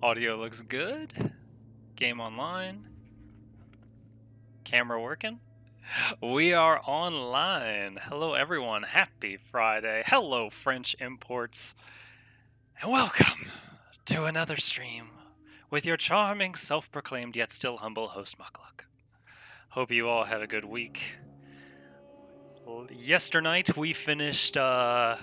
Audio looks good. Game online. Camera working. We are online. Hello, everyone. Happy Friday. Hello, French imports. And welcome to another stream with your charming, self-proclaimed yet still humble host, Muckluck. Hope you all had a good week. Yesternight we finished, I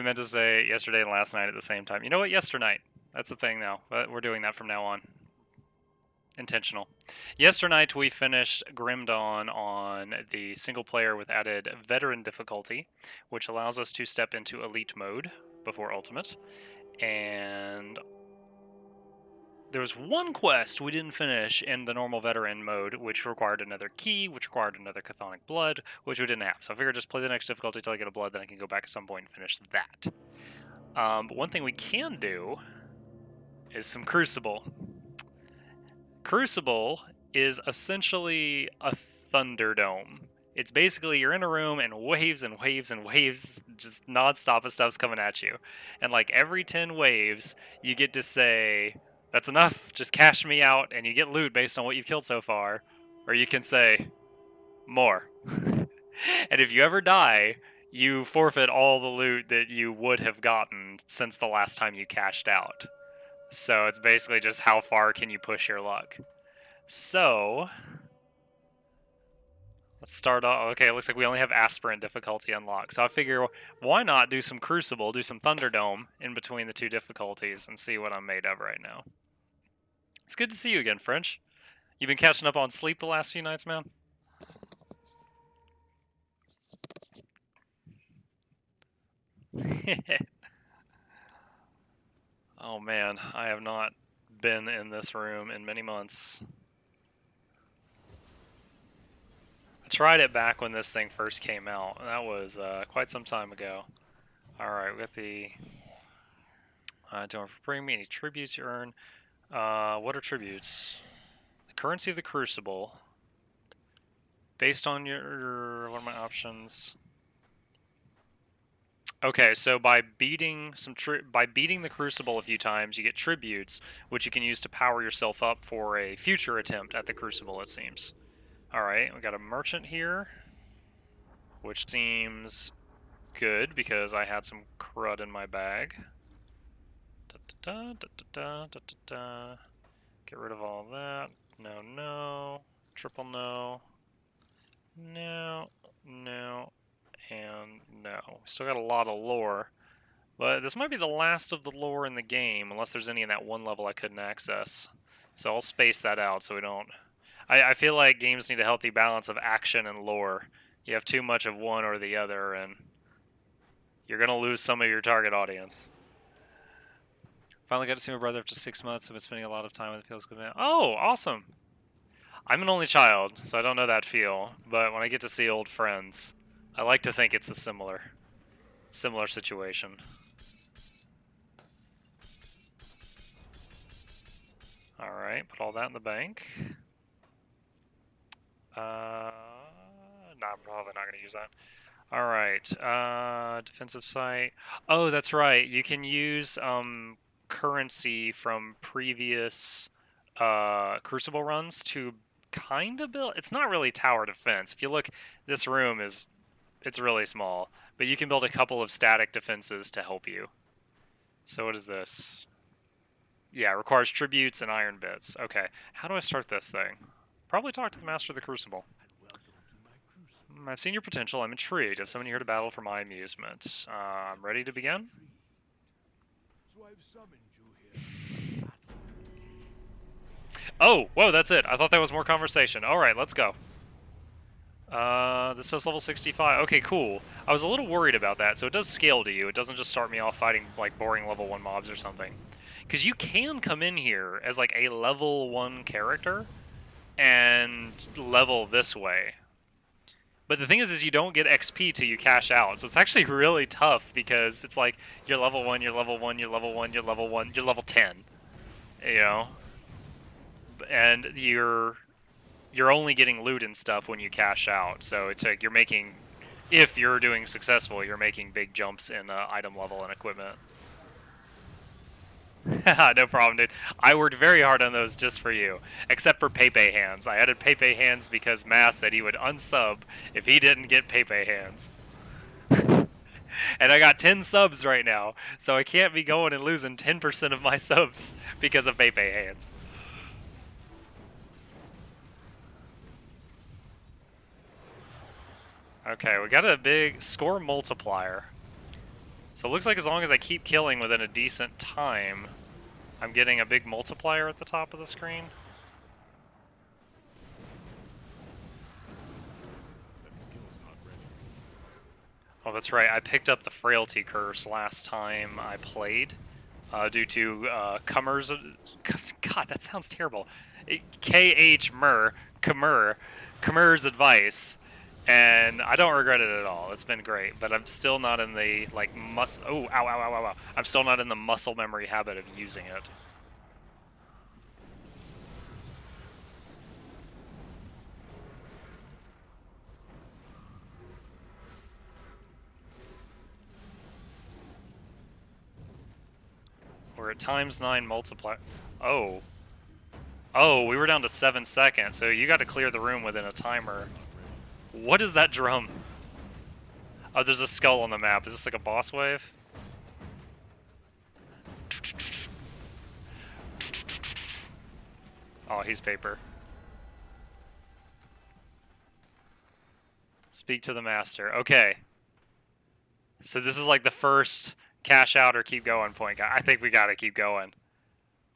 meant to say yesterday and last night at the same time. You know what? Yesternight. That's the thing now. But we're doing that from now on. Intentional. Yesternight we finished Grim Dawn on the single player with added veteran difficulty, which allows us to step into elite mode before ultimate. And there was one quest we didn't finish in the normal veteran mode, which required another key, which required another chthonic blood, which we didn't have. So I figured just play the next difficulty till I get a blood, then I can go back at some point and finish that. But one thing we can do is some crucible. Crucible is essentially a Thunderdome. It's basically you're in a room and waves and waves and waves, just nonstop of stuff's coming at you. And like every 10 waves, you get to say, that's enough, just cash me out, and you get loot based on what you've killed so far. Or you can say, more. And if you ever die, you forfeit all the loot that you would have gotten since the last time you cashed out. So it's basically just how far can you push your luck. So let's start off. Okay, it looks like we only have aspirant difficulty unlocked. So I figure, why not do some Crucible, do some Thunderdome in between the two difficulties and see what I'm made of right now. It's good to see you again, French. You've been catching up on sleep the last few nights, man? Oh man, I have not been in this room in many months. I tried it back when this thing first came out. That was quite some time ago. Alright, we got the... don't bring me any tributes you earn. What are tributes? The currency of the Crucible. Based on your... what are my options? Okay, so by beating the Crucible a few times, you get tributes, which you can use to power yourself up for a future attempt at the Crucible, it seems. Alright, we got a merchant here, which seems good because I had some crud in my bag. Get rid of all that. No, no. Triple no. No, no, and no. We still got a lot of lore. But this might be the last of the lore in the game, unless there's any in that one level I couldn't access. So I'll space that out so we don't... I feel like games need a healthy balance of action and lore. You have too much of one or the other, and you're going to lose some of your target audience. Finally got to see my brother after 6 months. I've been spending a lot of time with it. Feels good, man. Oh, awesome! I'm an only child, so I don't know that feel, but when I get to see old friends, I like to think it's a similar situation. Alright, put all that in the bank. No, I'm probably not going to use that. Alright, defensive site. Oh, that's right, you can use currency from previous Crucible runs to kind of build... It's not really tower defense. If you look, this room it's really small, but you can build a couple of static defenses to help you. So what is this? Yeah, it requires tributes and iron bits. Okay, how do I start this thing? Probably talk to the master of the Crucible. I've seen your potential. I'm intrigued. I've summoned you here to battle for my amusement. I'm ready to begin? Oh, whoa, that's it. I thought that was more conversation. Alright, let's go. This says level 65. Okay, cool. I was a little worried about that. So it does scale to you. It doesn't just start me off fighting like boring level 1 mobs or something. Because you can come in here as like a level 1 character and level this way. But the thing is you don't get XP till you cash out. So it's actually really tough because it's like you're level 1, you're level 1, you're level 1, you're level 1, you're level 10. You know? And you're only getting loot and stuff when you cash out. So it's like you're making, if you're doing successful, you're making big jumps in item level and equipment. No problem, dude. I worked very hard on those just for you. Except for Pepe Hands. I added Pepe Hands because Mass said he would unsub if he didn't get Pepe Hands. And I got 10 subs right now, so I can't be going and losing 10% of my subs because of Pepe Hands. Okay, we got a big score multiplier. So it looks like as long as I keep killing within a decent time, I'm getting a big multiplier at the top of the screen. Oh, that's right. I picked up the Frailty Curse last time I played due to Cummer's... God, that sounds terrible. K.H. Cummer's advice. And I don't regret it at all. It's been great, but I'm still not in the like muscle. Oh, ow, ow, ow, ow, ow! I'm still not in the muscle memory habit of using it. We're at ×9 multiplier. Oh, oh, we were down to 7 seconds. So you got to clear the room within a timer. What is that drum? Oh, there's a skull on the map. Is this like a boss wave? Oh, he's paper. Speak to the master. Okay. So this is like the first cash out or keep going point. I think we gotta keep going.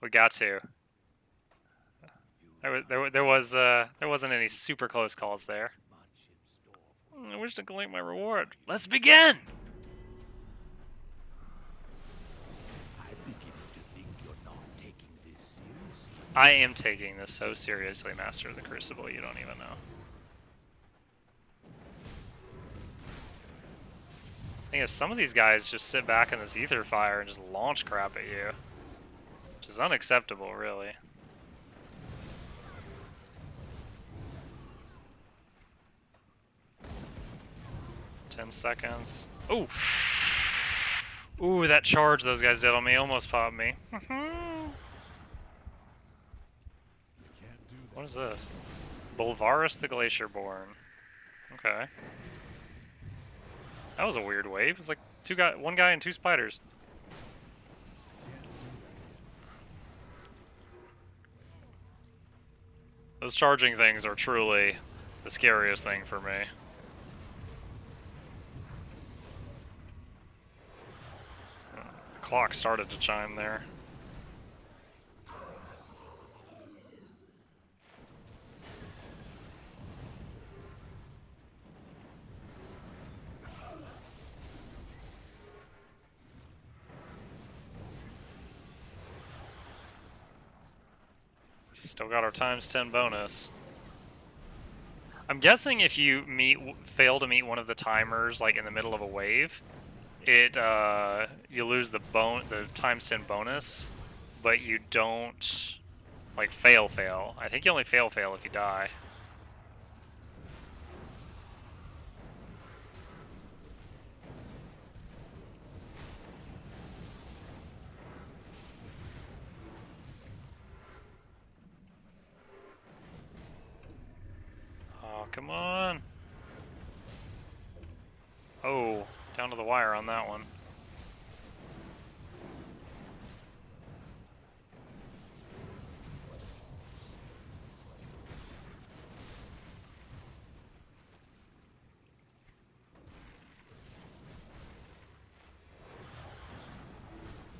We got to. There wasn't any super close calls there. I wish to collect my reward. Let's begin! I am taking this so seriously, Master of the Crucible, you don't even know. Thing is, some of these guys just sit back in this ether fire and just launch crap at you. Which is unacceptable, really. Ten seconds. Ooh! Ooh, that charge those guys did on me almost popped me. What is this? Bolvarus the Glacierborn. Okay. That was a weird wave. It's like one guy and 2 spiders. Those charging things are truly the scariest thing for me. The clock started to chime there. Still got our ×10 bonus. I'm guessing if you fail to meet one of the timers, like in the middle of a wave, you lose the ×10 bonus, but you don't like fail. I think you only fail if you die. Oh, come on. Oh, down to the wire on that one.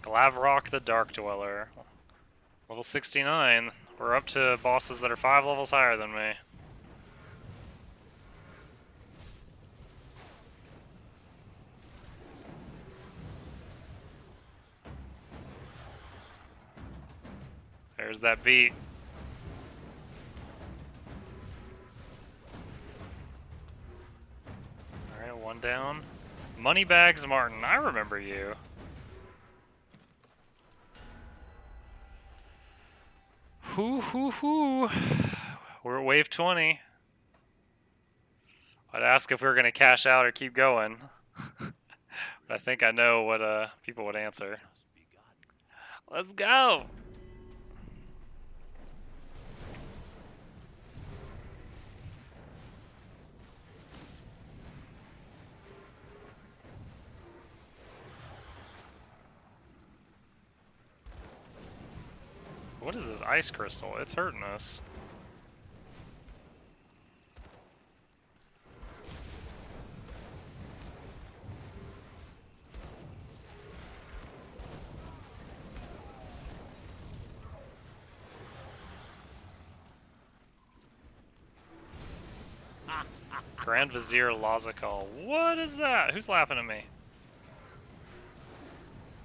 Glavrock the Dark Dweller. Level 69. We're up to bosses that are 5 levels higher than me. There's that beat. Alright, one down. Moneybags Martin, I remember you. Hoo. We're at wave 20. I'd ask if we were going to cash out or keep going. But I think I know what people would answer. Let's go! What is this ice crystal? It's hurting us. Grand Vizier Lazakal. What is that? Who's laughing at me?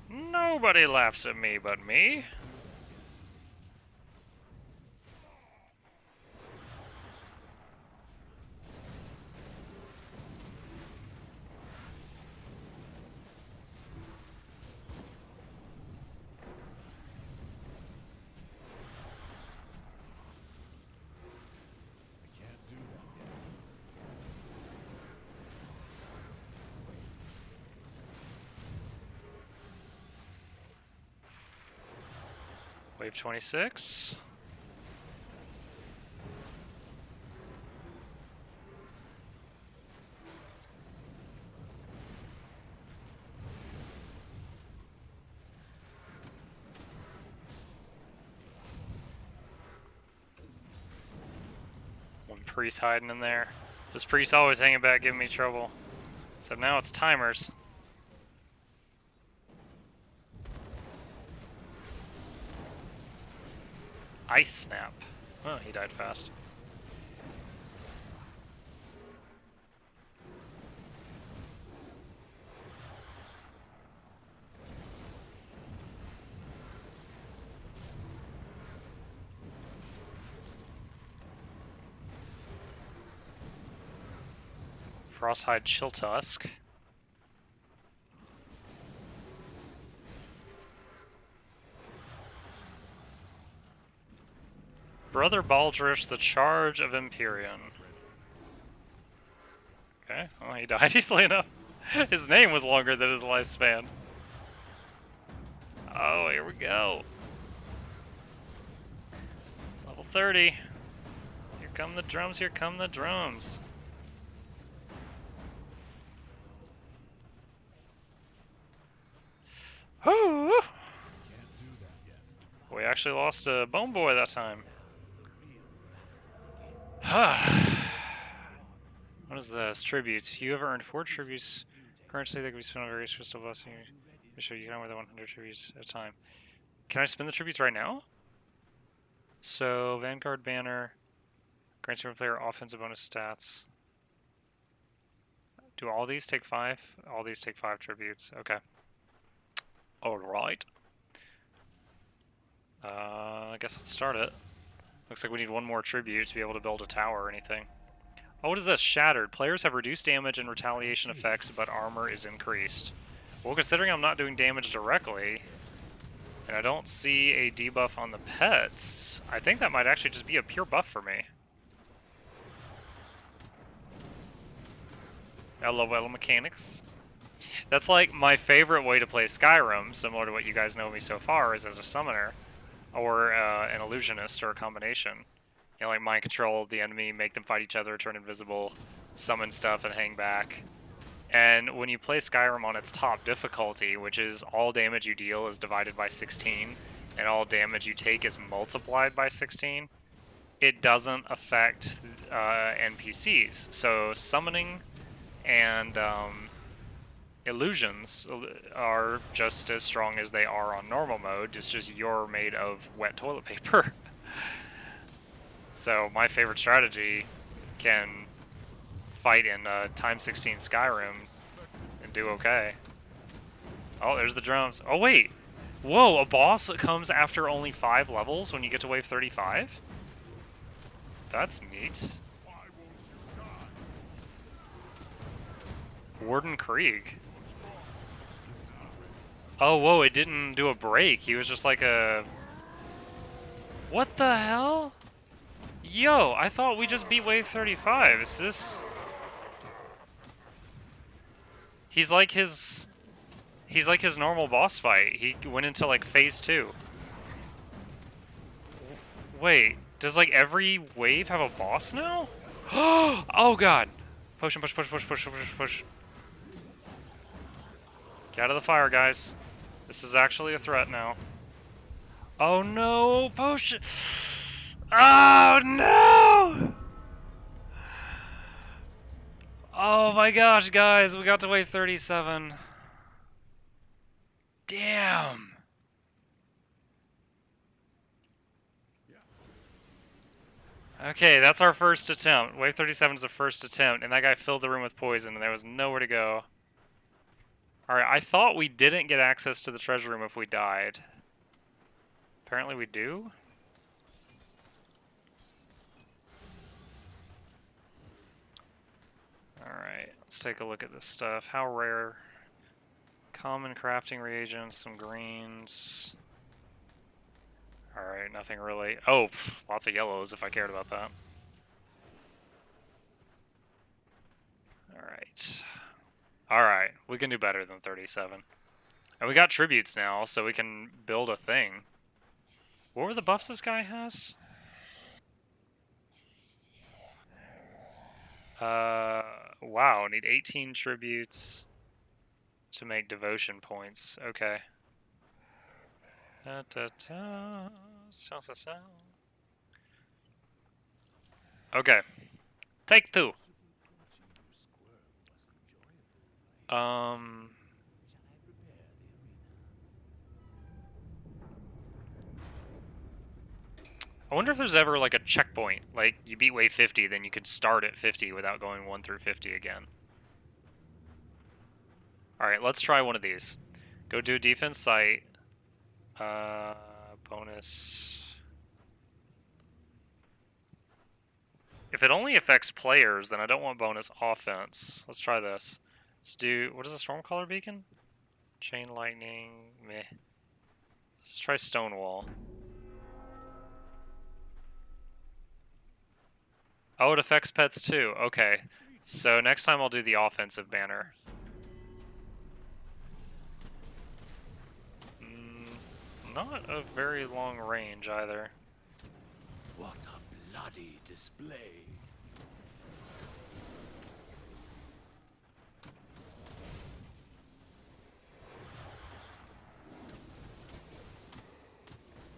Nobody laughs at me but me. Wave 26. One priest hiding in there. This priest always hanging back, giving me trouble. So now it's timers. Ice snap. Oh, he died fast. Frosthide Chilltusk. Brother Baldrish, the Charge of Empyrean. Okay, well, he died easily enough. His name was longer than his lifespan. Oh, here we go. Level 30. Here come the drums, here come the drums. Woo! We actually lost a Bone Boy that time. What is this? Tributes. You have earned 4 tributes. Currency that can be spent on various crystal blessings. Sure, you can earn more than 100 tributes at a time. Can I spend the tributes right now? So, Vanguard Banner. Grants your player offensive bonus stats. Do all these take 5? All these take 5 tributes. Okay. Alright. I guess let's start it. Looks like we need one more tribute to be able to build a tower or anything. Oh, what is this? Shattered. Players have reduced damage and retaliation effects, but armor is increased. Well, considering I'm not doing damage directly, and I don't see a debuff on the pets, I think that might actually just be a pure buff for me. LOL mechanics. That's like my favorite way to play Skyrim, similar to what you guys know me so far, is as a summoner, or an illusionist, or a combination. You know, like mind control the enemy, make them fight each other, turn invisible, summon stuff, and hang back. And when you play Skyrim on its top difficulty, which is all damage you deal is divided by 16, and all damage you take is multiplied by 16, it doesn't affect NPCs. So summoning and illusions are just as strong as they are on normal mode. It's just you're made of wet toilet paper. So my favorite strategy can fight in time 16 Skyrim and do okay. Oh, there's the drums. Oh wait, whoa! A boss comes after only 5 levels when you get to wave 35. That's neat. Warden Krieg. Oh, whoa, it didn't do a break. He was just like a... What the hell? Yo, I thought we just beat wave 35. Is this... He's like his... He's like his normal boss fight. He went into like phase 2. Wait, does like every wave have a boss now? Oh god! Potion, push, push, push, push, push, push. Get out of the fire, guys. This is actually a threat now. Oh no, potion! Oh no! Oh my gosh, guys, we got to wave 37. Damn! Okay, that's our first attempt. Wave 37 is the first attempt, and that guy filled the room with poison, and there was nowhere to go. Alright, I thought we didn't get access to the treasure room if we died. Apparently we do? Alright, let's take a look at this stuff. How rare? Common crafting reagents, some greens. Alright, nothing really. Oh, lots of yellows if I cared about that. Alright. Alright, we can do better than 37. And we got tributes now, so we can build a thing. What were the buffs this guy has? Wow, need 18 tributes to make devotion points. Okay. Okay. Take 2. I wonder if there's ever like a checkpoint. Like you beat wave 50, then you could start at 50 without going 1 through 50 again. Alright, let's try one of these. Go do defense site. Bonus. If it only affects players, then I don't want bonus offense. Let's try this. Let's do, what is a Stormcaller Beacon? Chain Lightning, meh. Let's try Stonewall. Oh, it affects pets too. Okay. So next time I'll do the offensive banner. Not a very long range either. What a bloody display.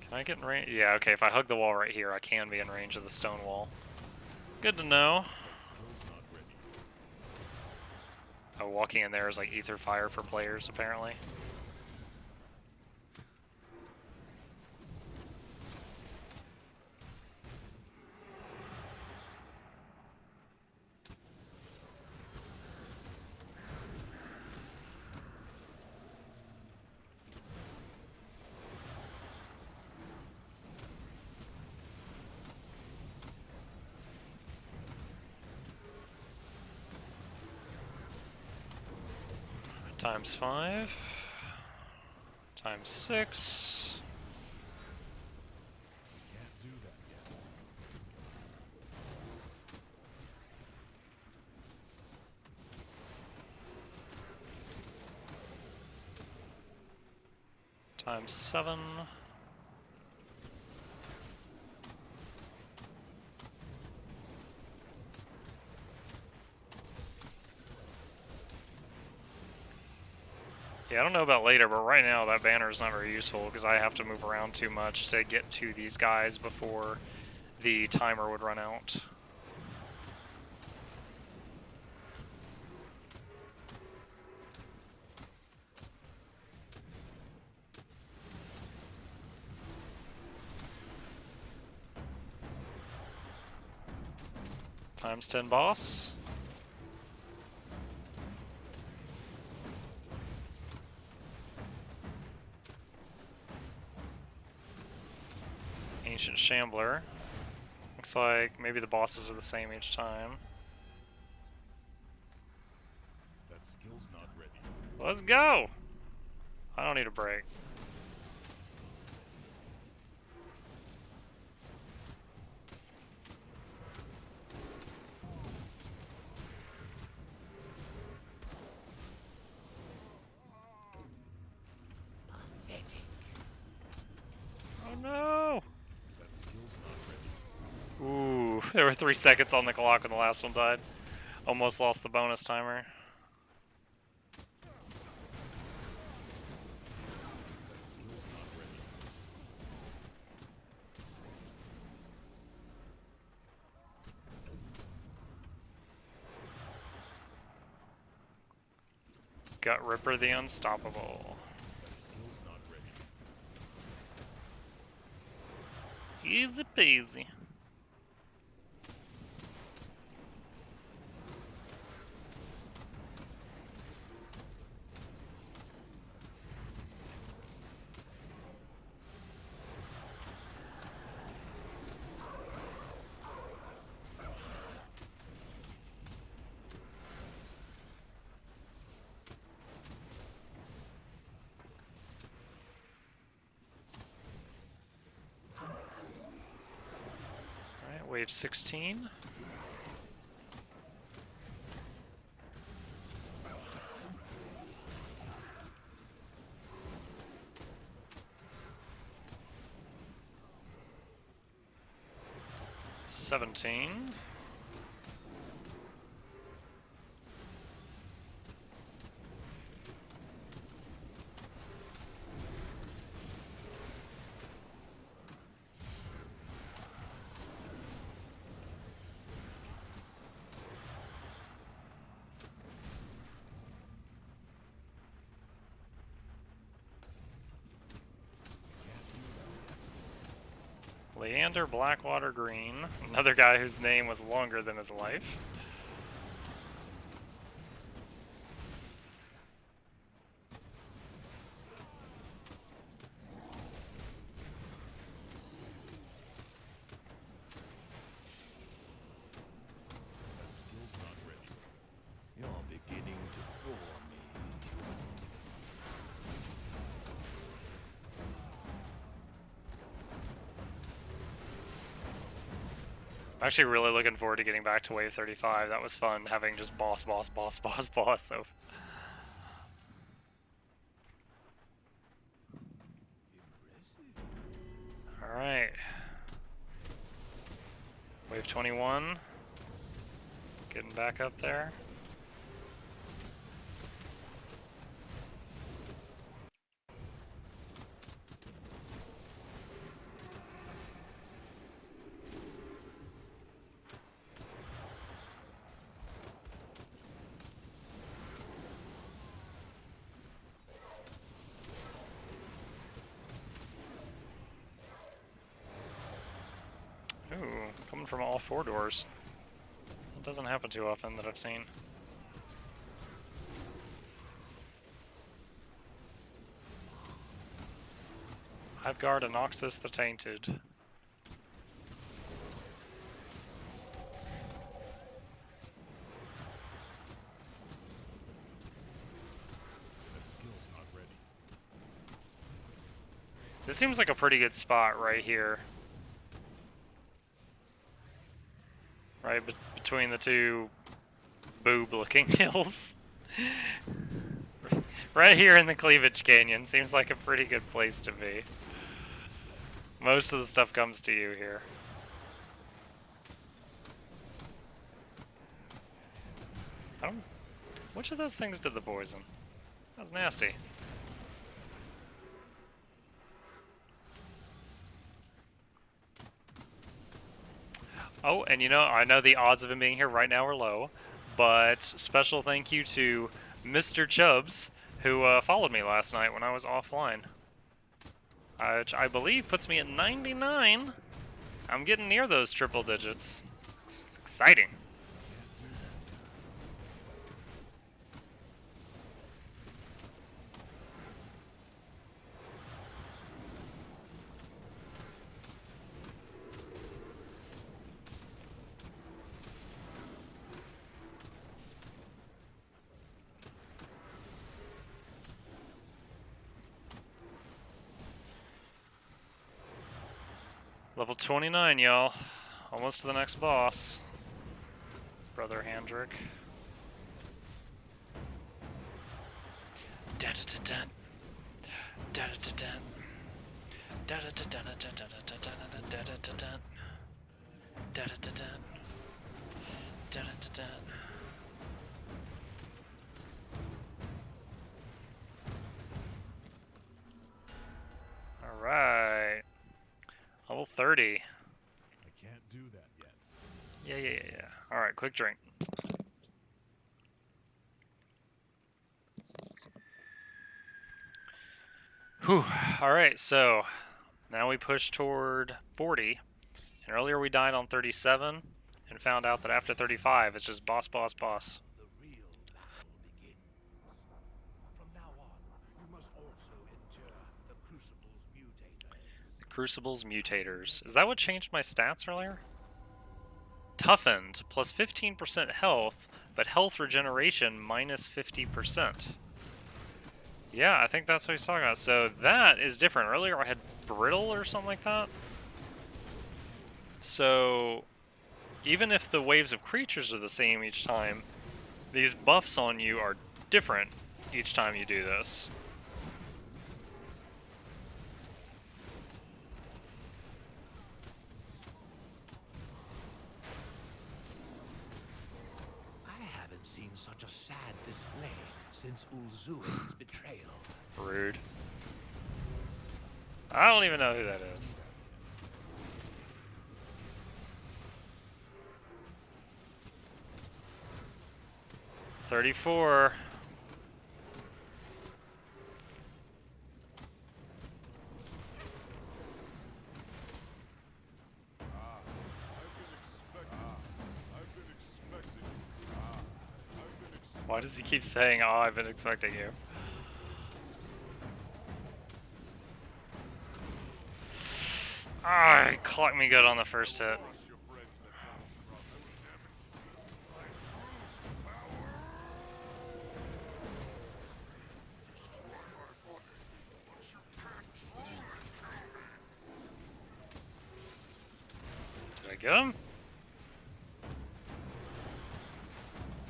Can I get in range? Yeah, okay, if I hug the wall right here, I can be in range of the stone wall. Good to know. Oh, walking in there is like ether fire for players, apparently. Times 5. Times 6. Can't do that yet. Times 7. Yeah, I don't know about later, but right now that banner is not very useful because I have to move around too much to get to these guys before the timer would run out. Times 10 boss. Ancient Shambler. Looks like maybe the bosses are the same each time. That skill's not ready. Let's go! I don't need a break. There were 3 seconds on the clock when the last one died. Almost lost the bonus timer. That skill's not ready. Gut Ripper the Unstoppable. That skill's not ready. Easy peasy. Alright, wave 16. $17. Leander Blackwater Green, another guy whose name was longer than his life. That skill's not ready. You're beginning to bore me. I'm actually really looking forward to getting back to wave 35. That was fun, having just boss. So alright. Wave 21. Getting back up there. Ooh, coming from all 4 doors. It doesn't happen too often that I've seen. Hiveguard and Noxus the Tainted. That skill's not ready. This seems like a pretty good spot right here. Right between the 2 boob-looking hills. Right here in the Cleavage Canyon seems like a pretty good place to be. Most of the stuff comes to you here. Which of those things did the poison? That was nasty. Oh, and you know, I know the odds of him being here right now are low, but special thank you to Mr. Chubbs, who followed me last night when I was offline. Which I believe puts me at 99. I'm getting near those triple digits. It's exciting. Level 29, y'all. Almost to the next boss. Brother Handrick. Da-da-da-da. Da-da-da-da. Da-da-da-da-da-da-da-da-da-da-da-da. Da da da da. Da da da da. All right. Level 30. I can't do that yet. Yeah. All right, quick drink. Whew. All right, so now we push toward 40. And earlier we died on 37 and found out that after 35 it's just boss, boss, boss. The real battle begins. From now on, you must also endure the crucible's mutators. Crucible's mutators. Is that what changed my stats earlier? Toughened, plus 15% health, but health regeneration minus 50%. Yeah, I think that's what he's talking about. So that is different. Earlier I had brittle or something like that. So even if the waves of creatures are the same each time, these buffs on you are different each time you do this. I haven't seen such a sad display since Ulzuin's betrayal. Rude. I don't even know who that is. $34. Why does he keep saying, "Oh, I've been expecting you"? Ah, he clocked me good on the first hit. Did I get him?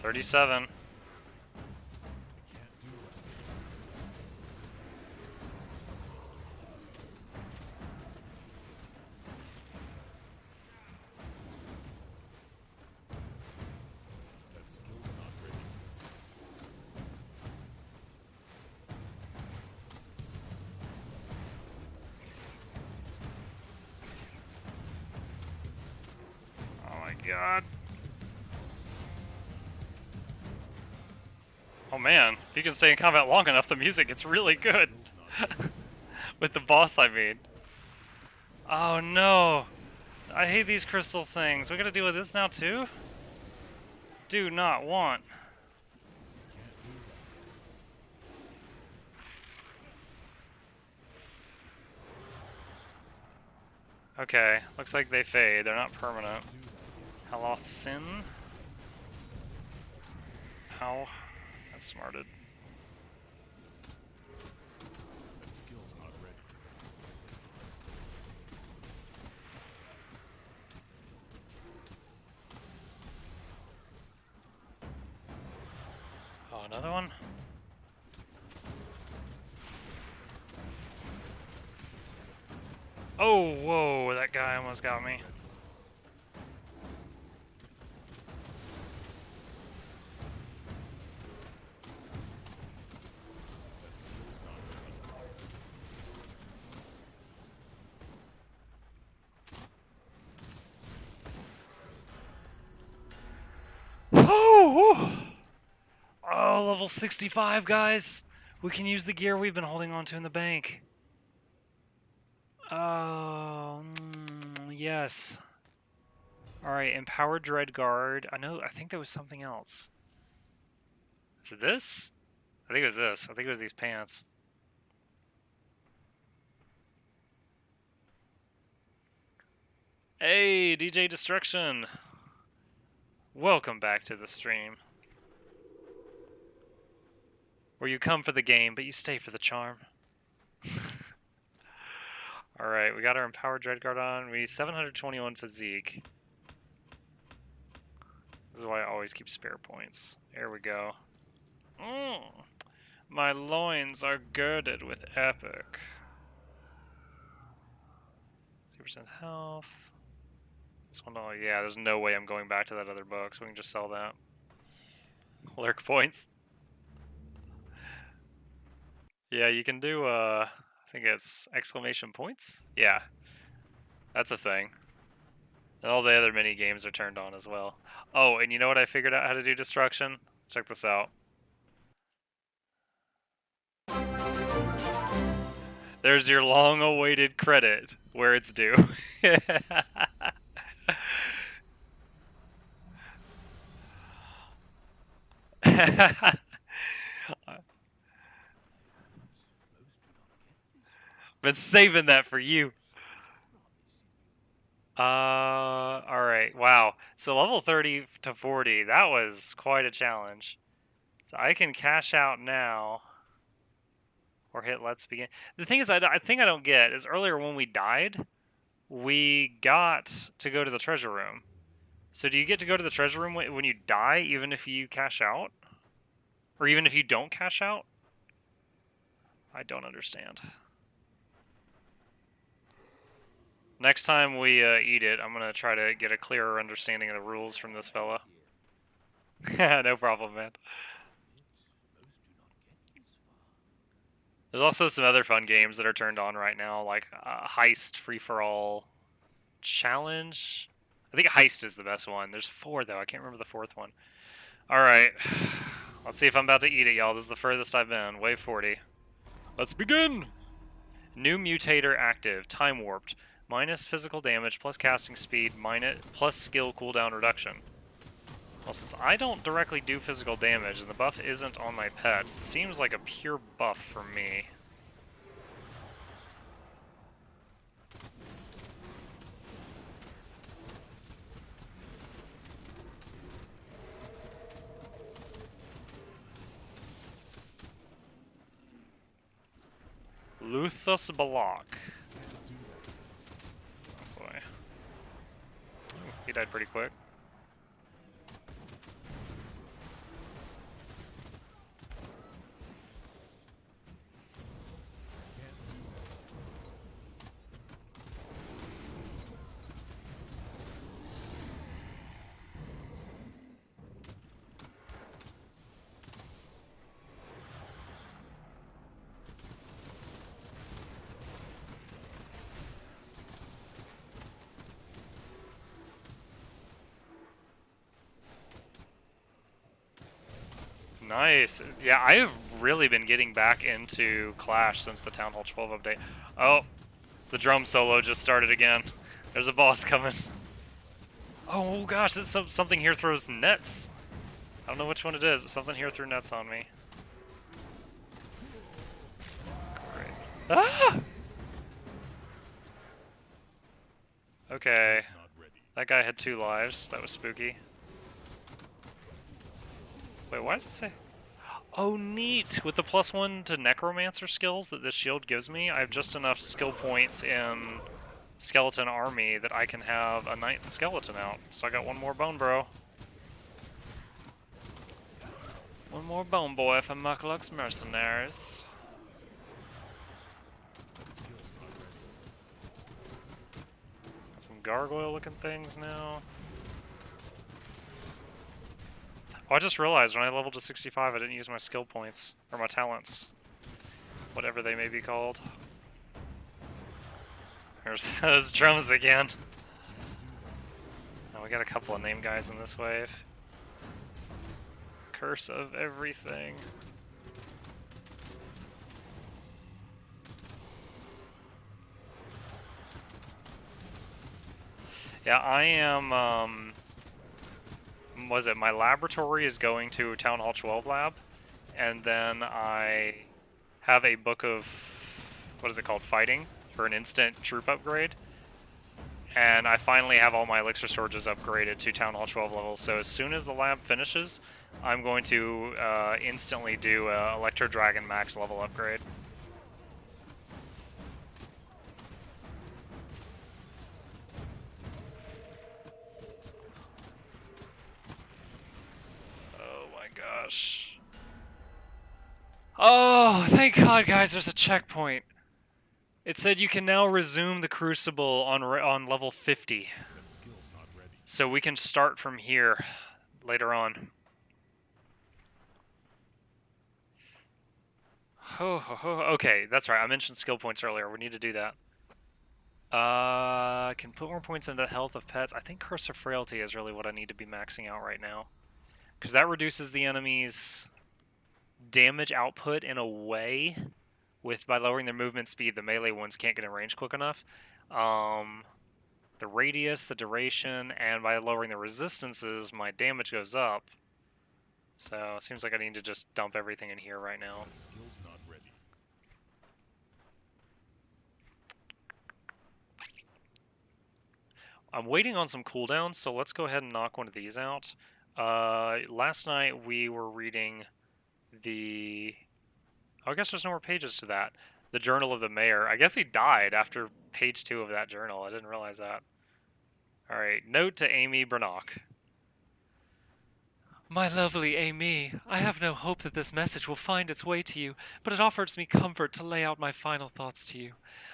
37. That skill's not ready. Oh my god. Oh man, if you can stay in combat long enough, the music gets really good. With the boss, I mean. Oh no! I hate these crystal things. We gotta deal with this now too? Do not want. Okay, looks like they fade. They're not permanent. Halothin? How? That's smarted. That skill's not ready. Oh, another one? Oh, whoa, that guy almost got me. That skill's not ready. Oh, level 65, guys. We can use the gear we've been holding on to in the bank. Oh, yes. Alright, Empowered Dread Guard. I think there was something else. Is it this? I think it was this. I think it was these pants. Hey, DJ Destruction. Welcome back to the stream. Where you come for the game, but you stay for the charm. Alright, we got our Empowered Dreadguard on. We need 721 physique. This is why I always keep spare points. Here we go. My loins are girded with epic. 0% health. This one, oh yeah, there's no way I'm going back to that other book, so we can just sell that. Lurk points. Yeah, you can do, I think it's exclamation points? Yeah, that's a thing. And all the other mini games are turned on as well. Oh, and you know what I figured out how to do destruction? Check this out. There's your long-awaited credit where it's due. Been saving that for you. Alright, wow. So level 30 to 40, that was quite a challenge. So I can cash out now. Or hit let's begin. The thing is, I think I don't get is earlier when we died, we got to go to the treasure room. So do you get to go to the treasure room when you die, even if you cash out? Or even if you don't cash out? I don't understand. Next time we eat it, I'm going to try to get a clearer understanding of the rules from this fella. No problem, man. There's also some other fun games that are turned on right now, like Heist Free-for-All Challenge. I think Heist is the best one. There's 4, though. I can't remember the 4th one. Alright. Let's see if I'm about to eat it, y'all. This is the furthest I've been. Wave 40. Let's begin! New mutator active. Time warped. Minus physical damage, plus casting speed, plus skill cooldown reduction. Well, since I don't directly do physical damage, and the buff isn't on my pets, it seems like a pure buff for me. Luthus Balak. Oh boy. Ooh, he died pretty quick. Nice. Yeah, I've really been getting back into Clash since the Town Hall 12 update. Oh, the drum solo just started again. There's a boss coming. Oh gosh, something here throws nets. I don't know which one it is, but something here threw nets on me. Great. Ah! Okay. That guy had 2 lives. That was spooky. Wait, why does it say? Oh, neat! With the +1 to Necromancer skills that this shield gives me, I have just enough skill points in Skeleton Army that I can have a 9th skeleton out. So I got 1 more bone bro. 1 more bone boy for Muckluck's mercenaries. Got some gargoyle looking things now. Oh, I just realized when I leveled to 65 I didn't use my skill points, or my talents. Whatever they may be called. There's those drums again. Oh, we got a couple of name guys in this wave. Curse of everything. Yeah, I am, was it my laboratory is going to Town Hall 12 lab, and then I have a book of, what is it called, fighting, for an instant troop upgrade. And I finally have all my elixir storages upgraded to Town Hall 12 levels, so as soon as the lab finishes, I'm going to instantly do a Electro Dragon max level upgrade. Oh my gosh. Oh, thank God, guys, there's a checkpoint. It said you can now resume the crucible on level 50. So we can start from here later on. Okay, that's right. I mentioned skill points earlier. We need to do that. Can put more points into health of pets. I think Curse of Frailty is really what I need to be maxing out right now. Because that reduces the enemy's damage output in a way by lowering their movement speed. The melee ones can't get in range quick enough. The radius, the duration, and by lowering the resistances, my damage goes up. So it seems like I need to just dump everything in here right now. Skill's not ready. I'm waiting on some cooldowns, so let's go ahead and knock one of these out. Last night we were reading the... Oh, I guess there's no more pages to that. The Journal of the Mayor. I guess he died after page 2 of that journal. I didn't realize that. Alright, note to Amy Brannock. My lovely Amy, I have no hope that this message will find its way to you, but it offers me comfort to lay out my final thoughts to you.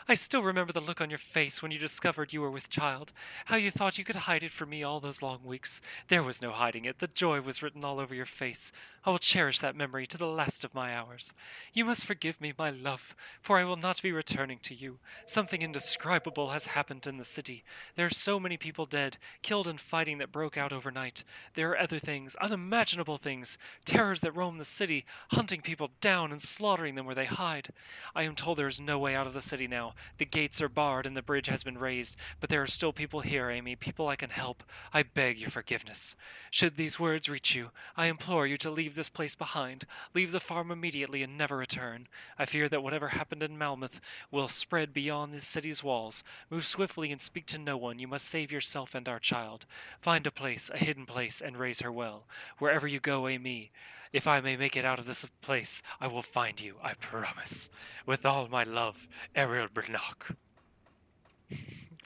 I still remember the look on your face when you discovered you were with child, how you thought you could hide it from me all those long weeks. There was no hiding it, the joy was written all over your face. I will cherish that memory to the last of my hours. You must forgive me, my love, for I will not be returning to you. Something indescribable has happened in the city. There are so many people dead, killed in fighting that broke out overnight. There are other things, unimaginable things, terrors that roam the city, hunting people down and slaughtering them where they hide. I am told there is no way out of the city now. The gates are barred and the bridge has been raised, but there are still people here, Amy, people I can help. I beg your forgiveness. Should these words reach you, I implore you to leave this place behind. Leave the farm immediately and never return. I fear that whatever happened in Malmouth will spread beyond the city's walls. Move swiftly and speak to no one. You must save yourself and our child. Find a place, a hidden place, and raise her well. Wherever you go, Amy, if I may make it out of this place, I will find you, I promise. With all my love, Ariel Brannock.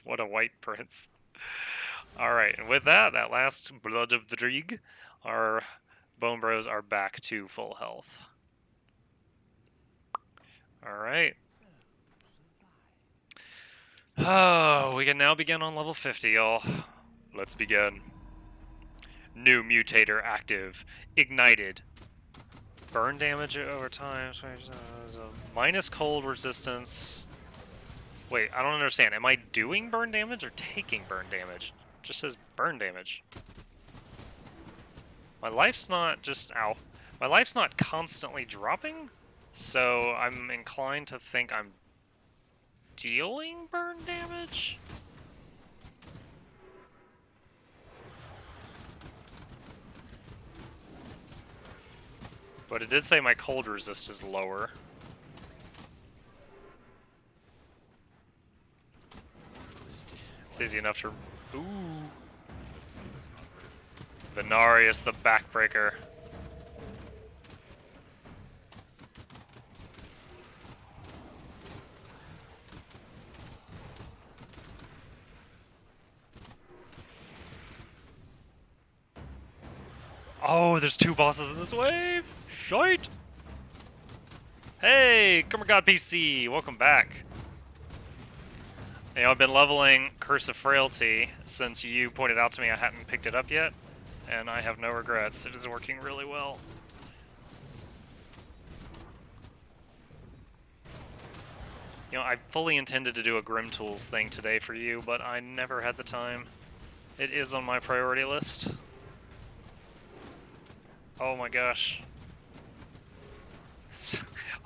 What a white prince. Alright, and with that last Blood of the Drig, our Bone Bros are back to full health. Alright. Oh, we can now begin on level 50, y'all. Let's begin. New mutator active. Ignited. Burn damage over time. Minus cold resistance. Wait, I don't understand. Am I doing burn damage or taking burn damage? It just says burn damage. My life's not just... Ow. My life's not constantly dropping, so I'm inclined to think I'm dealing burn damage? But it did say my cold resist is lower. It's easy enough to... Ooh. Venarius the Backbreaker. Oh, there's 2 bosses in this wave! Shite! Hey, Cumber God PC, welcome back. You know, I've been leveling Curse of Frailty since you pointed out to me I hadn't picked it up yet, and I have no regrets. It is working really well. You know, I fully intended to do a Grim Tools thing today for you, but I never had the time. It is on my priority list. Oh my gosh.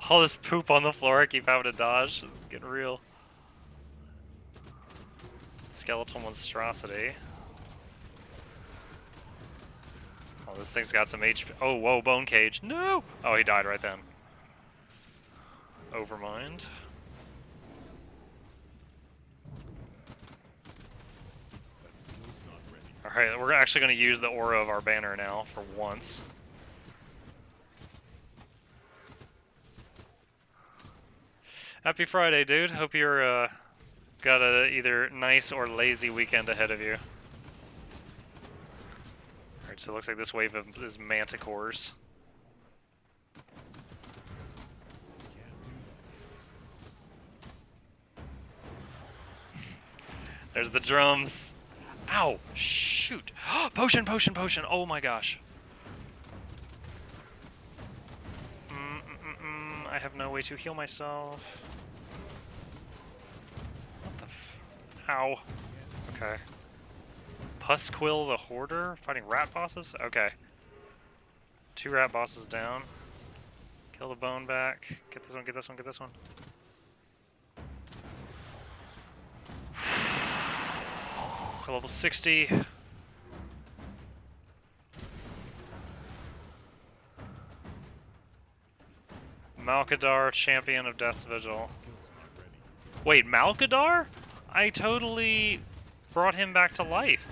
All this poop on the floor I keep having to dodge is getting real. Skeletal monstrosity. Oh, this thing's got some HP. Oh, whoa, bone cage. No! Oh, he died right then. Overmind. Alright, we're actually going to use the aura of our banner now for once. Happy Friday, dude. Hope you're got a either nice or lazy weekend ahead of you. Alright, so it looks like this wave is manticores. There's the drums. Ow! Shh! shoot. Potion, potion, potion. Oh my gosh. I have no way to heal myself. What the f... Ow. Okay. Pusquill the Hoarder? Fighting rat bosses? Okay. 2 rat bosses down. Kill the bone back. Get this one, get this one, get this one. Level 60. Malkadar, Champion of Death's Vigil. Wait, Malkadar? I totally brought him back to life.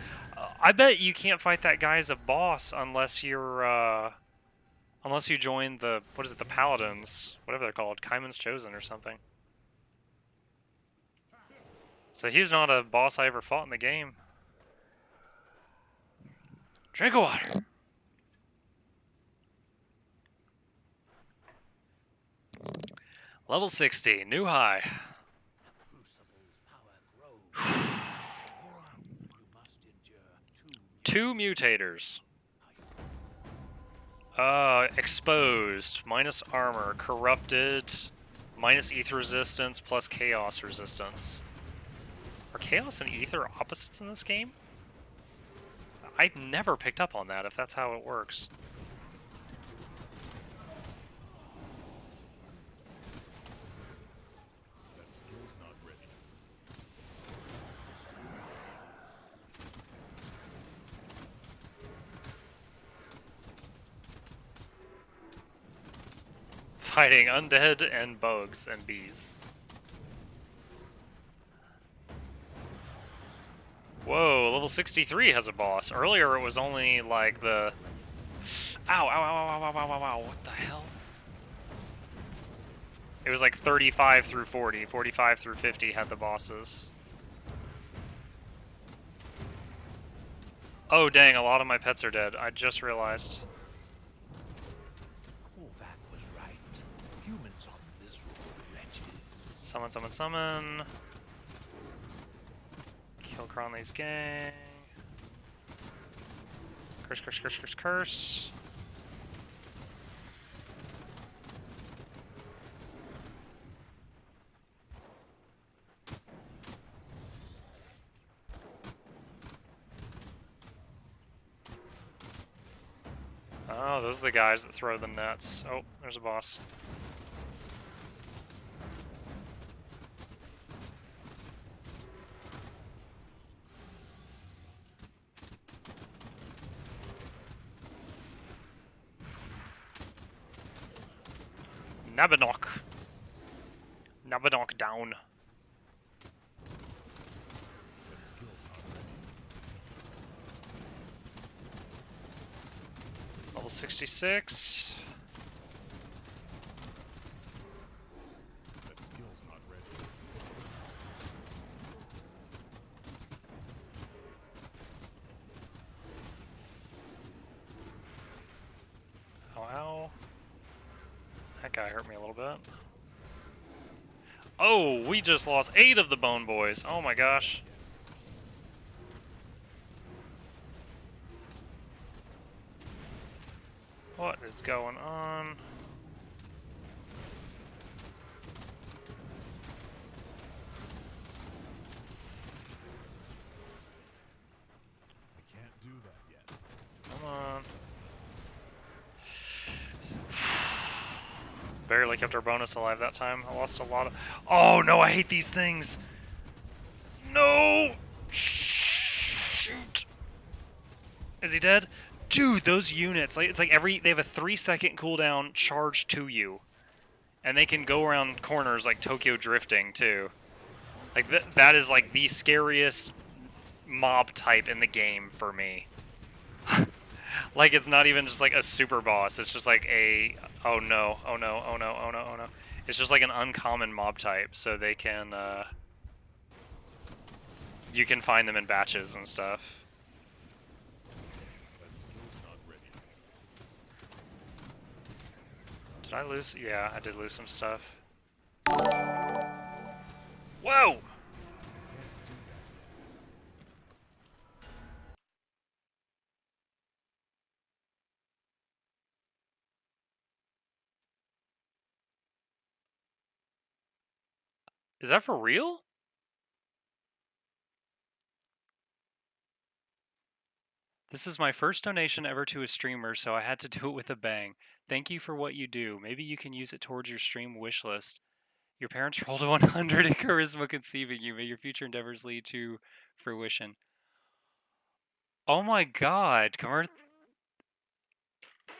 I bet you can't fight that guy as a boss unless you're, unless you join the, what is it, the Paladins, whatever they're called, Kaiman's Chosen or something. So he's not a boss I ever fought in the game. Drink of water. Level 60, new high. The crucible's power grows. You must endure 2 mutators. Exposed, minus armor, corrupted, minus ether resistance, plus chaos resistance. Are chaos and ether opposites in this game? I never picked up on that, if that's how it works. That skill's not ready. Fighting undead and bugs and bees. Whoa, level 63 has a boss. Earlier it was only like the... Ow, ow, ow, ow, ow, ow, ow, ow, what the hell? It was like 35 through 40, 45 through 50 had the bosses. Oh dang, a lot of my pets are dead. I just realized. All that was right. Humans are miserable wretches. Summon, summon, summon. Kill Cronley's gang. Curse, curse, curse, curse, curse. Oh, those are the guys that throw the nets. Oh, there's a boss. Nabinok. Nabinok down. That skill's not ready. Level 66. That skill's not ready. Ow, ow. That guy hurt me a little bit. Oh, we just lost 8 of the Bone Boys. Oh my gosh. What is going on? I can't do that yet. Come on. Barely kept our bonus alive that time. I lost a lot of... Oh no, I hate these things! No! Shoot! Is he dead? Dude, those units, like, it's like they have a 3-second cooldown charge to you. And they can go around corners like Tokyo drifting, too. Like, that is like the scariest mob type in the game for me. Like, it's not even just like a super boss, it's just like a, oh no, oh no, oh no, oh no, oh no. It's just like an uncommon mob type, so they can, you can find them in batches and stuff. That skill's not ready. Did I lose? Yeah, I did lose some stuff. Whoa! Is that for real? This is my first donation ever to a streamer, so I had to do it with a bang. Thank you for what you do. Maybe you can use it towards your stream wish list. Your parents rolled a 100 in charisma conceiving you. May your future endeavors lead to fruition. Oh my god,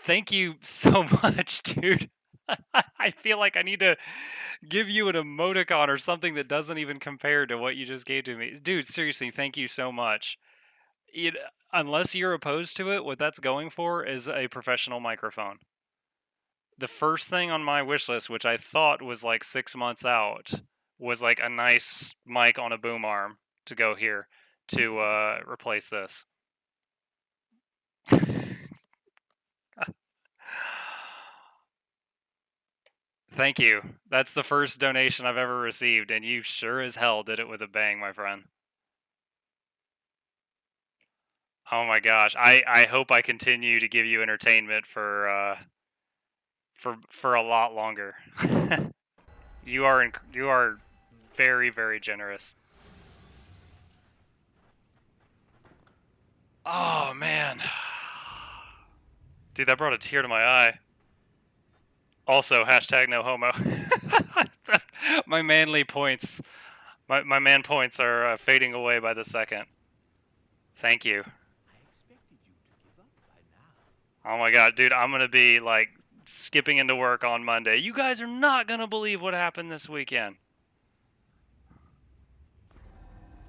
thank you so much, dude. I feel like I need to give you an emoticon or something that doesn't even compare to what you just gave to me. Dude, seriously, thank you so much. It, unless you're opposed to it, what that's going for is a professional microphone. The first thing on my wish list, which I thought was like 6 months out, was like a nice mic on a boom arm to go here to replace this. Thank you. That's the first donation I've ever received, and you sure as hell did it with a bang, my friend. Oh my gosh, I hope I continue to give you entertainment for a lot longer. you are very, very generous. Oh man, dude, that brought a tear to my eye. Also, hashtag no homo. My manly points, my man points are fading away by the second. Thank you. I expected you to give up by now. Oh my god, dude, I'm gonna be like skipping into work on Monday. You guys are not gonna believe what happened this weekend.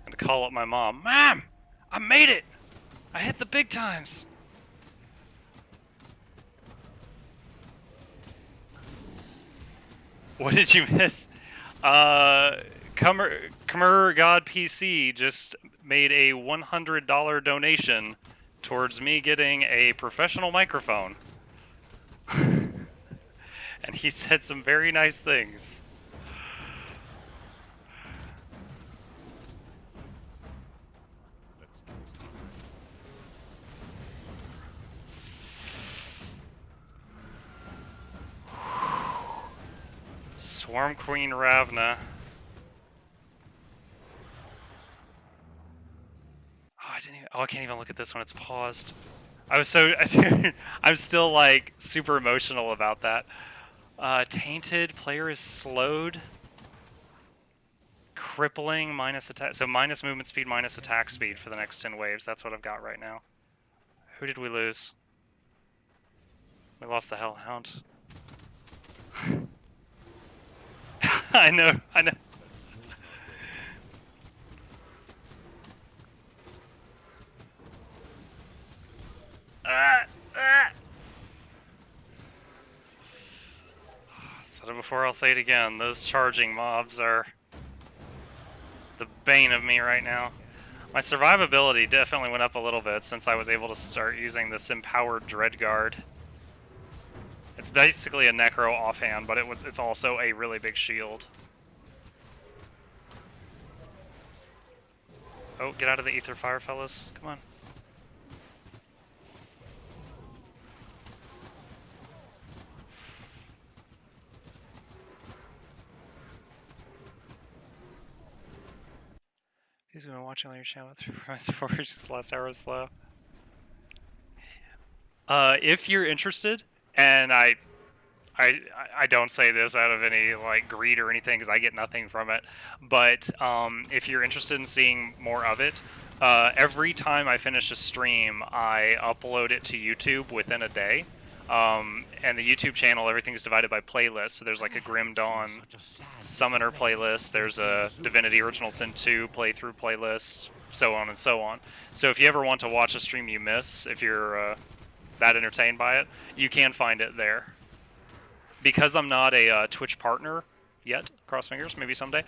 I'm gonna call up my mom. Mom, I made it. I hit the big times. What did you miss? Comer God PC just made a $100 donation towards me getting a professional microphone. And he said some very nice things. Swarm Queen Ravna. Oh, I can't even look at this when it's paused. I was so... I'm still, like, super emotional about that. Tainted, player is slowed. Crippling, minus attack... So minus movement speed, minus attack speed for the next 10 waves. That's what I've got right now. Who did we lose? We lost the Hellhound. I know. Said it before, I'll say it again. Those charging mobs are the bane of me right now. My survivability definitely went up a little bit since I was able to start using this empowered Dreadguard. It's basically a Necro offhand, but it's also a really big shield. Oh, get out of the ether fire, fellas. Come on. He's been watching on your channel through Rise Forge, just last hour was slow. If you're interested, and I don't say this out of any like greed or anything because I get nothing from it, but if you're interested in seeing more of it, every time I finish a stream, I upload it to YouTube within a day. And the YouTube channel, everything's divided by playlists. So there's like a Grim Dawn Summoner playlist, there's a Divinity Original Sin 2 playthrough playlist, so on and so on. So if you ever want to watch a stream you miss, if you're that entertained by it, you can find it there. Because I'm not a Twitch partner yet, cross fingers, maybe someday,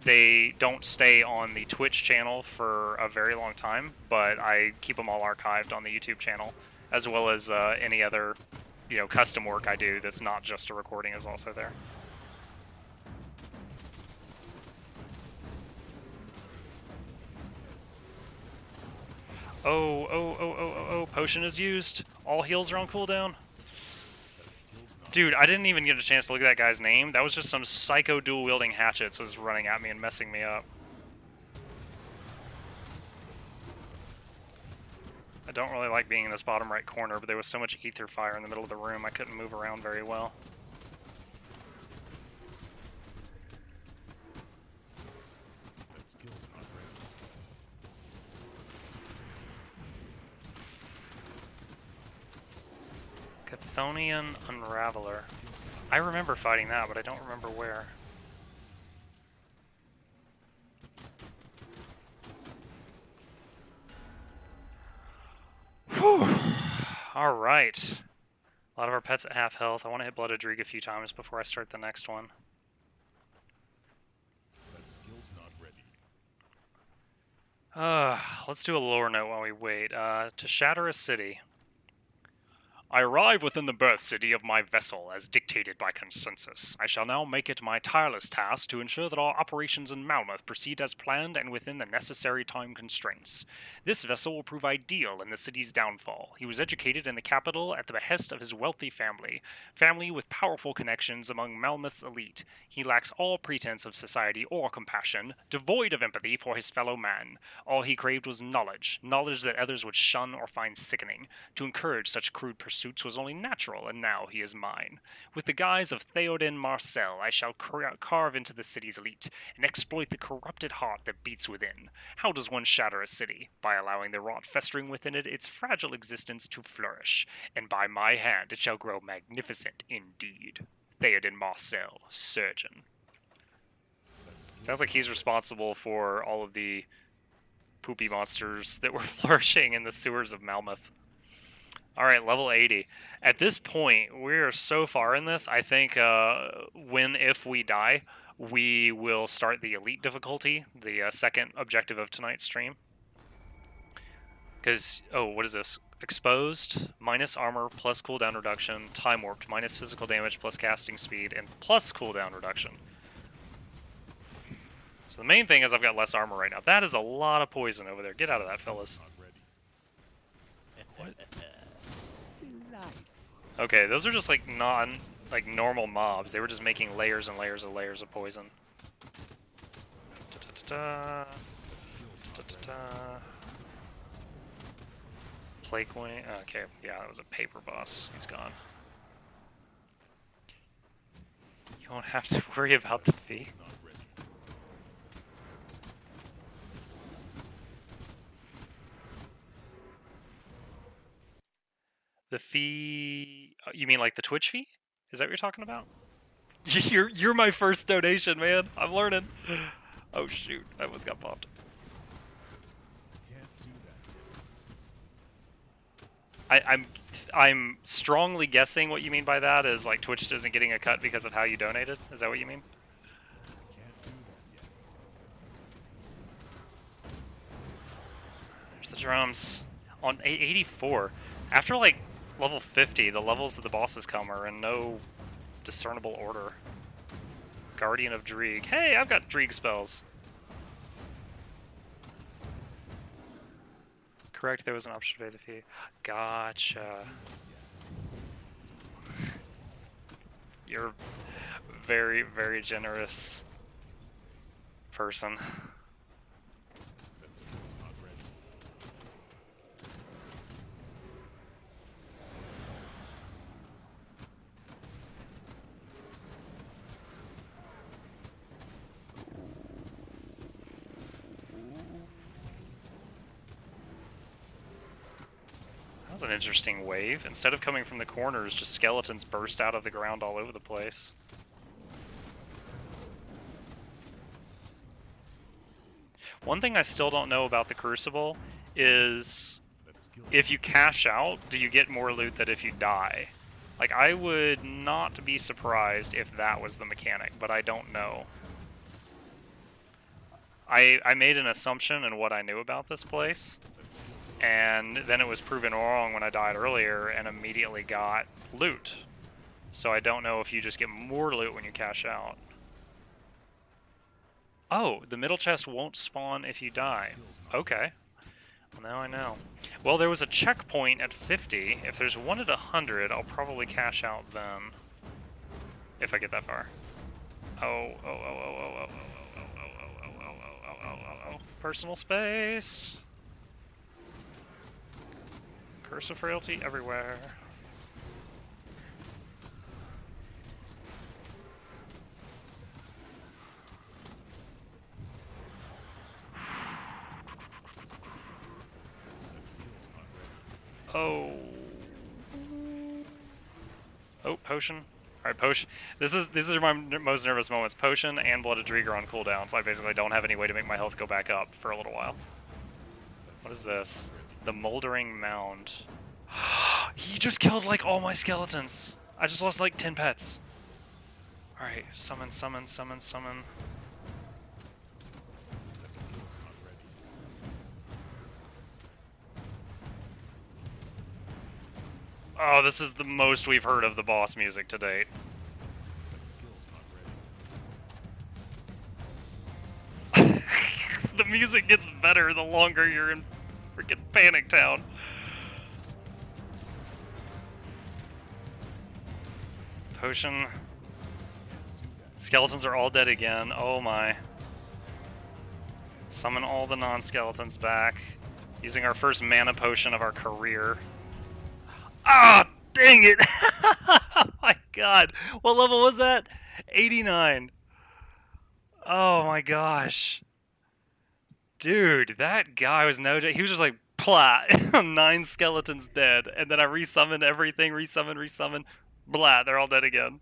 they don't stay on the Twitch channel for a very long time, but I keep them all archived on the YouTube channel, as well as any other, custom work I do that's not just a recording is also there. Oh, potion is used. All heals are on cooldown. Dude, I didn't even get a chance to look at that guy's name. That was just some psycho dual-wielding hatchets was running at me and messing me up. I don't really like being in this bottom right corner, but there was so much ether fire in the middle of the room I couldn't move around very well. That skill's not ready. Chthonian Unraveler. I remember fighting that, but I don't remember where. Whew. Alright. A lot of our pets at half health. I want to hit Blood Adrig a few times before I start the next one. That skill's not ready. Let's do a lore note while we wait. To shatter a city. I arrive within the birth city of my vessel, as dictated by consensus. I shall now make it my tireless task to ensure that our operations in Malmouth proceed as planned and within the necessary time constraints. This vessel will prove ideal in the city's downfall. He was educated in the capital at the behest of his wealthy family with powerful connections among Malmouth's elite. He lacks all pretense of society or compassion, devoid of empathy for his fellow man. All he craved was knowledge that others would shun or find sickening. To encourage such crude pursuits was only natural, and now he is mine. With the guise of Theoden Marcel, I shall carve into the city's elite and exploit the corrupted heart that beats within. How does one shatter a city? By allowing the rot festering within it its fragile existence to flourish, and by my hand it shall grow magnificent indeed. Theoden Marcel, Surgeon. Sounds like he's responsible for all of the poopy monsters that were flourishing in the sewers of Malmouth. Alright, level 80. At this point, we're so far in this, I think if we die, we will start the elite difficulty, the second objective of tonight's stream. Because, what is this? Exposed, minus armor, plus cooldown reduction, time warped, minus physical damage, plus casting speed, and plus cooldown reduction. So the main thing is I've got less armor right now. That is a lot of poison over there. Get out of that, fellas. What? Okay, those are just like normal mobs. They were just making layers and layers and layers of poison. Plague Wing. Okay, yeah, that was a paper boss. He's gone. You won't have to worry about the fee. The fee? You mean like the Twitch fee? Is that what you're talking about? You're my first donation, man. I'm learning. Oh shoot, I almost got popped. I'm strongly guessing what you mean by that is like Twitch isn't getting a cut because of how you donated. Is that what you mean? There's the drums on 84. After like level 50, the levels that the bosses come are in no discernible order. Guardian of Dreeg. Hey, I've got Dreeg spells. Correct, there was an option to pay the fee. Gotcha. You're a very, very generous person. That was an interesting wave. Instead of coming from the corners, just skeletons burst out of the ground all over the place. One thing I still don't know about the Crucible is if you cash out, do you get more loot than if you die? Like, I would not be surprised if that was the mechanic, but I don't know. I made an assumption in what I knew about this place, and then it was proven wrong when I died earlier and immediately got loot. So I don't know if you just get more loot when you cash out. Oh, the middle chest won't spawn if you die. Okay. Well, now I know. Well, there was a checkpoint at 50. If there's one at 100, I'll probably cash out then. if I get that far. Oh, oh, oh, oh, oh, oh, oh, oh, oh, oh, oh, oh, oh, oh, oh, oh. Personal space. Curse of frailty everywhere. Oh. Oh, potion. Alright, potion. These are my most nervous moments. Potion and Blooded Drieger on cooldown, so I basically don't have any way to make my health go back up for a little while. What is this? The Moldering Mound. He just killed like all my skeletons. I just lost like 10 pets. Alright, summon, summon, summon, summon. Oh, this is the most we've heard of the boss music to date. The music gets better the longer you're in freaking Panic Town. Potion. Skeletons are all dead again. Oh my. Summon all the non-skeletons back. Using our first mana potion of our career. Ah, dang it! Oh my god. What level was that? 89. Oh my gosh. Dude, that guy was no joke. He was just like, plat, 9 skeletons dead. And then I resummoned everything, resummon. Blah, they're all dead again.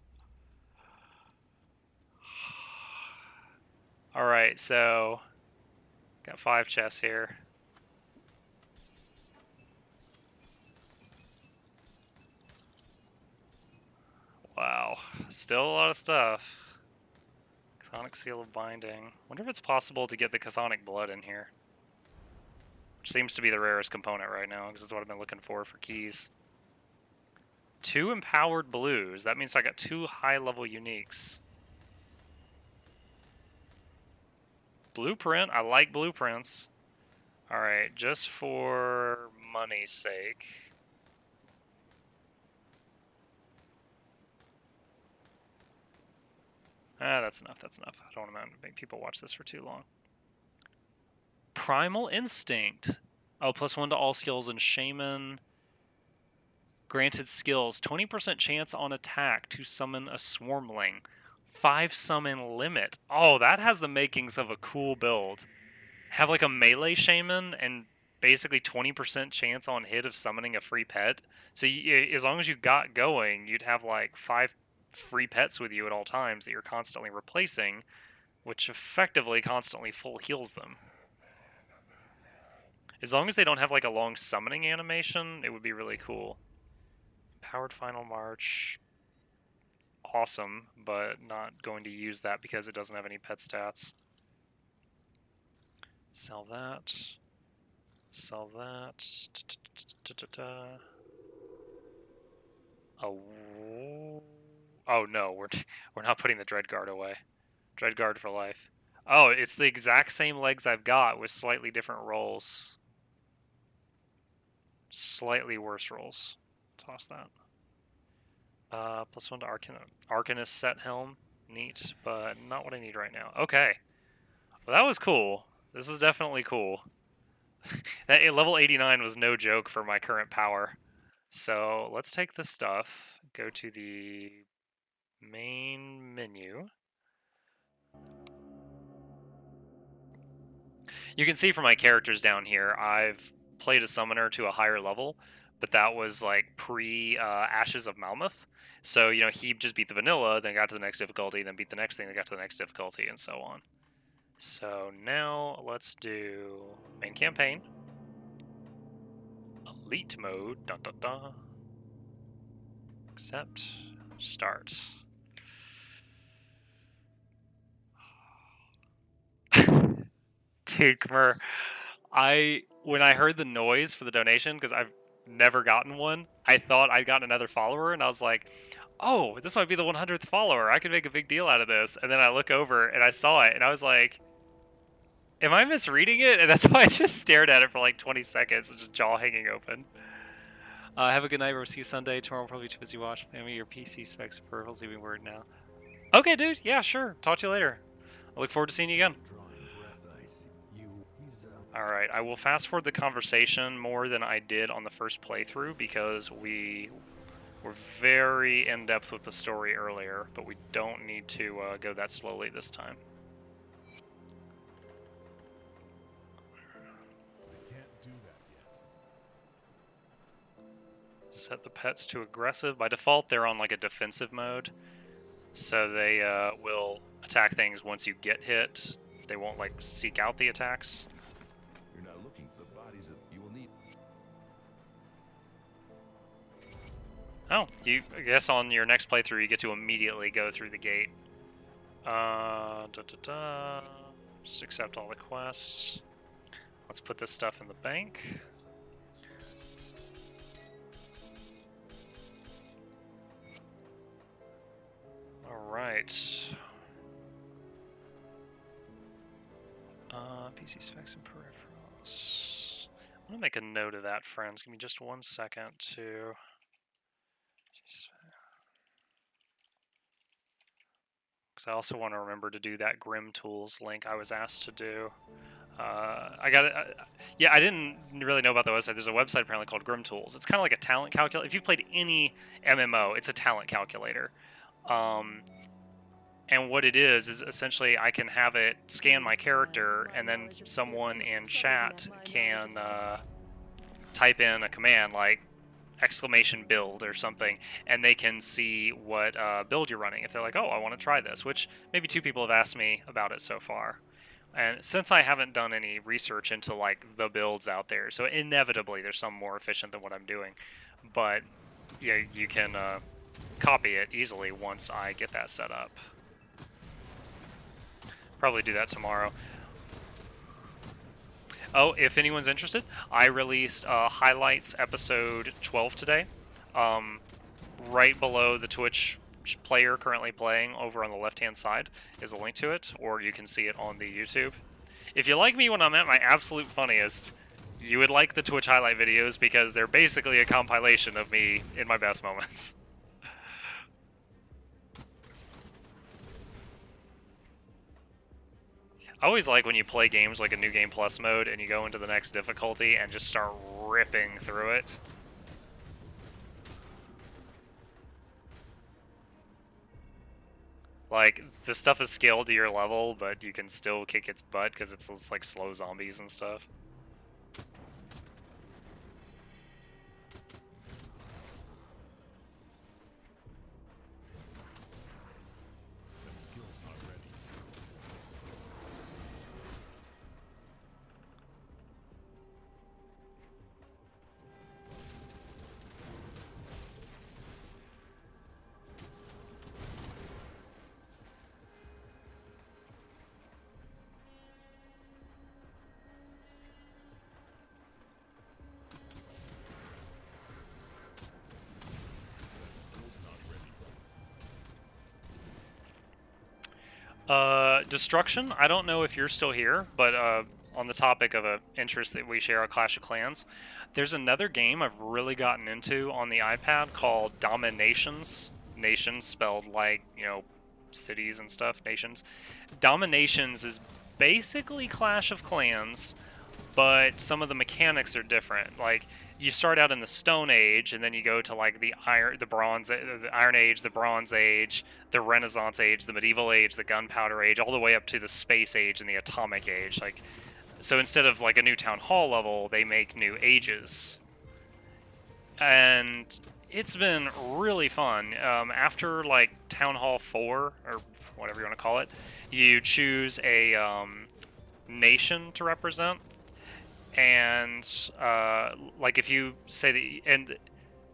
Alright, so got 5 chests here. Wow, still a lot of stuff. Chthonic Seal of Binding. Wonder if it's possible to get the Chthonic Blood in here. Which seems to be the rarest component right now, because that's what I've been looking for keys. 2 Empowered Blues. That means I got 2 high-level uniques. Blueprint. I like blueprints. Alright, just for money's sake. Ah, that's enough, that's enough. I don't want to make people watch this for too long. Primal Instinct. Oh, +1 to all skills and Shaman. Granted skills. 20% chance on attack to summon a Swarmling. 5 summon limit. Oh, that has the makings of a cool build. Have like a melee Shaman and basically 20% chance on hit of summoning a free pet. So as long as you got going, you'd have like 5 free pets with you at all times that you're constantly replacing, which effectively constantly full heals them. As long as they don't have like a long summoning animation, it would be really cool. Powered Final March. Awesome, but not going to use that because it doesn't have any pet stats. Sell that. Sell that. Oh no, we're not putting the Dreadguard away. Dreadguard for life. Oh, it's the exact same legs I've got with slightly different rolls. Slightly worse rolls. Toss that. +1 to Arcanist set helm. Neat, but not what I need right now. Okay. Well, that was cool. This is definitely cool. That level 89 was no joke for my current power. So let's take this stuff, go to the main menu. You can see from my characters down here, I've played a summoner to a higher level, but that was like pre-Ashes of Malmoth. So, you know, he just beat the vanilla, then got to the next difficulty, then beat the next thing, then got to the next difficulty, and so on. So now let's do main campaign. Elite mode. Dun dun dun. Accept. Start. Dude, Khmer, when I heard the noise for the donation, because I've never gotten one, I thought I'd gotten another follower, and I was like, oh, this might be the 100th follower. I could make a big deal out of this. And then I look over, and I saw it, and I was like, am I misreading it? And that's why I just stared at it for like 20 seconds, just jaw hanging open. Have a good night. We'll see you Sunday. Tomorrow we'll probably be too busy watching. Maybe your PC specs are perfectly leaving word now. Okay, dude. Yeah, sure. Talk to you later. I look forward to seeing you again. Drawing breath, I see. Alright, I will fast forward the conversation more than I did on the first playthrough because we were very in-depth with the story earlier, but we don't need to go that slowly this time. I can't do that yet. Set the pets to aggressive. By default, they're on like a defensive mode, so they will attack things once you get hit. They won't like seek out the attacks. You're not looking for the bodies that you will need. Oh, I guess on your next playthrough you get to immediately go through the gate. Just accept all the quests. Let's put this stuff in the bank. Alright. PC specs and peripherals. I'm gonna make a note of that, friends. Give me just 1 second to... Because I also want to remember to do that Grim Tools link I was asked to do. I got it. Yeah, I didn't really know about the website. There's a website apparently called Grim Tools. It's kind of like a talent calculator. If you've played any MMO, it's a talent calculator. And what it is essentially I can have it scan my character, and then someone in chat can type in a command like !build or something, and they can see what build you're running. If they're like, oh, I want to try this, which maybe 2 people have asked me about it so far. And since I haven't done any research into like the builds out there, so inevitably there's some more efficient than what I'm doing, but yeah, you can copy it easily once I get that set up. Probably do that tomorrow. Oh, if anyone's interested, I released highlights episode 12 today. Right below the Twitch player currently playing over on the left-hand side is a link to it, or you can see it on the YouTube. If you like me when I'm at my absolute funniest, you would like the Twitch highlight videos because they're basically a compilation of me in my best moments. I always like when you play games like a New Game Plus mode and you go into the next difficulty and just start ripping through it. Like, the stuff is scaled to your level, but you can still kick its butt because it's like slow zombies and stuff. That skill's not ready. Destruction, I don't know if you're still here, but on the topic of an interest that we share, a Clash of Clans, there's another game I've really gotten into on the iPad called Dominations. Nations spelled like, you know, cities and stuff, nations. Dominations is basically Clash of Clans, but some of the mechanics are different. Like, you start out in the Stone Age, and then you go to like the Iron Age, the Bronze Age, the Renaissance Age, the Medieval Age, the Gunpowder Age, all the way up to the Space Age and the Atomic Age. Like, so instead of like a new Town Hall level, they make new ages, and it's been really fun. After like Town Hall 4 or whatever you want to call it, you choose a nation to represent. And like if you say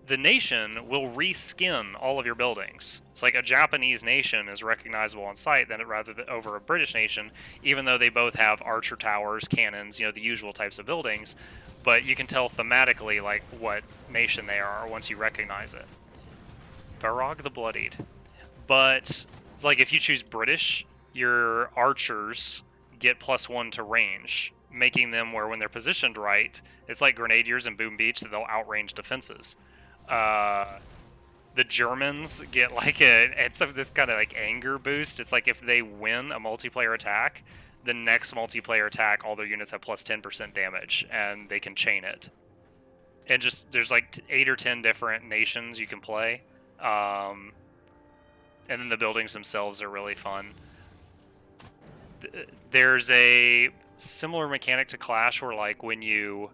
the nation will reskin all of your buildings. It's like a Japanese nation is recognizable on sight than rather than over a British nation, even though they both have archer towers, cannons, you know, the usual types of buildings. But you can tell thematically like what nation they are once you recognize it. Barag the Bloodied. But it's like if you choose British, your archers get +1 to range, making them where when they're positioned right, it's like Grenadiers and Boom Beach that they'll outrange defenses. the Germans get like it's this kind of like anger boost. It's like if they win a multiplayer attack, the next multiplayer attack, all their units have plus 10% damage, and they can chain it. And just there's like 8 or 10 different nations you can play, and then the buildings themselves are really fun. There's a similar mechanic to Clash where like when you,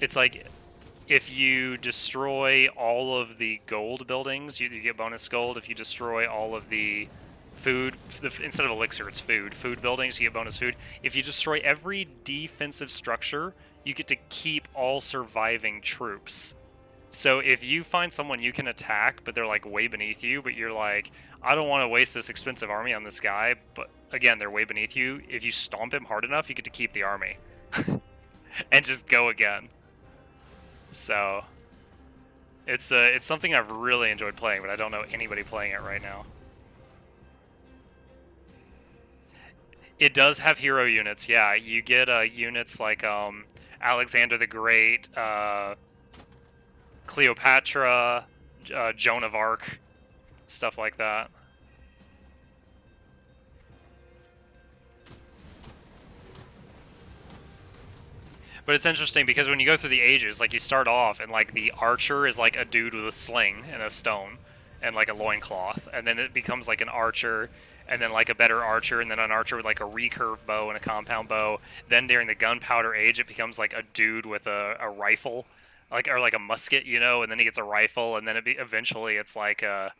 it's like if you destroy all of the gold buildings, you get bonus gold. If you destroy all of the food, instead of elixir, it's food buildings, you get bonus food. If you destroy every defensive structure, you get to keep all surviving troops. So if you find someone you can attack, but they're like way beneath you, but you're like, I don't want to waste this expensive army on this guy, but again, they're way beneath you. If you stomp him hard enough, you get to keep the army and just go again. So it's something I've really enjoyed playing, but I don't know anybody playing it right now. It does have hero units, yeah. You get units like Alexander the Great, Cleopatra, Joan of Arc, stuff like that. But it's interesting because when you go through the ages, like you start off and like the archer is like a dude with a sling and a stone and like a loincloth, and then it becomes like an archer, and then like a better archer, and then an archer with like a recurve bow and a compound bow. Then during the gunpowder age, it becomes like a dude with a rifle, like or like a musket, you know, and then he gets a rifle, and then eventually it's like a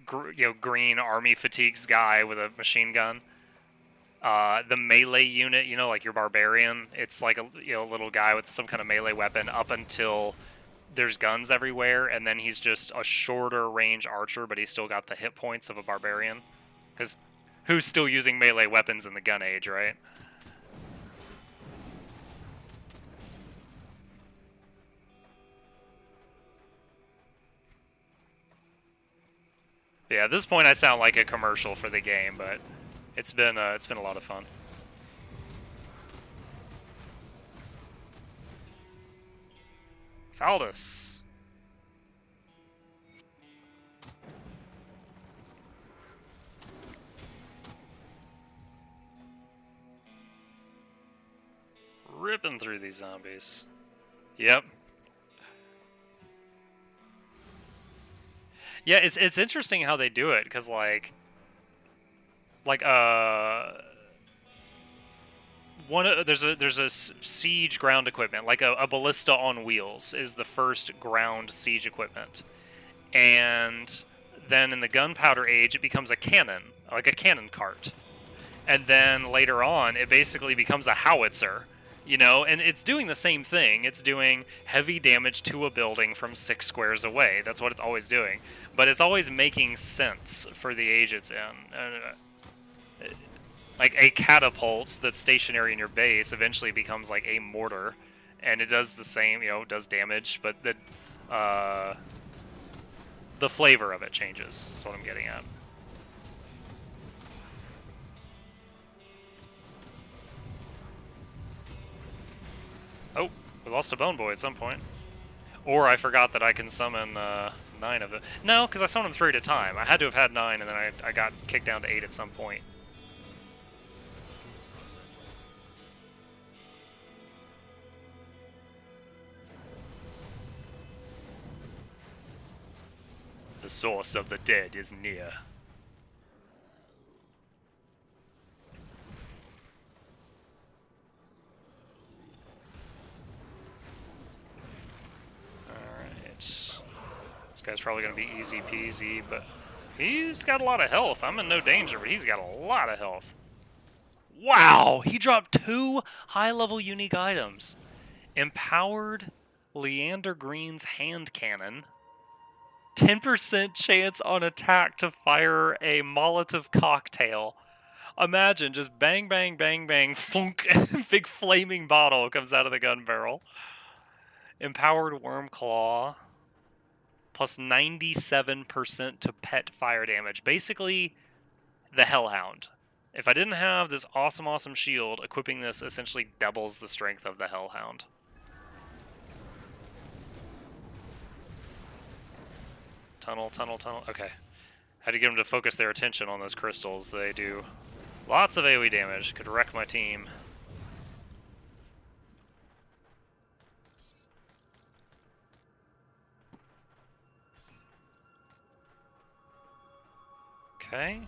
green army fatigues guy with a machine gun. The melee unit, you know, like your barbarian, it's like a little guy with some kind of melee weapon up until there's guns everywhere, and then he's just a shorter range archer, but he's still got the hit points of a barbarian. Because who's still using melee weapons in the gun age, right? Yeah, at this point I sound like a commercial for the game, but it's been a lot of fun. Faldus. Ripping through these zombies. Yep. Yeah, it's interesting how they do it, because like there's a siege ground equipment, like a ballista on wheels is the first ground siege equipment, and then in the gunpowder age it becomes a cannon, like a cannon cart, and then later on it basically becomes a howitzer, you know, and it's doing the same thing. It's doing heavy damage to a building from 6 squares away. That's what it's always doing, but it's always making sense for the age it's in. Like a catapult that's stationary in your base eventually becomes like a mortar, and it does the same, you know, does damage, but the flavor of it changes. That's what I'm getting at. Oh, we lost a bone boy at some point. Or I forgot that I can summon 9 of it. No, because I summoned them 3 at a time. I had to have had 9, and then I got kicked down to 8 at some point. The source of the dead is near. Alright. This guy's probably going to be easy peasy, but he's got a lot of health. I'm in no danger, but he's got a lot of health. Wow! He dropped 2 high-level unique items. Empowered Leander Green's hand cannon. 10% chance on attack to fire a Molotov cocktail. Imagine just bang, bang, bang, bang, funk, big flaming bottle comes out of the gun barrel. Empowered Worm Claw. Plus 97% to pet fire damage. Basically, the Hellhound. If I didn't have this awesome, awesome shield, equipping this essentially doubles the strength of the Hellhound. Tunnel, tunnel, tunnel. Okay. Had to get them to focus their attention on those crystals. They do lots of AoE damage. Could wreck my team. Okay.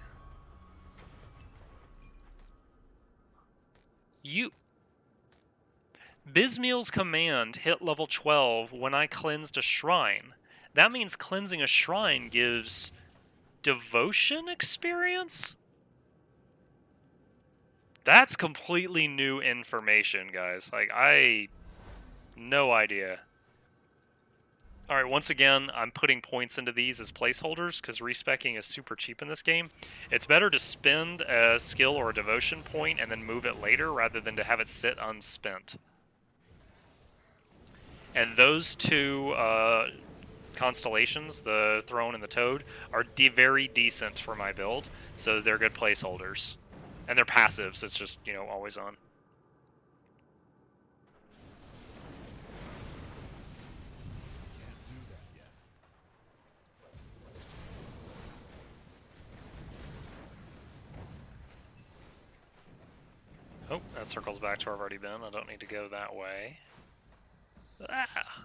Bismeal's command hit level 12 when I cleansed a shrine. That means cleansing a shrine gives devotion experience? That's completely new information, guys. Like, no idea. Alright, once again, I'm putting points into these as placeholders, because respecking is super cheap in this game. It's better to spend a skill or a devotion point and then move it later, rather than to have it sit unspent. And those two constellations, the Throne and the Toad, are very decent for my build, so they're good placeholders. And they're passive, so it's just, you know, always on. Oh, that circles back to where I've already been. I don't need to go that way. Ah!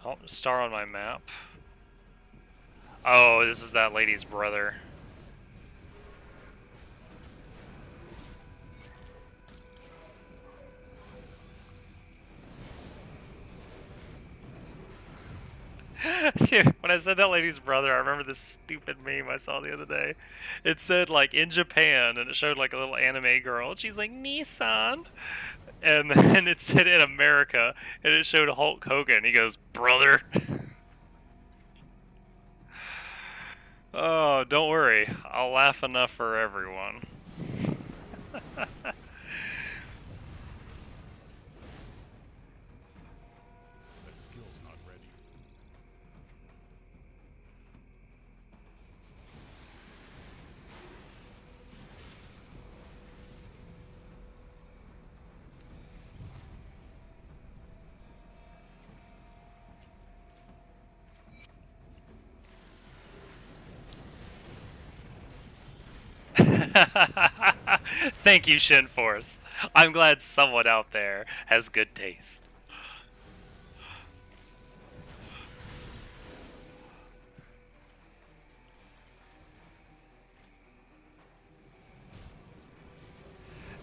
Oh, star on my map. Oh, this is that lady's brother. Dude, when I said that lady's brother, I remember this stupid meme I saw the other day. It said, like, in Japan, and it showed, like, a little anime girl, and she's like, Nissan! And then it said in America, and it showed Hulk Hogan. He goes, brother! Oh, don't worry. I'll laugh enough for everyone. Thank you, Shinforce. I'm glad someone out there has good taste.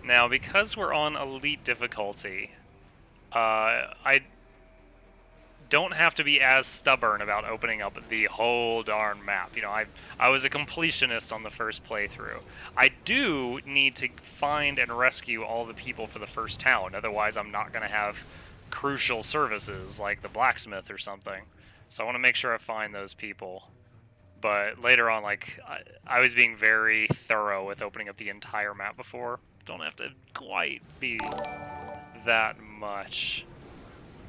Now, because we're on Elite difficulty, I don't have to be as stubborn about opening up the whole darn map. You know, I was a completionist on the first playthrough. I do need to find and rescue all the people for the first town, otherwise I'm not going to have crucial services like the blacksmith or something. So I want to make sure I find those people. But later on, like, I was being very thorough with opening up the entire map before. Don't have to quite be that much.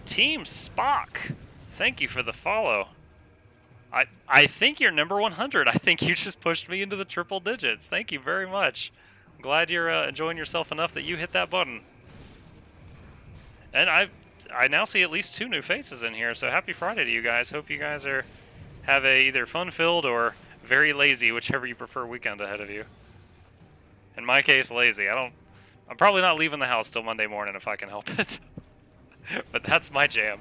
Team Spock, thank you for the follow. I think you're number 100. I think you just pushed me into the triple digits. Thank you very much. I'm glad you're enjoying yourself enough that you hit that button. And I now see at least 2 new faces in here, so happy Friday to you guys. Hope you guys have a either fun-filled or very lazy, whichever you prefer, weekend ahead of you. In my case, lazy. I'm probably not leaving the house till Monday morning if I can help it. But that's my jam.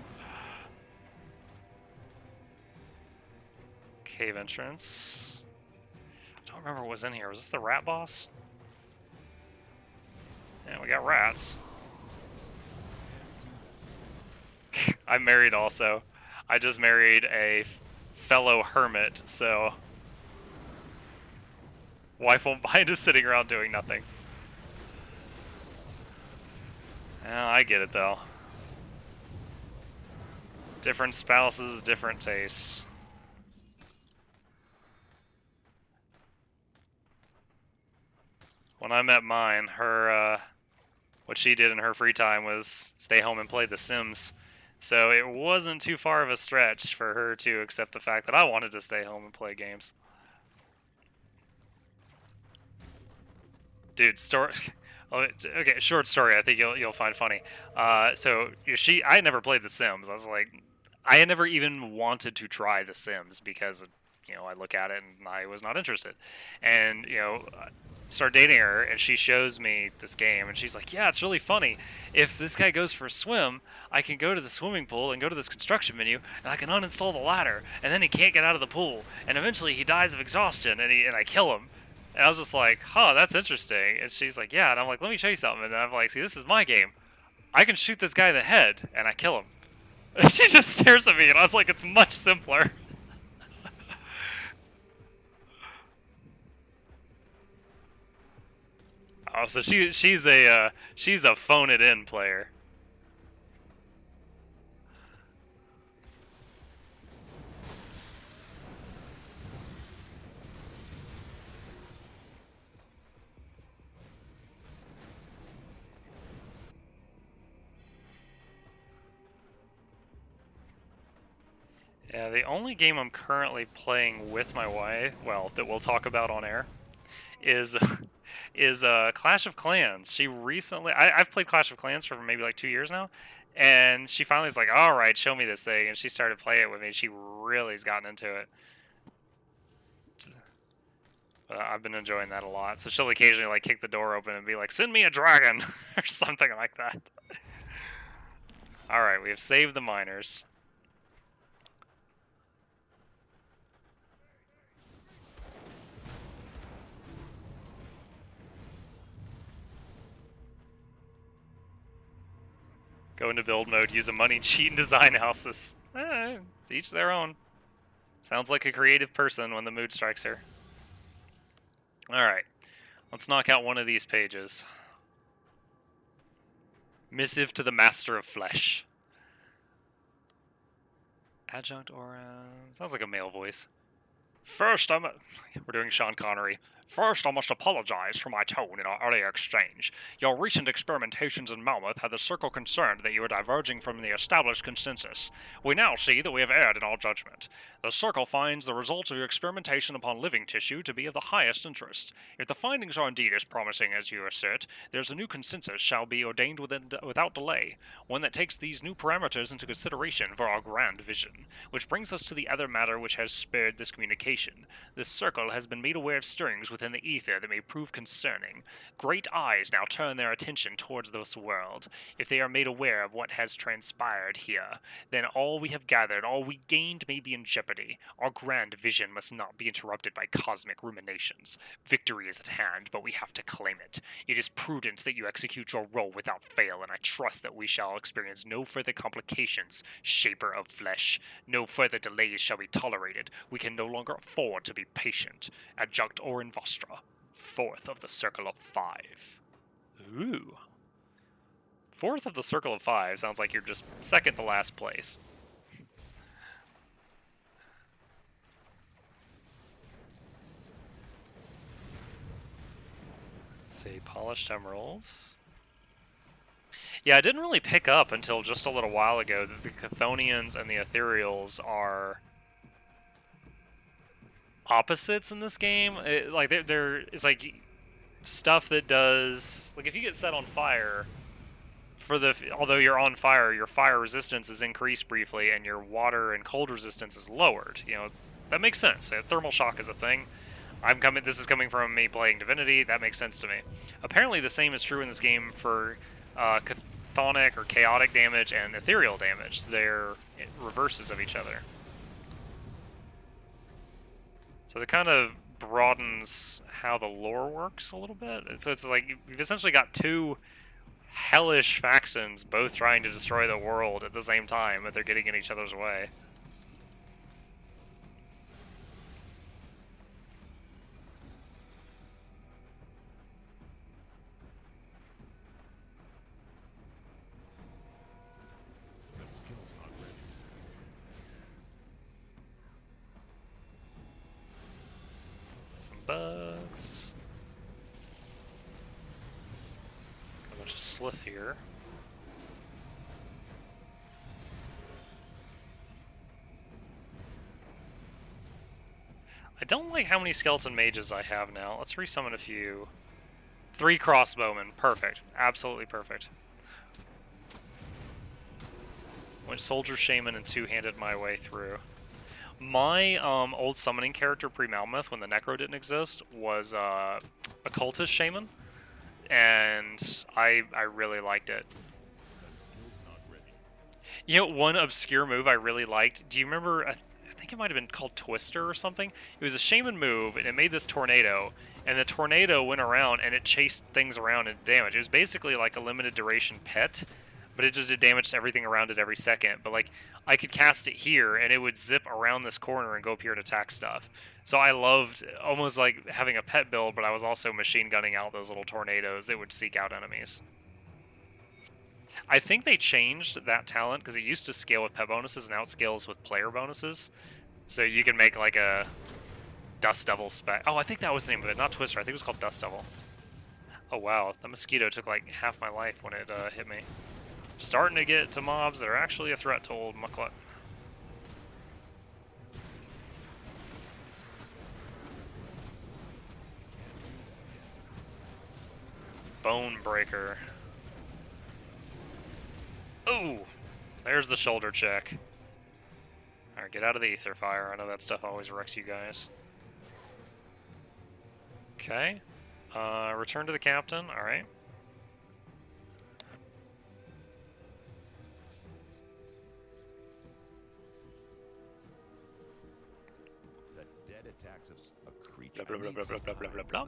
Cave entrance. I don't remember what was in here. Was this the rat boss? Yeah, we got rats. I'm married also. I just married a fellow hermit, so wife won't mind us sitting around doing nothing. I get it though. Different spouses, different tastes. When I met mine, what she did in her free time was stay home and play The Sims. So it wasn't too far of a stretch for her to accept the fact that I wanted to stay home and play games. Dude, story. Oh, okay, short story. I think you'll find funny. So I had never played The Sims. I was like, I had never even wanted to try The Sims because I look at it and I was not interested. And start dating her and she shows me this game and she's like, yeah, it's really funny. If this guy goes for a swim, I can go to the swimming pool and go to this construction menu and I can uninstall the ladder and then he can't get out of the pool and eventually he dies of exhaustion and I kill him. And I was just like, huh, that's interesting. And she's like, yeah. And I'm like, let me show you something. And I'm like, see, this is my game. I can shoot this guy in the head, and I kill him. And she just stares at me, and I was like, it's much simpler. Oh, so she's a phone it in player. Yeah, the only game I'm currently playing with my wife, well, that we'll talk about on air, is Clash of Clans. She recently, I've played Clash of Clans for maybe like 2 years now, and she finally was like, "All right, show me this thing," and she started playing it with me. She really has gotten into it. I've been enjoying that a lot. So she'll occasionally like kick the door open and be like, "Send me a dragon," or something like that. All right, we have saved the miners. Go into build mode, use a money cheat, and design houses. To each their own. Sounds like a creative person when the mood strikes her. Alright, let's knock out one of these pages. Missive to the Master of Flesh. Adjunct aura. Sounds like a male voice. First, we're doing Sean Connery. First, I must apologize for my tone in our earlier exchange. Your recent experimentations in Malmouth had the Circle concerned that you were diverging from the established consensus. We now see that we have erred in our judgment. The Circle finds the results of your experimentation upon living tissue to be of the highest interest. If the findings are indeed as promising as you assert, there's a new consensus shall be ordained without delay, one that takes these new parameters into consideration for our grand vision. Which brings us to the other matter which has spurred this communication. This Circle has been made aware of stirrings within the ether that may prove concerning. Great eyes now turn their attention towards this world. If they are made aware of what has transpired here, then all we have gathered, all we gained may be in jeopardy. Our grand vision must not be interrupted by cosmic ruminations. Victory is at hand, but we have to claim it. It is prudent that you execute your role without fail, and I trust that we shall experience no further complications, Shaper of Flesh. No further delays shall be tolerated. We can no longer afford to be patient. Adjunct or Vostra. Fourth of the Circle of Five. Ooh. Fourth of the Circle of Five sounds like you're just second to last place. Say polished emeralds. Yeah, I didn't really pick up until just a little while ago that the Chthonians and the Ethereals are opposites in this game. It's like stuff that does, like, if you get set on fire, although you're on fire, your fire resistance is increased briefly and your water and cold resistance is lowered. That makes sense. Thermal shock is a thing. This is coming from me playing Divinity. That makes sense to me. Apparently the same is true in this game for chthonic or chaotic damage and ethereal damage. They're reverses of each other. So it kind of broadens how the lore works a little bit. So it's like you've essentially got two hellish factions both trying to destroy the world at the same time, but they're getting in each other's way. Some bugs. Got a bunch of slith here. I don't like how many skeleton mages I have now. Let's resummon a few. 3 crossbowmen. Perfect. Absolutely perfect. Went soldier, shaman, and two-handed my way through. My old summoning character pre-Malmuth, when the Necro didn't exist, was occultist shaman, and I really liked it. You know, one obscure move I really liked. Do you remember? I think it might have been called Twister or something. It was a shaman move, and it made this tornado, and the tornado went around and it chased things around and did damage. It was basically like a limited duration pet, but it just did damage to everything around it every second. But like, I could cast it here, and it would zip around this corner and go up here and attack stuff. So I loved almost like having a pet build, but I was also machine gunning out those little tornadoes that would seek out enemies. I think they changed that talent because it used to scale with pet bonuses, and now it scales with player bonuses. So you can make like a Dust Devil spec. Oh, I think that was the name of it, not Twister. I think it was called Dust Devil. Oh wow, that mosquito took like half my life when it hit me. Starting to get to mobs that are actually a threat to old Mucklet. Bone Breaker. Ooh! There's the shoulder check. Alright, get out of the ether fire. I know that stuff always wrecks you guys. Okay. Return to the captain. Alright. The dead attacks of a creature. Blah, blah, blah, blah, blah, blah, blah, blah.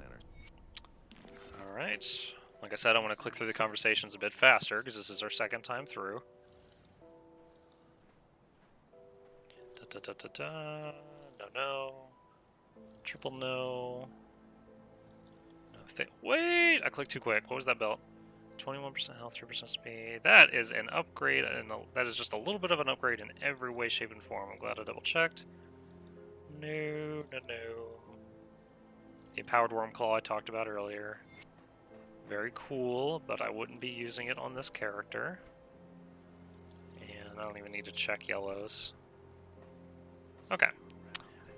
Alright. Like I said, I want to click through the conversations a bit faster, because this is our second time through. Da, da, da, da, da. No, no. Triple no. No wait! I clicked too quick. What was that belt? 21% health, 3% speed. That is an upgrade, and that is just a little bit of an upgrade in every way, shape, and form. I'm glad I double checked. No, no, no. The powered worm claw I talked about earlier. Very cool, but I wouldn't be using it on this character. And I don't even need to check yellows. Okay.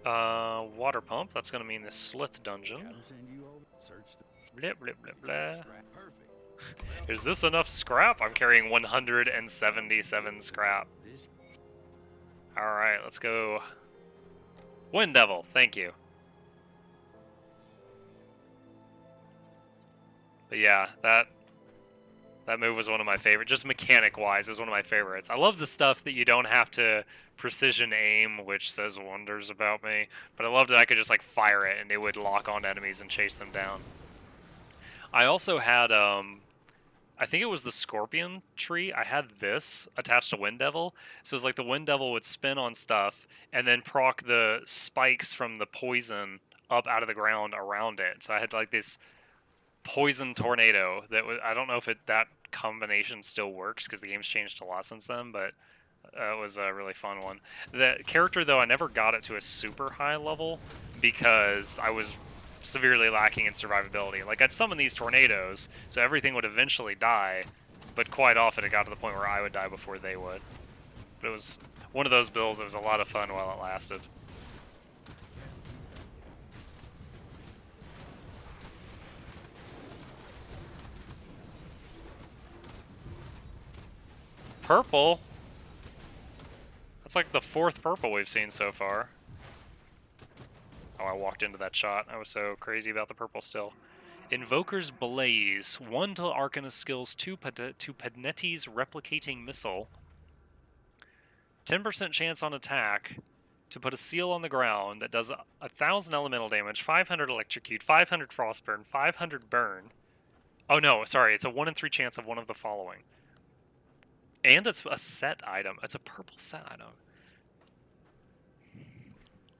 Water pump. That's going to mean the Slith dungeon. Blah, blah, blah, blah. Is this enough scrap? I'm carrying 177 scrap. Alright, let's go. Wind Devil, thank you. But yeah, that move was one of my favorites. Just mechanic-wise, it was one of my favorites. I love the stuff that you don't have to precision aim, which says wonders about me. But I loved that I could just like fire it and it would lock on enemies and chase them down. I also had, I think it was the Scorpion tree. I had this attached to Wind Devil. So it was like the Wind Devil would spin on stuff and then proc the spikes from the poison up out of the ground around it. So I had like this poison tornado that was, I don't know if that combination still works because the game's changed a lot since then, but it was a really fun one. The character, though, I never got it to a super high level because I was severely lacking in survivability. Like, I'd summon these tornadoes, so everything would eventually die, but quite often it got to the point where I would die before they would. But it was one of those builds that was a lot of fun while it lasted. Purple? That's like the 4th purple we've seen so far. Oh, I walked into that shot. I was so crazy about the purple still. Invoker's Blaze. 1 to Arcanist skills, 2 to Pednetti's Replicating Missile. 10% chance on attack to put a seal on the ground that does 1,000 elemental damage, 500 electrocute, 500 frostburn, 500 burn. Oh no, sorry, it's a 1 in 3 chance of one of the following. And it's a set item. It's a purple set item.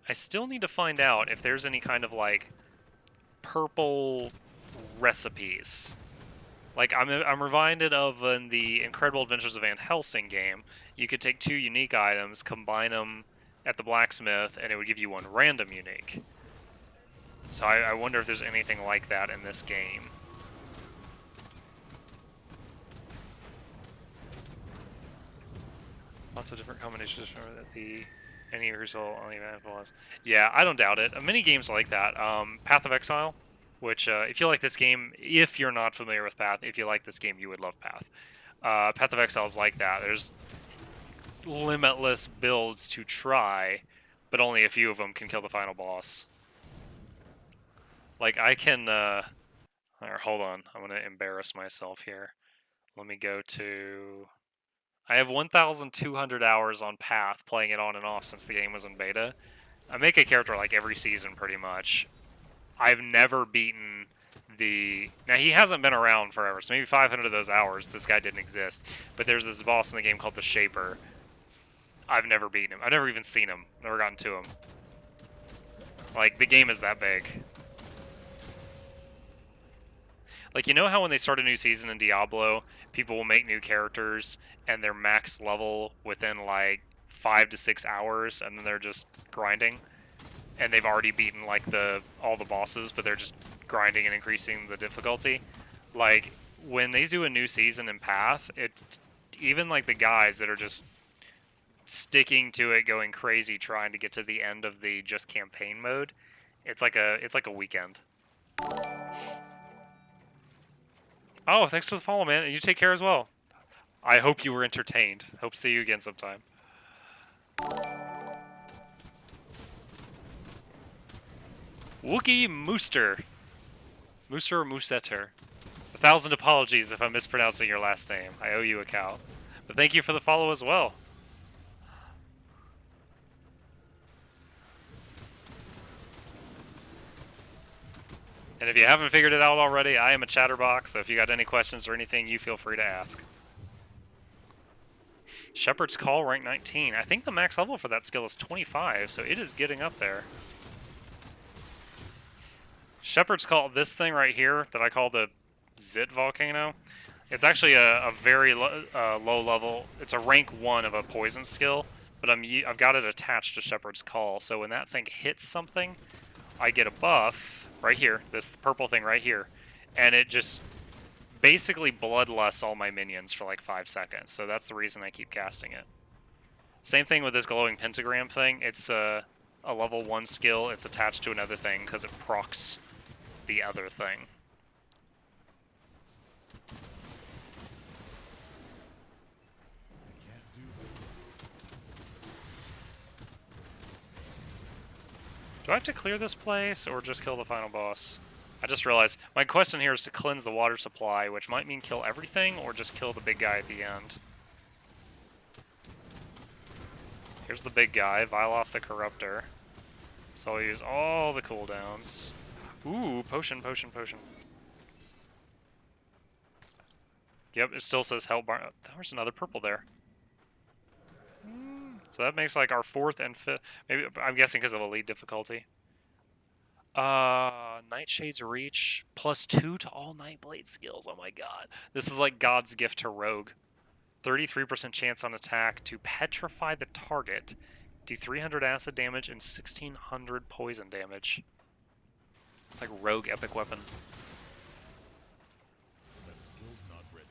I still need to find out if there's any kind of, like, purple recipes. Like, I'm reminded of in the Incredible Adventures of Van Helsing game, you could take 2 unique items, combine them at the blacksmith, and it would give you 1 random unique. So I wonder if there's anything like that in this game. Lots of different combinations that any result only event was. Yeah, I don't doubt it. Many games like that. Path of Exile, which if you like this game, if you're not familiar with Path, if you like this game, you would love Path. Path of Exile is like that. There's limitless builds to try, but only a few of them can kill the final boss. Like, I can, hold on, I'm gonna embarrass myself here. Let me go to... I have 1,200 hours on Path, playing it on and off since the game was in beta. I make a character like every season, pretty much. I've never beaten the... Now, he hasn't been around forever, so maybe 500 of those hours, this guy didn't exist. But there's this boss in the game called the Shaper. I've never beaten him. I've never even seen him. Never gotten to him. Like, the game is that big. Like, you know how when they start a new season in Diablo, people will make new characters, and they're max level within, like, 5 to 6 hours, and then they're just grinding? And they've already beaten, like, all the bosses, but they're just grinding and increasing the difficulty. Like, when they do a new season in Path, even, like, the guys that are just sticking to it, going crazy, trying to get to the end of the just campaign mode, it's like a weekend. Oh, thanks for the follow, man. And you take care as well. I hope you were entertained. Hope to see you again sometime. Wookie Mooster. Mooster or Moosetter. 1,000 apologies if I'm mispronouncing your last name. I owe you a cow. But thank you for the follow as well. And if you haven't figured it out already, I am a chatterbox, so if you got any questions or anything, you feel free to ask. Shepherd's Call, rank 19. I think the max level for that skill is 25, so it is getting up there. Shepherd's Call, this thing right here that I call the Zit Volcano, it's actually a very low level. It's a rank 1 of a poison skill, but I've got it attached to Shepherd's Call, so when that thing hits something, I get a buff right here, this purple thing right here, and it just basically bloodlusts all my minions for like 5 seconds, so that's the reason I keep casting it. Same thing with this glowing pentagram thing. It's a level 1 skill. It's attached to another thing because it procs the other thing. Do I have to clear this place or just kill the final boss? I just realized my question here is to cleanse the water supply, which might mean kill everything or just kill the big guy at the end. Here's the big guy, Viloth the Corruptor. So I'll use all the cooldowns. Ooh, potion, potion, potion. Yep, it still says Hell Bar. There's another purple there. So that makes like our 4th and 5th. Maybe I'm guessing because of elite difficulty. Nightshade's Reach +2 to all Nightblade skills. Oh my god. This is like God's gift to Rogue. 33% chance on attack to petrify the target. Do 300 acid damage and 1600 poison damage. It's like Rogue epic weapon. That skill's not ready.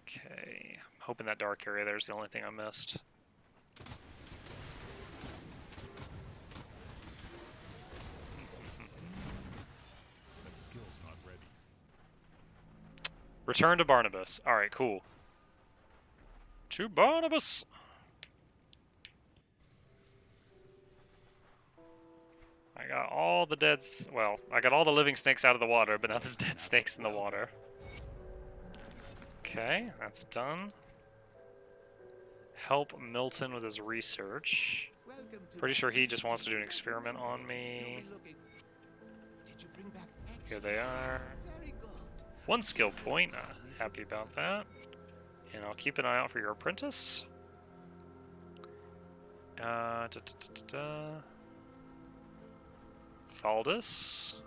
Okay. I'm hoping that dark area there's the only thing I missed. That skill's not ready. Return to Barnabas. Alright, cool. To Barnabas! I got all the dead... Well, I got all the living snakes out of the water, but now there's dead snakes in the water. Okay, that's done. Help Milton with his research. Pretty sure he just wants to do an experiment on me. Here they are. 1 skill point. Happy about that. And I'll keep an eye out for your apprentice. Thaldus.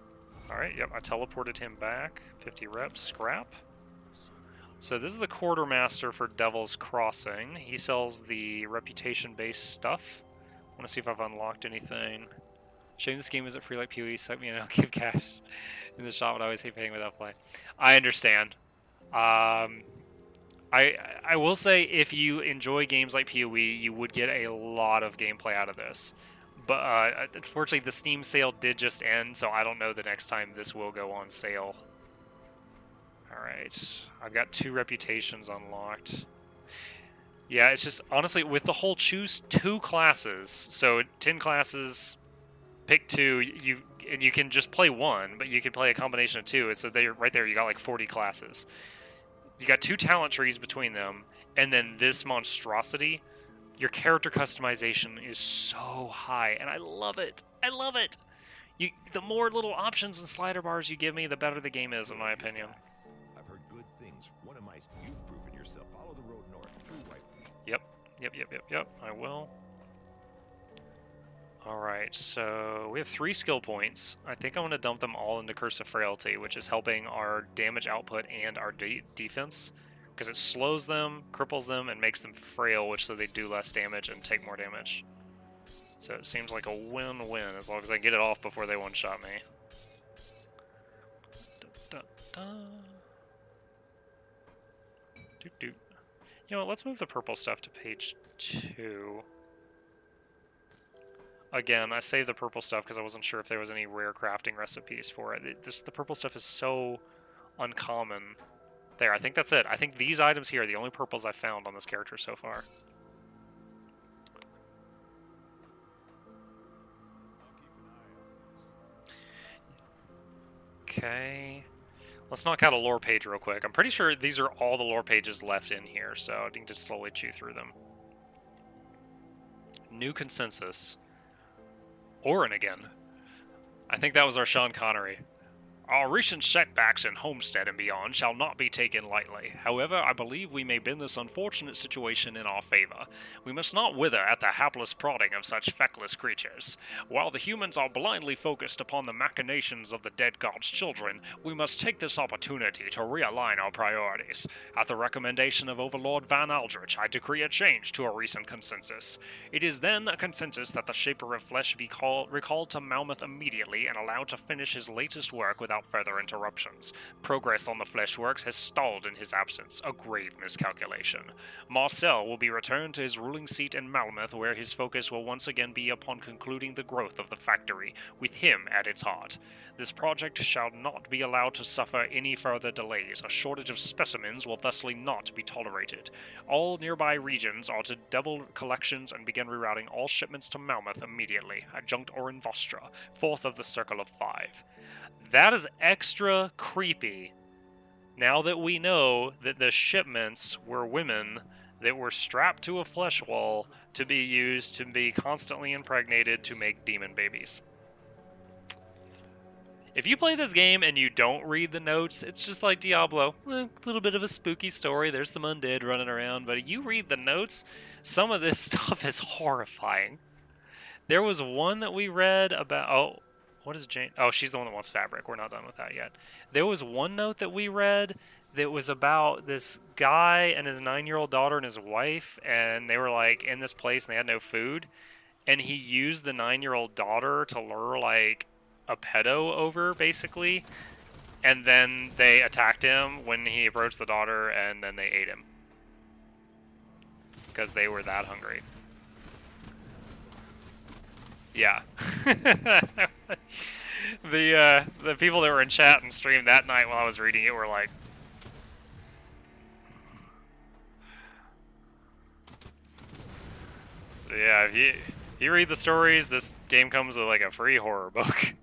Alright, yep, I teleported him back. 50 reps, scrap. So this is the quartermaster for Devil's Crossing. He sells the reputation-based stuff. I want to see if I've unlocked anything. Shame this game isn't free like PoE. Suck me and I'll give cash in the shop, but I always hate paying without play. I understand. I will say if you enjoy games like PoE, you would get a lot of gameplay out of this. But unfortunately, the Steam sale did just end, so I don't know the next time this will go on sale. Alright, I've got 2 reputations unlocked. Yeah, it's just, honestly, with the whole choose 2 classes, so 10 classes, pick 2, and you can just play 1, but you can play a combination of 2, so right there you got like 40 classes. You got 2 talent trees between them, and then this monstrosity. Your character customization is so high, and I love it. I love it. The more little options and slider bars you give me, the better the game is, in my opinion. I've heard good things. One of my you've proven yourself. Follow the road north through right. Yep. I will. Alright, so we have 3 skill points. I think I'm going to dump them all into Curse of Frailty, which is helping our damage output and our defense. Because it slows them, cripples them, and makes them frail, which so they do less damage and take more damage. So it seems like a win-win, as long as I get it off before they one-shot me. You know what, let's move the purple stuff to page 2. Again, I saved the purple stuff because I wasn't sure if there was any rare crafting recipes for it. The purple stuff is so uncommon. There, I think that's it. I think these items here are the only purples I've found on this character so far. Okay. Let's knock out a lore page real quick. I'm pretty sure these are all the lore pages left in here, so I can just slowly chew through them. New consensus. Orin again. I think that was our Sean Connery. Our recent setbacks in Homestead and beyond shall not be taken lightly. However, I believe we may bend this unfortunate situation in our favor. We must not wither at the hapless prodding of such feckless creatures. While the humans are blindly focused upon the machinations of the dead god's children, we must take this opportunity to realign our priorities. At the recommendation of Overlord Van Aldrich, I decree a change to a recent consensus. It is then a consensus that the Shaper of Flesh be recalled to Malmouth immediately and allowed to finish his latest work without further interruptions. Progress on the Fleshworks has stalled in his absence, a grave miscalculation. Marcel will be returned to his ruling seat in Malmouth, where his focus will once again be upon concluding the growth of the factory, with him at its heart. This project shall not be allowed to suffer any further delays. A shortage of specimens will thusly not be tolerated. All nearby regions are to double collections and begin rerouting all shipments to Malmouth immediately, adjunct or in Vostra, fourth of the Circle of 5. That is extra creepy. Now that we know that the shipments were women that were strapped to a flesh wall to be used to be constantly impregnated to make demon babies. If you play this game and you don't read the notes, it's just like Diablo. A little bit of a spooky story, there's some undead running around, but you read the notes, some of this stuff is horrifying. There was one that we read about... Oh, what is Jane? Oh, she's the one that wants fabric. We're not done with that yet. There was one note that we read that was about this guy and his 9-year-old daughter and his wife, and they were like in this place and they had no food, and he used the 9-year-old daughter to lure like a pedo over, basically, and then they attacked him when he approached the daughter, and then they ate him because they were that hungry. Yeah. The people that were in chat and stream that night while I was reading it were like, yeah, if you read the stories, this game comes with like a free horror book.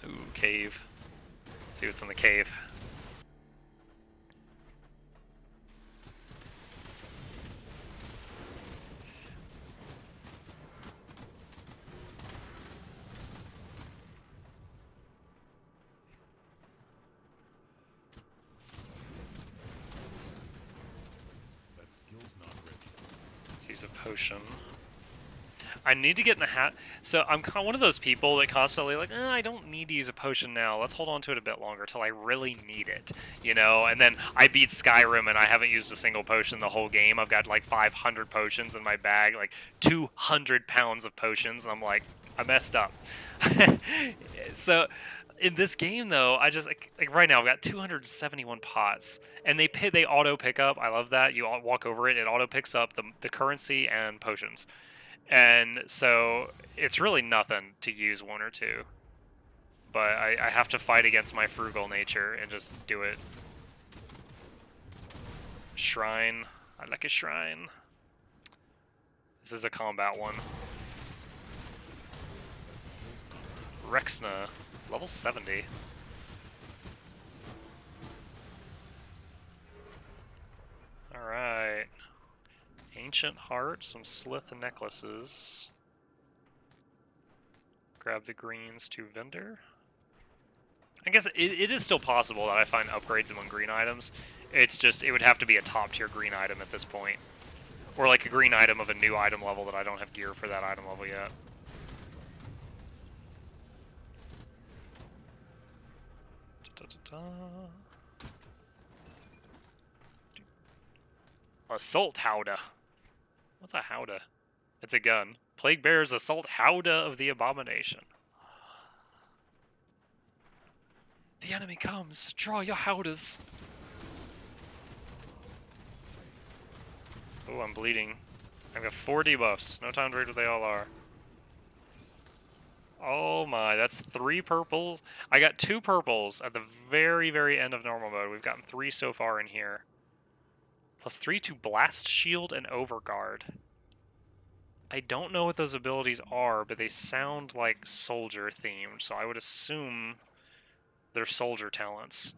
Ooh, cave. Let's see what's in the cave. Use a potion. I need to get in the hat. So I'm one of those people that constantly like, I don't need to use a potion now. Let's hold on to it a bit longer till I really need it, you know? And then I beat Skyrim and I haven't used a single potion the whole game. I've got like 500 potions in my bag, like 200 pounds of potions, and I'm like, I messed up. So In this game, though, I just like right now I've got 271 pots, and they auto pick up. I love that. You walk over it, it auto picks up the currency and potions, and so it's really nothing to use one or two. But I have to fight against my frugal nature and just do it. Shrine. I like a shrine. This is a combat one. Rexna, level 70. Alright. Ancient Heart, some Slith necklaces. Grab the greens to vendor. I guess it is still possible that I find upgrades among green items. It's just, it would have to be a top tier green item at this point. Or like a green item of a new item level that I don't have gear for that item level yet. Assault Howdah. What's a Howdah? It's a gun. Plague Bear's Assault Howdah of the Abomination. The enemy comes. Draw your Howdahs. Oh, I'm bleeding. I've got 4 debuffs. No time to read what they all are. Oh my, that's 3 purples. I got 2 purples at the very, very end of normal mode. We've gotten 3 so far in here. Plus 3 to Blast Shield and Overguard. I don't know what those abilities are, but they sound like soldier themed, so I would assume they're soldier talents.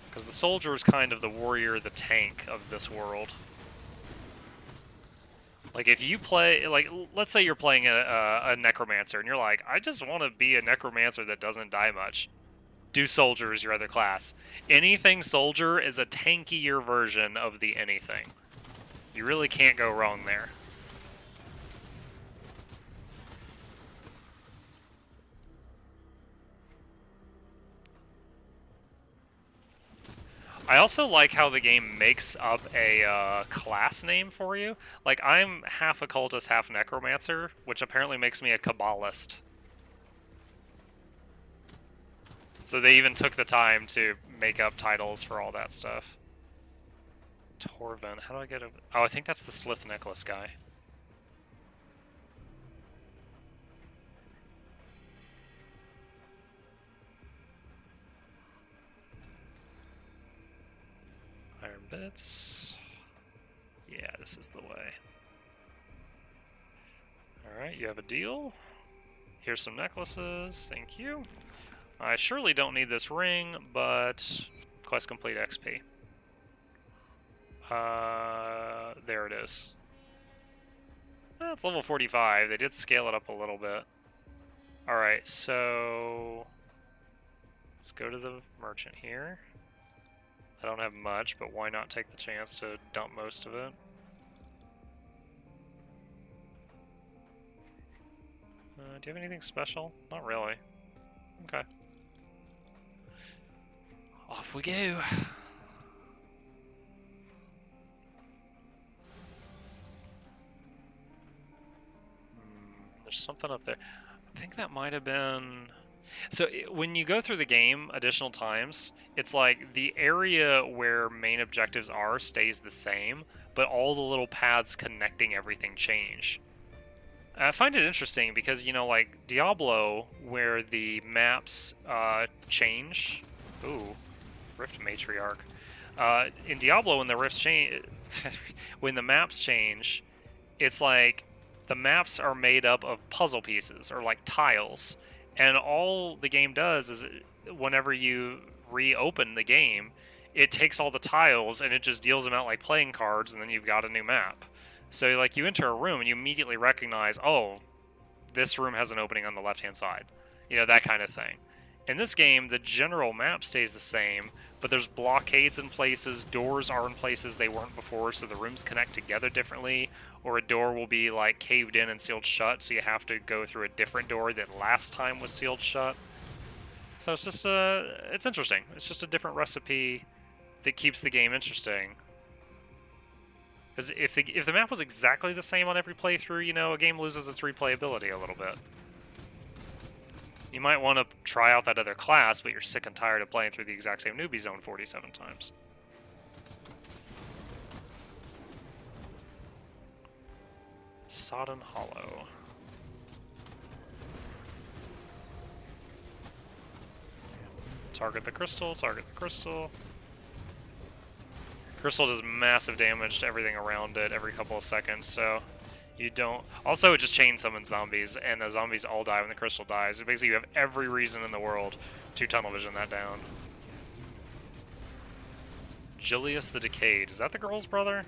Because the soldier is kind of the warrior, the tank of this world. Like, if you play, like, let's say you're playing a necromancer, and you're like, I just want to be a necromancer that doesn't die much. Do soldier as your other class. Anything soldier is a tankier version of the anything. You really can't go wrong there. I also like how the game makes up a class name for you. Like, I'm half occultist, half necromancer, which apparently makes me a Kabbalist. So they even took the time to make up titles for all that stuff. Torvin, how do I get over? Oh, I think that's the Slith necklace guy. Iron bits. Yeah, this is the way. Alright, you have a deal. Here's some necklaces, thank you. I surely don't need this ring, but quest complete XP. There it is. It's level 45. They did scale it up a little bit. Alright, so let's go to the merchant here. I don't have much, but why not take the chance to dump most of it? Do you have anything special? Not really. Okay. Off we go. There's something up there. I think that might have been... So when you go through the game additional times, it's like the area where main objectives are stays the same, but all the little paths connecting everything change. I find it interesting because, you know, like Diablo, where the maps change. Ooh, Rift Matriarch. In Diablo, when the rifts change, when the maps change, it's like the maps are made up of puzzle pieces or like tiles. And all the game does is, whenever you reopen the game, it takes all the tiles and it just deals them out like playing cards, and then you've got a new map. So, like, you enter a room and you immediately recognize, oh, this room has an opening on the left-hand side. You know, that kind of thing. In this game, the general map stays the same, but there's blockades in places, doors are in places they weren't before, so the rooms connect together differently, or a door will be, like, caved in and sealed shut, so you have to go through a different door that last time was sealed shut. So it's just, it's interesting. It's just a different recipe that keeps the game interesting. Because if the map was exactly the same on every playthrough, you know, a game loses its replayability a little bit. You might want to try out that other class, but you're sick and tired of playing through the exact same newbie zone 47 times. Sodden Hollow. Target the crystal, target the crystal. Crystal does massive damage to everything around it every couple of seconds, so you don't... Also, it just chain summons zombies, and the zombies all die when the crystal dies. Basically, you have every reason in the world to tunnel vision that down. Julius the Decayed. Is that the girl's brother?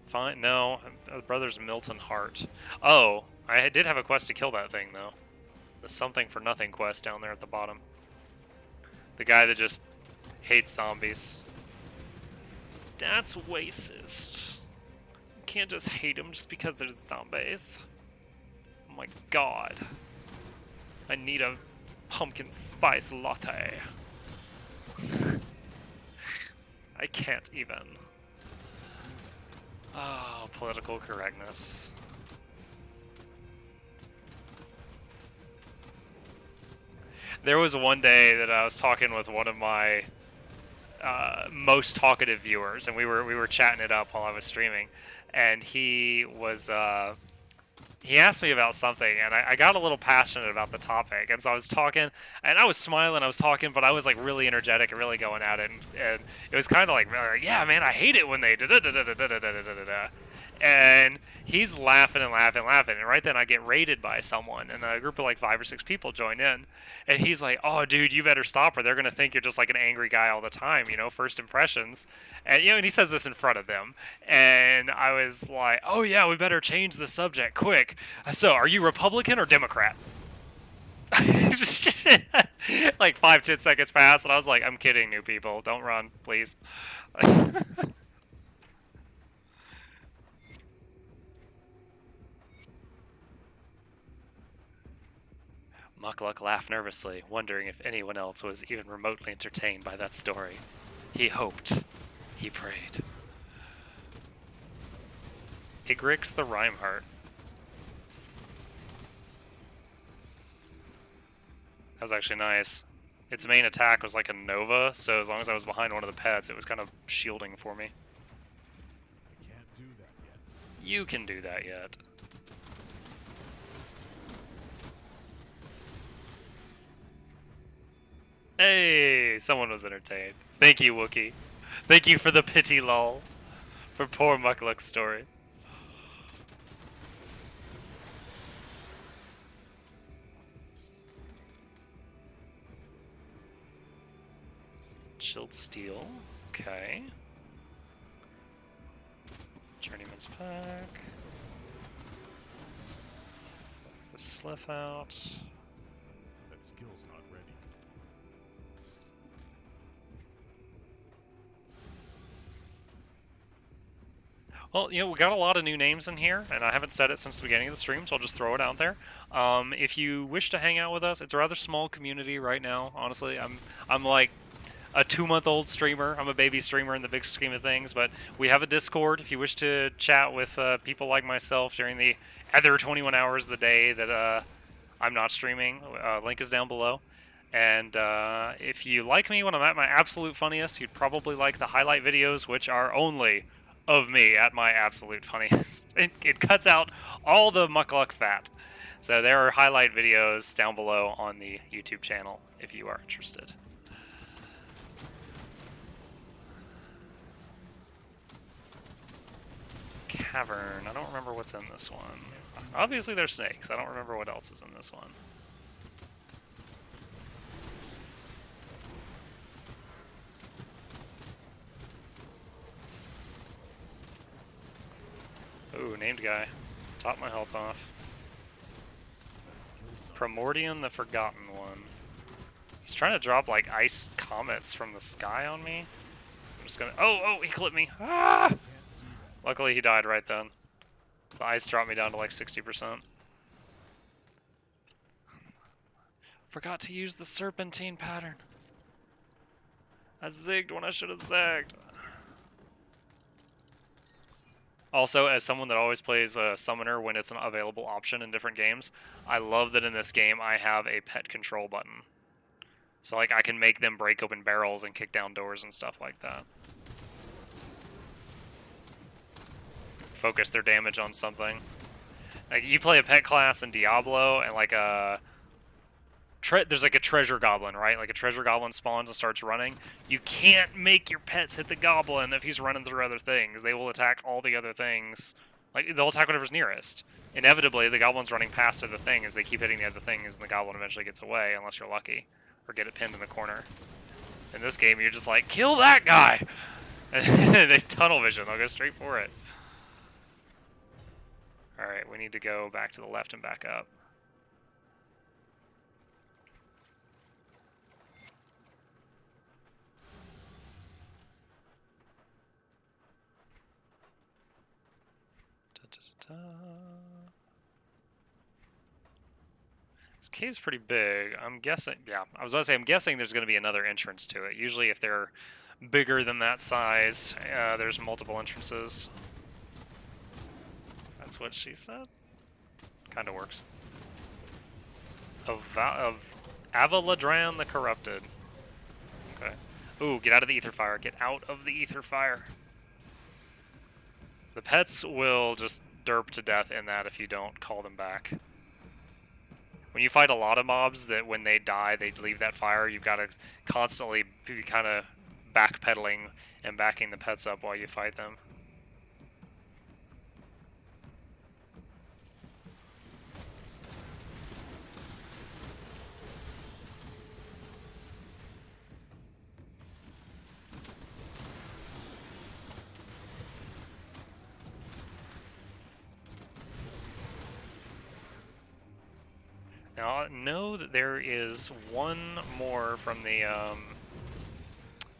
Fine. No, the brother's Milton Hart. Oh, I did have a quest to kill that thing, though. The Something for Nothing quest down there at the bottom. The guy that just hates zombies. That's racist. You can't just hate them just because there's zombies. Oh my god. I need a pumpkin spice latte. I can't even. Oh, political correctness. There was one day that I was talking with one of my most talkative viewers, and we were chatting it up while I was streaming, and he was he asked me about something, and I got a little passionate about the topic, and so I was talking, and I was smiling, I was talking, but I was like really energetic and really going at it, and it was kind of like, yeah, man, I hate it when they da-da-da-da-da-da-da-da-da-da. And he's laughing and laughing and laughing, and right then I get raided by someone, and a group of like 5 or 6 people join in, and he's like, oh, dude, you better stop, or they're going to think you're just like an angry guy all the time, you know, first impressions. And, you know, and he says this in front of them, and I was like, oh, yeah, we better change the subject, quick. So, are you Republican or Democrat? Like 5-10 seconds passed, and I was like, I'm kidding, new people, don't run, please. Mukluk laughed nervously, wondering if anyone else was even remotely entertained by that story. He hoped. He prayed. Igrix the Rhymeheart. That was actually nice. Its main attack was like a Nova, so as long as I was behind one of the pets, it was kind of shielding for me. I can't do that yet. You can do that yet. Hey, someone was entertained. Thank you, Wookie. Thank you for the pity lull. For poor Mukluk's story. Chilled steel. Okay. Journeyman's pack. The sliff out. That skill's not ready. Well, you know, we got a lot of new names in here, and I haven't said it since the beginning of the stream, so I'll just throw it out there. If you wish to hang out with us, it's a rather small community right now, honestly. I'm like a 2-month-old streamer. I'm a baby streamer in the big scheme of things, but we have a Discord if you wish to chat with people like myself during the other 21 hours of the day that I'm not streaming. Link is down below. And if you like me when I'm at my absolute funniest, you'd probably like the highlight videos, which are only of me at my absolute funniest. It cuts out all the Mukluk fat. So there are highlight videos down below on the YouTube channel if you are interested. Cavern. I don't remember what's in this one. Obviously there's snakes. I don't remember what else is in this one. Ooh, named guy. Top my health off. Primordian the Forgotten One. He's trying to drop like ice comets from the sky on me. I'm just gonna... Oh, he clipped me. Ah! Luckily he died right then. The ice dropped me down to like 60%. Forgot to use the serpentine pattern. I zigged when I should have zagged. Also, as someone that always plays a summoner when it's an available option in different games, I love that in this game I have a pet control button. So like I can make them break open barrels and kick down doors and stuff like that. Focus their damage on something. Like you play a pet class in Diablo and like there's like a treasure goblin, right? Like a treasure goblin spawns and starts running. You can't make your pets hit the goblin if he's running through other things. They will attack all the other things. Like they'll attack whatever's nearest. Inevitably, the goblin's running past other things. They keep hitting the other things, and the goblin eventually gets away, unless you're lucky, or get it pinned in the corner. In this game, you're just like, kill that guy! And they tunnel vision. They'll go straight for it. All right, we need to go back to the left and back up. This cave's pretty big. I'm guessing, yeah, I was going to say, I'm guessing there's going to be another entrance to it. Usually if they're bigger than that size, there's multiple entrances. That's what she said. Kind of works. Of Avaladran the Corrupted. Okay. Ooh, get out of the ether fire. Get out of the ether fire. The pets will just derp to death in that if you don't call them back. When you fight a lot of mobs that when they die, they leave that fire, you've got to constantly be kind of backpedaling and backing the pets up while you fight them. Now, I know that there is one more from the,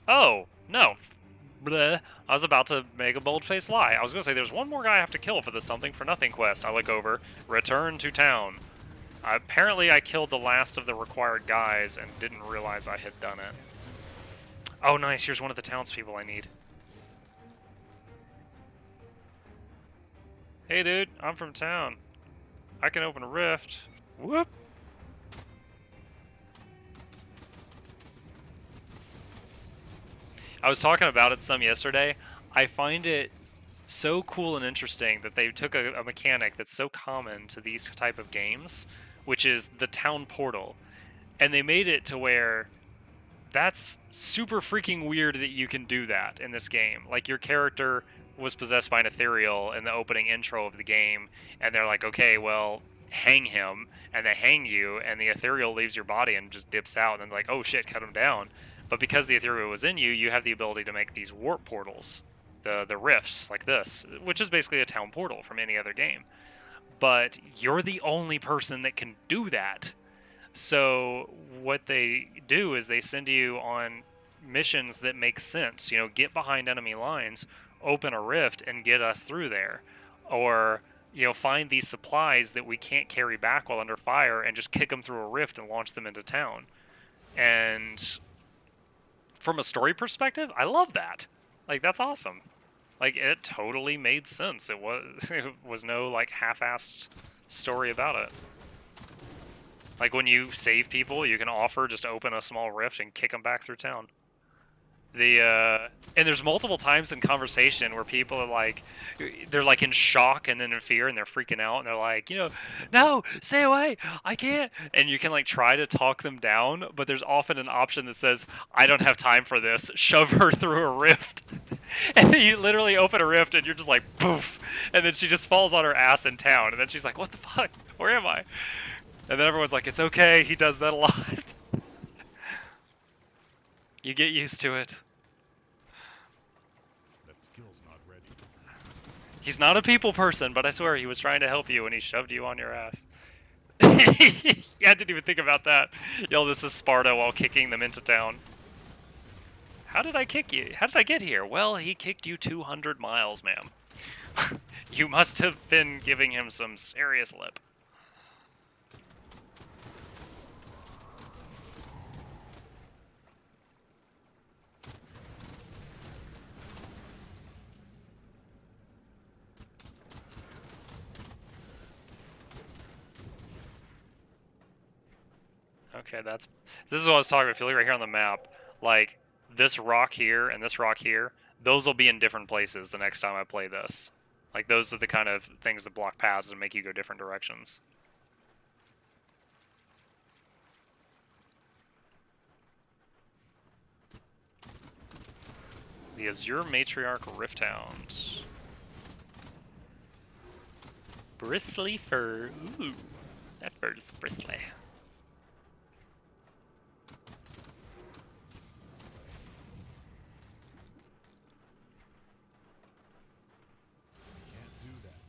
Oh, no. Bleh. I was about to make a bold-faced lie. I was going to say there's one more guy I have to kill for the Something for Nothing quest. I look over, return to town. Apparently I killed the last of the required guys and didn't realize I had done it. Oh, nice. Here's one of the townspeople I need. Hey, dude. I'm from town. I can open a rift. Whoop. I was talking about it some yesterday. I find it so cool and interesting that they took a mechanic that's so common to these type of games, which is the town portal, and they made it to where that's super freaking weird that you can do that in this game. Like your character was possessed by an ethereal in the opening intro of the game, and they're like, okay, well, hang him, and they hang you, and the ethereal leaves your body and just dips out, and then like, oh shit, cut him down. But because the ethereal was in you, you have the ability to make these warp portals, the rifts like this, which is basically a town portal from any other game. But you're the only person that can do that. So what they do is they send you on missions that make sense. You know, get behind enemy lines, open a rift, and get us through there. Or, you know, find these supplies that we can't carry back while under fire and just kick them through a rift and launch them into town. And from a story perspective, I love that. Like, that's awesome. Like, it totally made sense. It was no, like, half-assed story about it. Like, when you save people, you can offer just to open a small rift and kick them back through town. And there's multiple times in conversation where people are like, they're like in shock and then in fear and they're freaking out and they're like, you know, no, stay away, I can't. And you can like try to talk them down, but there's often an option that says, I don't have time for this, shove her through a rift. And you literally open a rift and you're just like, poof. And then she just falls on her ass in town. And then she's like, what the fuck, where am I? And then everyone's like, it's okay, he does that a lot. You get used to it. That skill's not ready. He's not a people person, but I swear he was trying to help you when he shoved you on your ass. Yeah, I didn't even think about that. Yo, this is Sparta while kicking them into town. How did I kick you? How did I get here? Well, he kicked you 200 miles, ma'am. You must have been giving him some serious lip. Okay, this is what I was talking about. If you look right here on the map, like this rock here and this rock here, those will be in different places the next time I play this. Like those are the kind of things that block paths and make you go different directions. The Azure Matriarch Rift Hound. Bristly fur. Ooh, that fur is bristly. Can't do that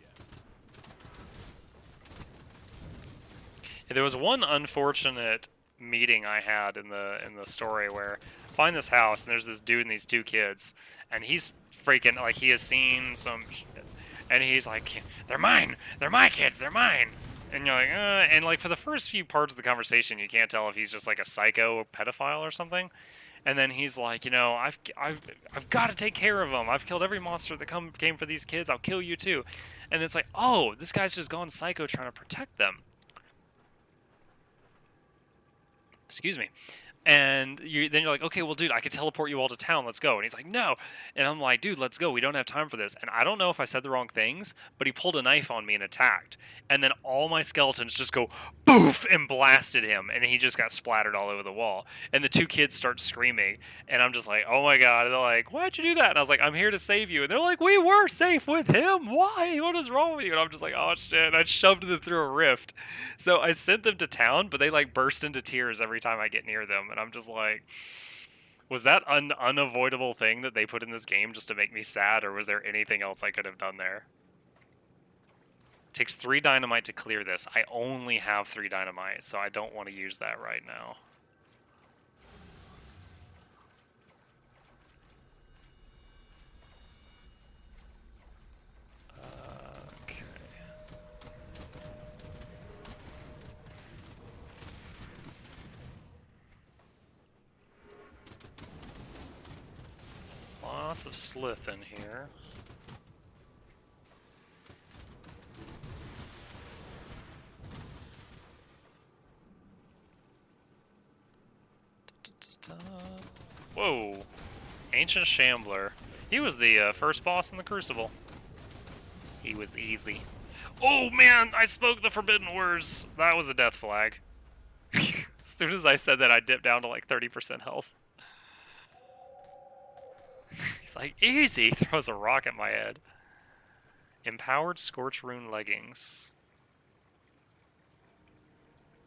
yet. There was one unfortunate meeting I had in the story where I find this house and there's this dude and these two kids, and he's freaking like he has seen some shit, and he's like, "They're mine, they're my kids, they're mine." And you're like, and like for the first few parts of the conversation, you can't tell if he's just like a psycho pedophile or something. And then he's like, I've got to take care of them. I've killed every monster that came for these kids. I'll kill you too. And it's like, oh, this guy's just gone psycho trying to protect them. Excuse me. And then you're like, okay, well, dude, I could teleport you all to town. Let's go. And he's like, no. And I'm like, dude, let's go. We don't have time for this. And I don't know if I said the wrong things, but he pulled a knife on me and attacked. And then all my skeletons just go boof and blasted him. And he just got splattered all over the wall. And the two kids start screaming. And I'm just like, oh my God. And they're like, why'd you do that? And I was like, I'm here to save you. And they're like, we were safe with him. Why? What is wrong with you? And I'm just like, oh shit. And I shoved them through a rift. So I sent them to town, but they like burst into tears every time I get near them. And I'm just like, was that an unavoidable thing that they put in this game just to make me sad, or was there anything else I could have done there? It takes 3 dynamite to clear this. I only have 3 dynamite, so I don't want to use that right now. Okay. Lots of slith in here. Whoa. Ancient Shambler. He was the first boss in the Crucible. He was easy. Oh man, I spoke the forbidden words. That was a death flag. As soon as I said that, I dipped down to like 30% health. He's like, easy! Throws a rock at my head. Empowered Scorch Rune Leggings.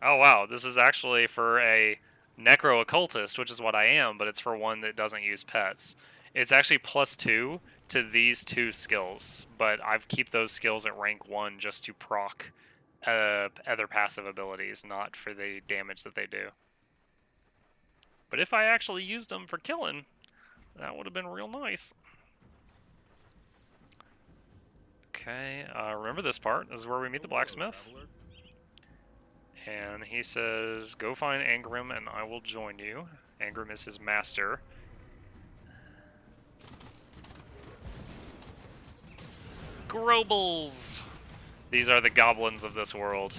Oh wow, this is actually for a Necro Occultist, which is what I am, but it's for one that doesn't use pets. It's actually +2 to these 2 skills, but I keep those skills at rank 1 just to proc other passive abilities, not for the damage that they do. But if I actually used them for killing, that would have been real nice. Okay, remember this part. This is where we meet the blacksmith. And he says, go find Angrim and I will join you. Angrim is his master. Grobles! These are the goblins of this world.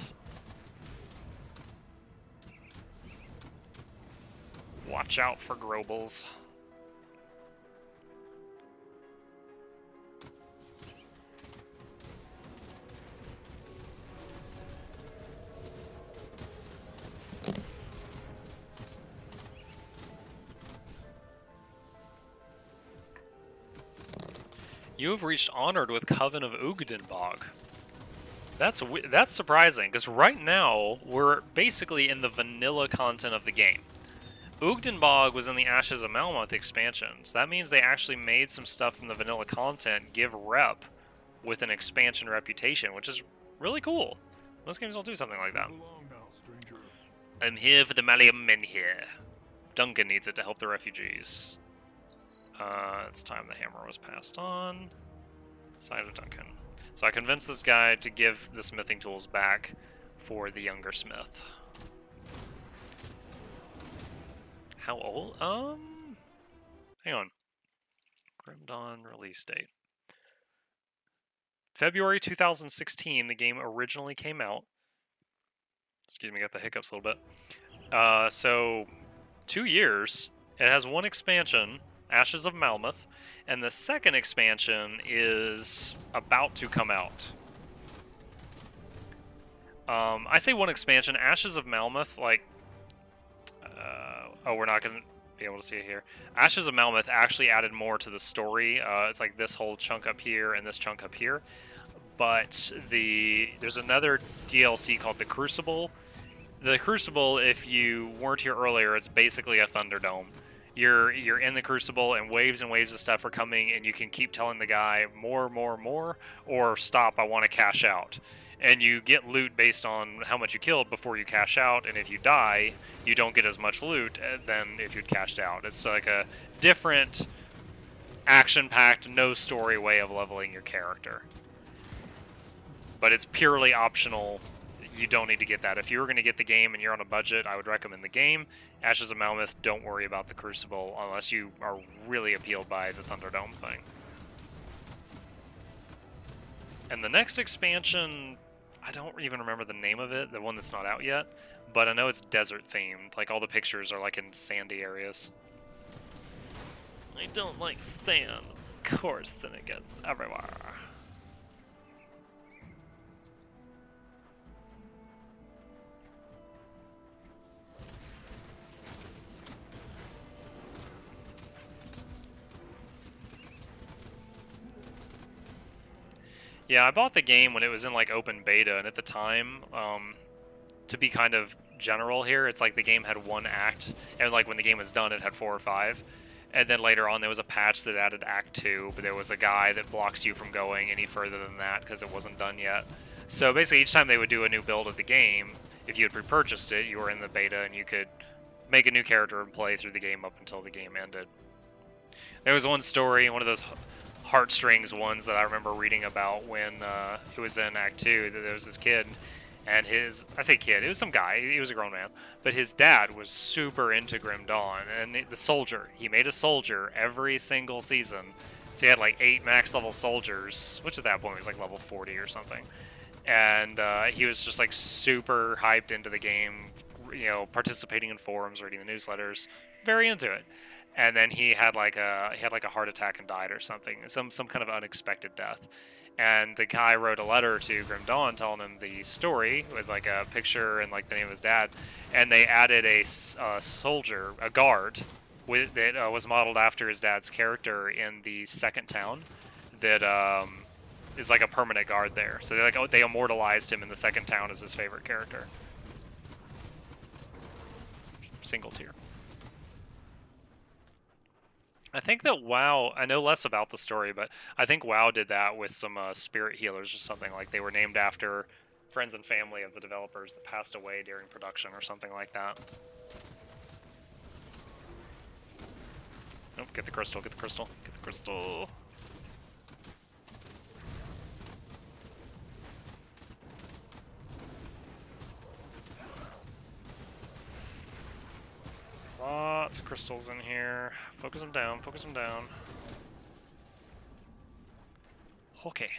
Watch out for Grobles. You have reached Honored with Coven of Ugdenbog. That's surprising, because right now, we're basically in the vanilla content of the game. Ugdenbog was in the Ashes of Malmoth expansion, so that means they actually made some stuff from the vanilla content give rep with an expansion reputation, which is really cool. Most games don't do something like that. I'm here for the Malium men here. Duncan needs it to help the refugees. It's time the hammer was passed on. Side of Duncan. So I convinced this guy to give the smithing tools back for the younger smith. How old? Hang on. Grim Dawn release date. February 2016, the game originally came out. Excuse me, got the hiccups a little bit. So 2 years. It has one expansion, Ashes of Malmoth, and the second expansion is about to come out. I say one expansion, Ashes of Malmoth, like, oh, we're not going to be able to see it here. Ashes of Malmoth actually added more to the story. It's like this whole chunk up here and this chunk up here. But there's another DLC called the Crucible. The Crucible, if you weren't here earlier, it's basically a Thunderdome. You're in the Crucible, and waves of stuff are coming, and you can keep telling the guy more, or stop, I want to cash out. And you get loot based on how much you killed before you cash out, and if you die, you don't get as much loot than if you'd cashed out. It's like a different, action-packed, no story way of leveling your character. But it's purely optional. You don't need to get that. If you were going to get the game and you're on a budget, I would recommend the game. Ashes of Malmoth, don't worry about the Crucible unless you are really appealed by the Thunderdome thing. And the next expansion, I don't even remember the name of it, the one that's not out yet, but I know it's desert themed. Like, all the pictures are like in sandy areas. I don't like sand, of course, then it gets everywhere. Yeah, I bought the game when it was in like open beta, and at the time, to be kind of general here, it's like the game had one act, and like when the game was done, it had 4 or 5. And then later on, there was a patch that added Act 2, but there was a guy that blocks you from going any further than that because it wasn't done yet. So basically, each time they would do a new build of the game, if you had pre-purchased it, you were in the beta, and you could make a new character and play through the game up until the game ended. There was one story, one of those heartstrings ones that I remember reading about when it was in Act 2, that there was this kid, and I say kid, it was some guy, he was a grown man, but his dad was super into Grim Dawn, and the soldier, he made a soldier every single season, so he had like 8 max level soldiers, which at that point was like level 40 or something, and he was just like super hyped into the game, you know, participating in forums, reading the newsletters, very into it. And then he had like a heart attack and died or something, some kind of unexpected death. And the guy wrote a letter to Grim Dawn telling him the story with like a picture and like the name of his dad, and they added a soldier, a guard, that was modeled after his dad's character in the second town, that is like a permanent guard there. So they immortalized him in the second town as his favorite character. Single tier. I think that WoW, I know less about the story, but I think WoW did that with some spirit healers or something. Like they were named after friends and family of the developers that passed away during production or something like that. Nope, get the crystal, get the crystal, get the crystal. Lots of crystals in here. Focus them down, focus them down. Okay.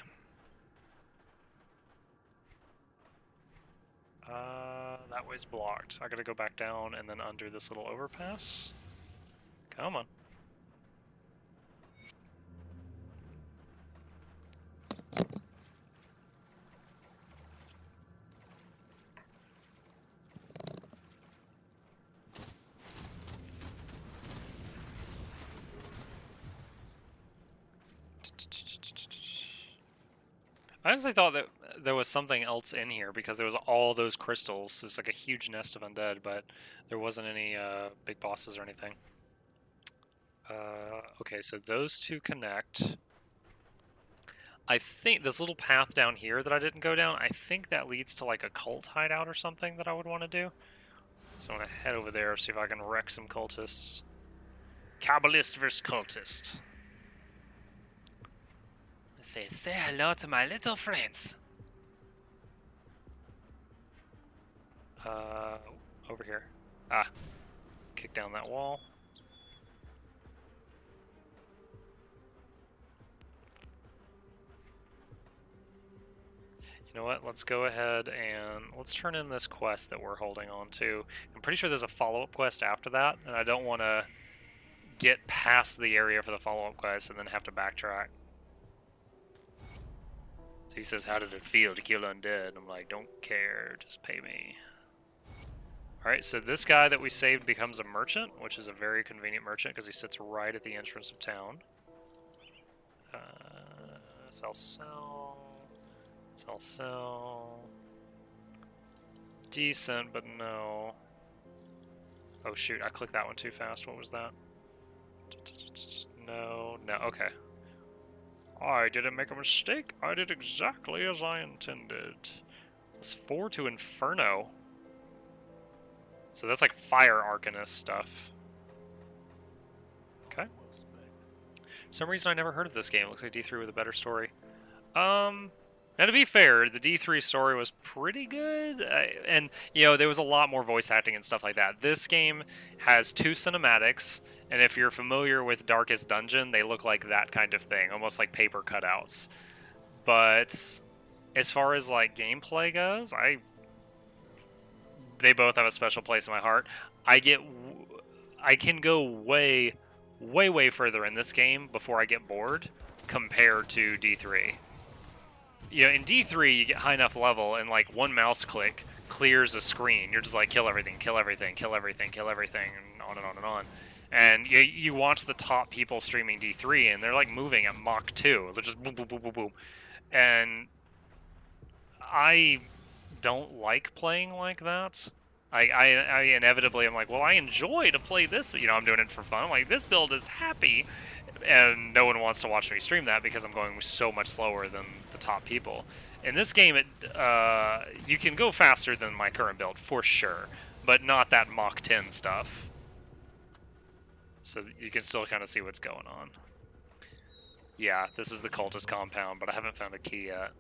That way's blocked. I gotta go back down and then under this little overpass. Come on. I honestly thought that there was something else in here because there was all those crystals. There's like a huge nest of undead, but there wasn't any big bosses or anything. Okay, so those two connect. I think this little path down here that I didn't go down, I think that leads to like a cult hideout or something that I would want to do. So I'm going to head over there, see if I can wreck some cultists. Kabbalist versus cultist. Say hello to my little friends. Over here. Ah. Kick down that wall. You know what? Let's go ahead and let's turn in this quest that we're holding on to. I'm pretty sure there's a follow-up quest after that, and I don't want to get past the area for the follow-up quest and then have to backtrack. So he says, how did it feel to kill undead? I'm like, don't care, just pay me. Alright, so this guy that we saved becomes a merchant, which is a very convenient merchant because he sits right at the entrance of town. Sell. Decent, but no. Oh shoot, I clicked that one too fast. What was that? No, okay. I didn't make a mistake. I did exactly as I intended. Plus 4 to Inferno. So that's like Fire Arcanist stuff. Okay. For some reason I never heard of this game. It looks like D3 with a better story. Now to be fair, the D3 story was pretty good, and you know there was a lot more voice acting and stuff like that. This game has 2 cinematics, and if you're familiar with Darkest Dungeon, they look like that kind of thing, almost like paper cutouts. But as far as like gameplay goes, they both have a special place in my heart. I can go way further in this game before I get bored compared to D3. You know, in D3, you get high enough level, and like one mouse click clears a screen. You're just like, kill everything, kill everything, kill everything, kill everything, and on and on and on. And you watch the top people streaming D3, and they're like moving at Mach 2. They're just boom, boom, boom, boom, boom. And I don't like playing like that. I inevitably am like, well, I enjoy to play this. You know, I'm doing it for fun. I'm like, this build is happy. And no one wants to watch me stream that because I'm going so much slower than the top people. In this game, you can go faster than my current build, for sure, but not that Mach 10 stuff. So you can still kind of see what's going on. Yeah, this is the cultist compound, but I haven't found a key yet.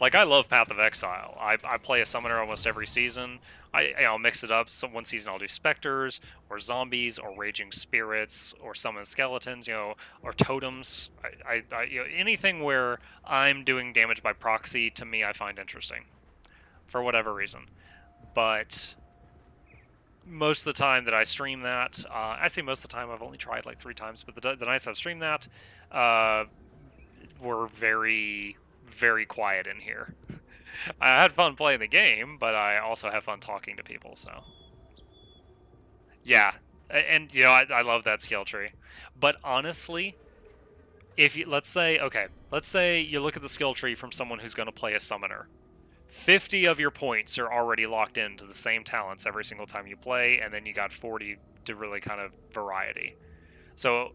Like, I love Path of Exile. I play a summoner almost every season. I'll mix it up. So one season I'll do specters, or zombies, or raging spirits, or summon skeletons, you know, or totems. You know, anything where I'm doing damage by proxy, to me, I find interesting, for whatever reason. But most of the time that I stream that, I say most of the time, I've only tried like 3 times, but the nights I've streamed that were very quiet in here. I had fun playing the game, but I also have fun talking to people, so. Yeah, and you know, I love that skill tree. But honestly, if you, let's say you look at the skill tree from someone who's going to play a summoner. 50 of your points are already locked into the same talents every single time you play, and then you got 40 to really kind of variety. So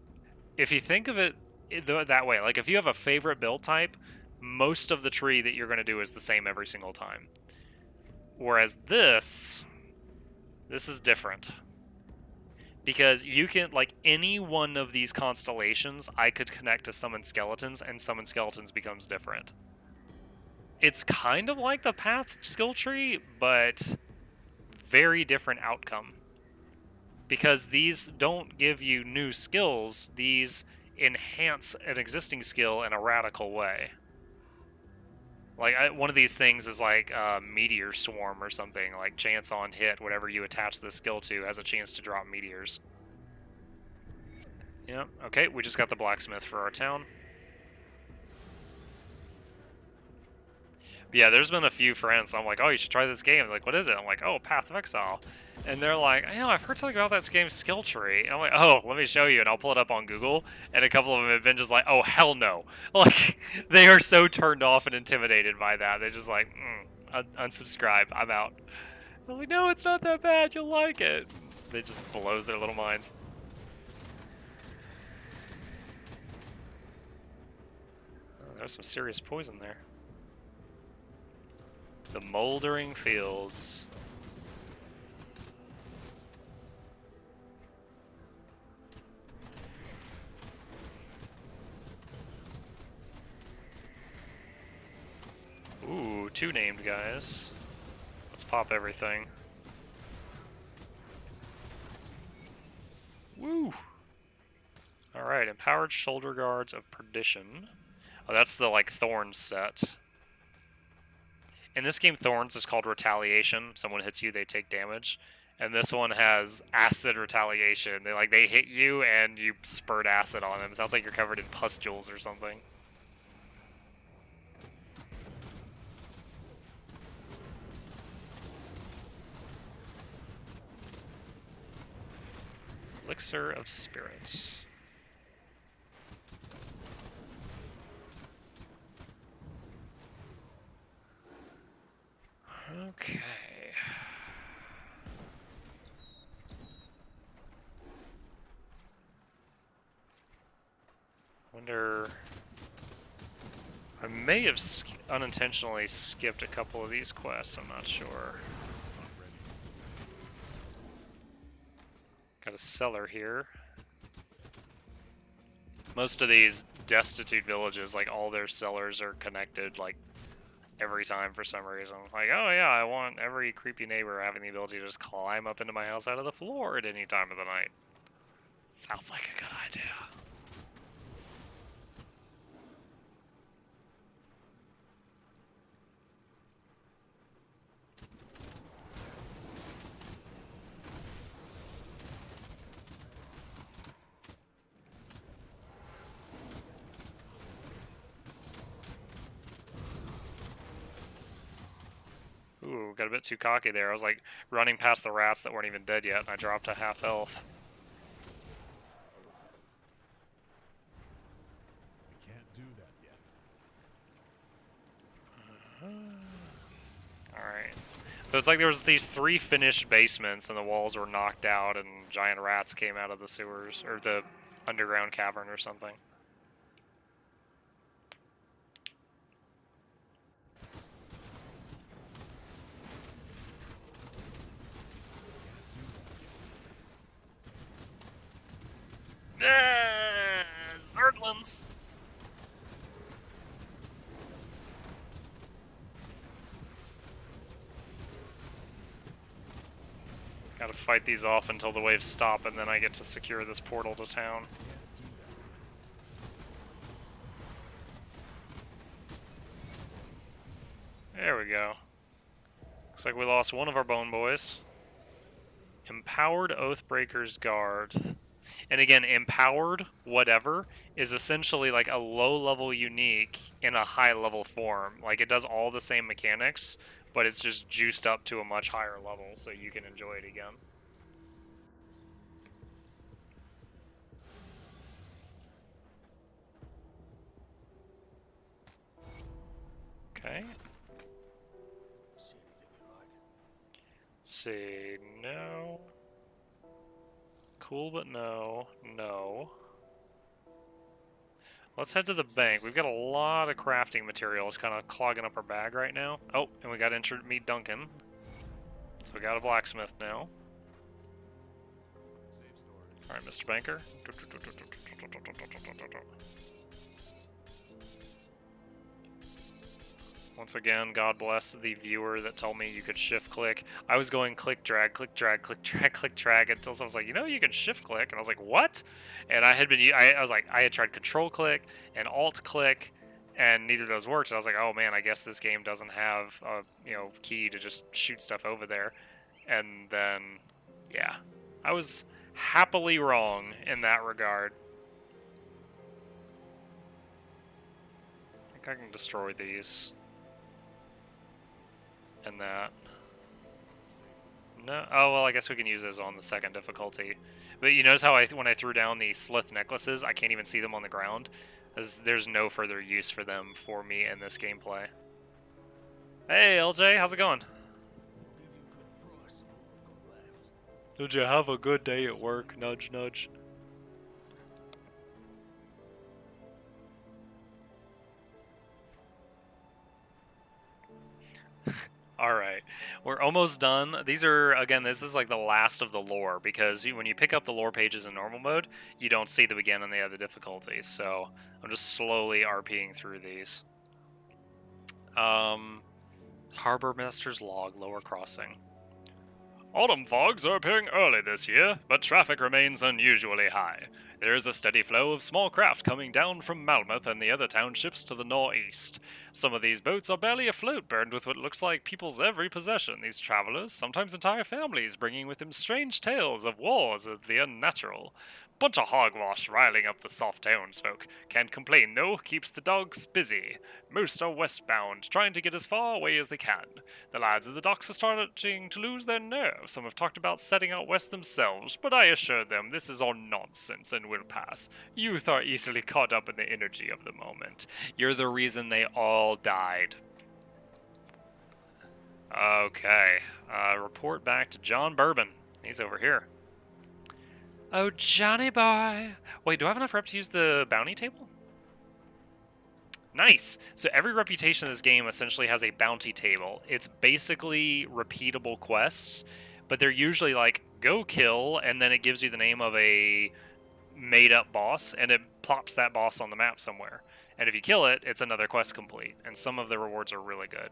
if you think of it that way, like if you have a favorite build type, most of the tree that you're going to do is the same every single time. Whereas this is different. Because you can, like, any one of these constellations, I could connect to summon skeletons, and summon skeletons becomes different. It's kind of like the path skill tree, but very different outcome. Because these don't give you new skills, these enhance an existing skill in a radical way. Like, one of these things is like Meteor Swarm or something, like chance on hit, whatever you attach this skill to has a chance to drop meteors. Yeah, okay, we just got the blacksmith for our town. But yeah, there's been a few friends, I'm like, oh, you should try this game. They're like, what is it? I'm like, oh, Path of Exile. And they're like, you know, I've heard something about that game's skill tree. And I'm like, oh, let me show you. And I'll pull it up on Google. And a couple of them have been just like, oh, hell no. Like, they are so turned off and intimidated by that. They're just like, unsubscribe. I'm out. I'm like, no, it's not that bad. You'll like it. It just blows their little minds. Oh, there's some serious poison there. The Moldering Fields. Ooh, 2 named guys. Let's pop everything. Woo! Alright, Empowered Shoulder Guards of Perdition. Oh, that's the, like, Thorns set. In this game, Thorns is called Retaliation. Someone hits you, they take damage. And this one has Acid Retaliation. They hit you and you spurt acid on them. It sounds like you're covered in pustules or something. Elixir of Spirit. Okay. Wonder... I may have unintentionally skipped a couple of these quests, I'm not sure. Got a cellar here. Most of these destitute villages, like, all their cellars are connected, like, every time for some reason. Like, oh yeah, I want every creepy neighbor having the ability to just climb up into my house out of the floor at any time of the night. Sounds like a good idea. Ooh, got a bit too cocky there. I was like running past the rats that weren't even dead yet, and I dropped to half health. We can't do that yet. Alright. So it's like there was these 3 finished basements, and the walls were knocked out, and giant rats came out of the sewers, or the underground cavern or something. Zerglings! Gotta fight these off until the waves stop, and then I get to secure this portal to town. There we go. Looks like we lost one of our bone boys. Empowered Oathbreaker's Guard. And again, empowered whatever is essentially like a low-level unique in a high-level form. Like, it does all the same mechanics, but it's just juiced up to a much higher level, so you can enjoy it again. Okay. Let's see, no. Cool, but no. No. Let's head to the bank. We've got a lot of crafting materials kind of clogging up our bag right now. Oh, and we got to meet Duncan. So we got a blacksmith now. Alright, Mr. Banker. Once again, God bless the viewer that told me you could shift click. I was going click drag, click drag, click drag, click drag until someone was like, you know, you can shift click, and I was like, what? And I had been, I was like, I had tried control click and alt click, and neither of those worked. And I was like, oh man, I guess this game doesn't have a key to just shoot stuff over there. And then, yeah, I was happily wrong in that regard. I think I can destroy these. And that. No. Oh, well, I guess we can use those on the second difficulty. But you notice how when I threw down the Slith necklaces, I can't even see them on the ground? As there's no further use for them for me in this gameplay. Hey, LJ, how's it going? Did you have a good day at work? Nudge, nudge. Alright, we're almost done. These are, again, this is like the last of the lore, because when you pick up the lore pages in normal mode, you don't see them again in the other difficulties, so I'm just slowly RPing through these. Harbor Master's Log, Lower Crossing. Autumn fogs are appearing early this year, but traffic remains unusually high. There is a steady flow of small craft coming down from Malmouth and the other townships to the northeast. Some of these boats are barely afloat, burdened with what looks like people's every possession. These travelers, sometimes entire families, bringing with them strange tales of wars of the unnatural. Bunch of hogwash riling up the soft townsfolk. Can't complain, though, keeps the dogs busy. Most are westbound, trying to get as far away as they can. The lads at the docks are starting to lose their nerve. Some have talked about setting out west themselves, but I assure them this is all nonsense and will pass. Youth are easily caught up in the energy of the moment. You're the reason they all died. Okay, report back to John Bourbon. He's over here. Oh, Johnny boy. Wait, do I have enough rep to use the bounty table? Nice! So every reputation in this game essentially has a bounty table. It's basically repeatable quests, but they're usually like, go kill, and then it gives you the name of a made-up boss, and it plops that boss on the map somewhere. And if you kill it, it's another quest complete, and some of the rewards are really good.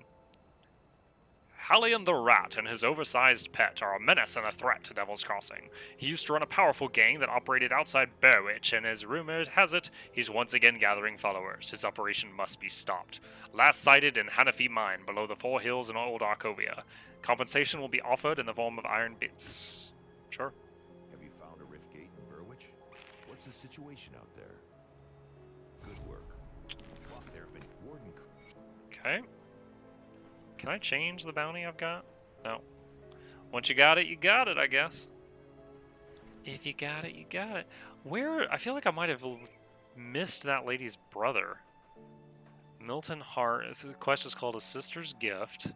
Hallion the Rat and his oversized pet are a menace and a threat to Devil's Crossing. He used to run a powerful gang that operated outside Berwich, and as rumored has it, he's once again gathering followers. His operation must be stopped. Last sighted in Hanafi Mine, below the Four Hills in Old Arcovia. Compensation will be offered in the form of iron bits. Sure. Have you found a rift gate in Berwich? What's the situation out there? Good work. Well, there have been warden... Okay. Can I change the bounty I've got? No. Once you got it, I guess. If you got it, you got it. Where? I feel like I might have missed that lady's brother. Milton Hart. The quest is called A Sister's Gift.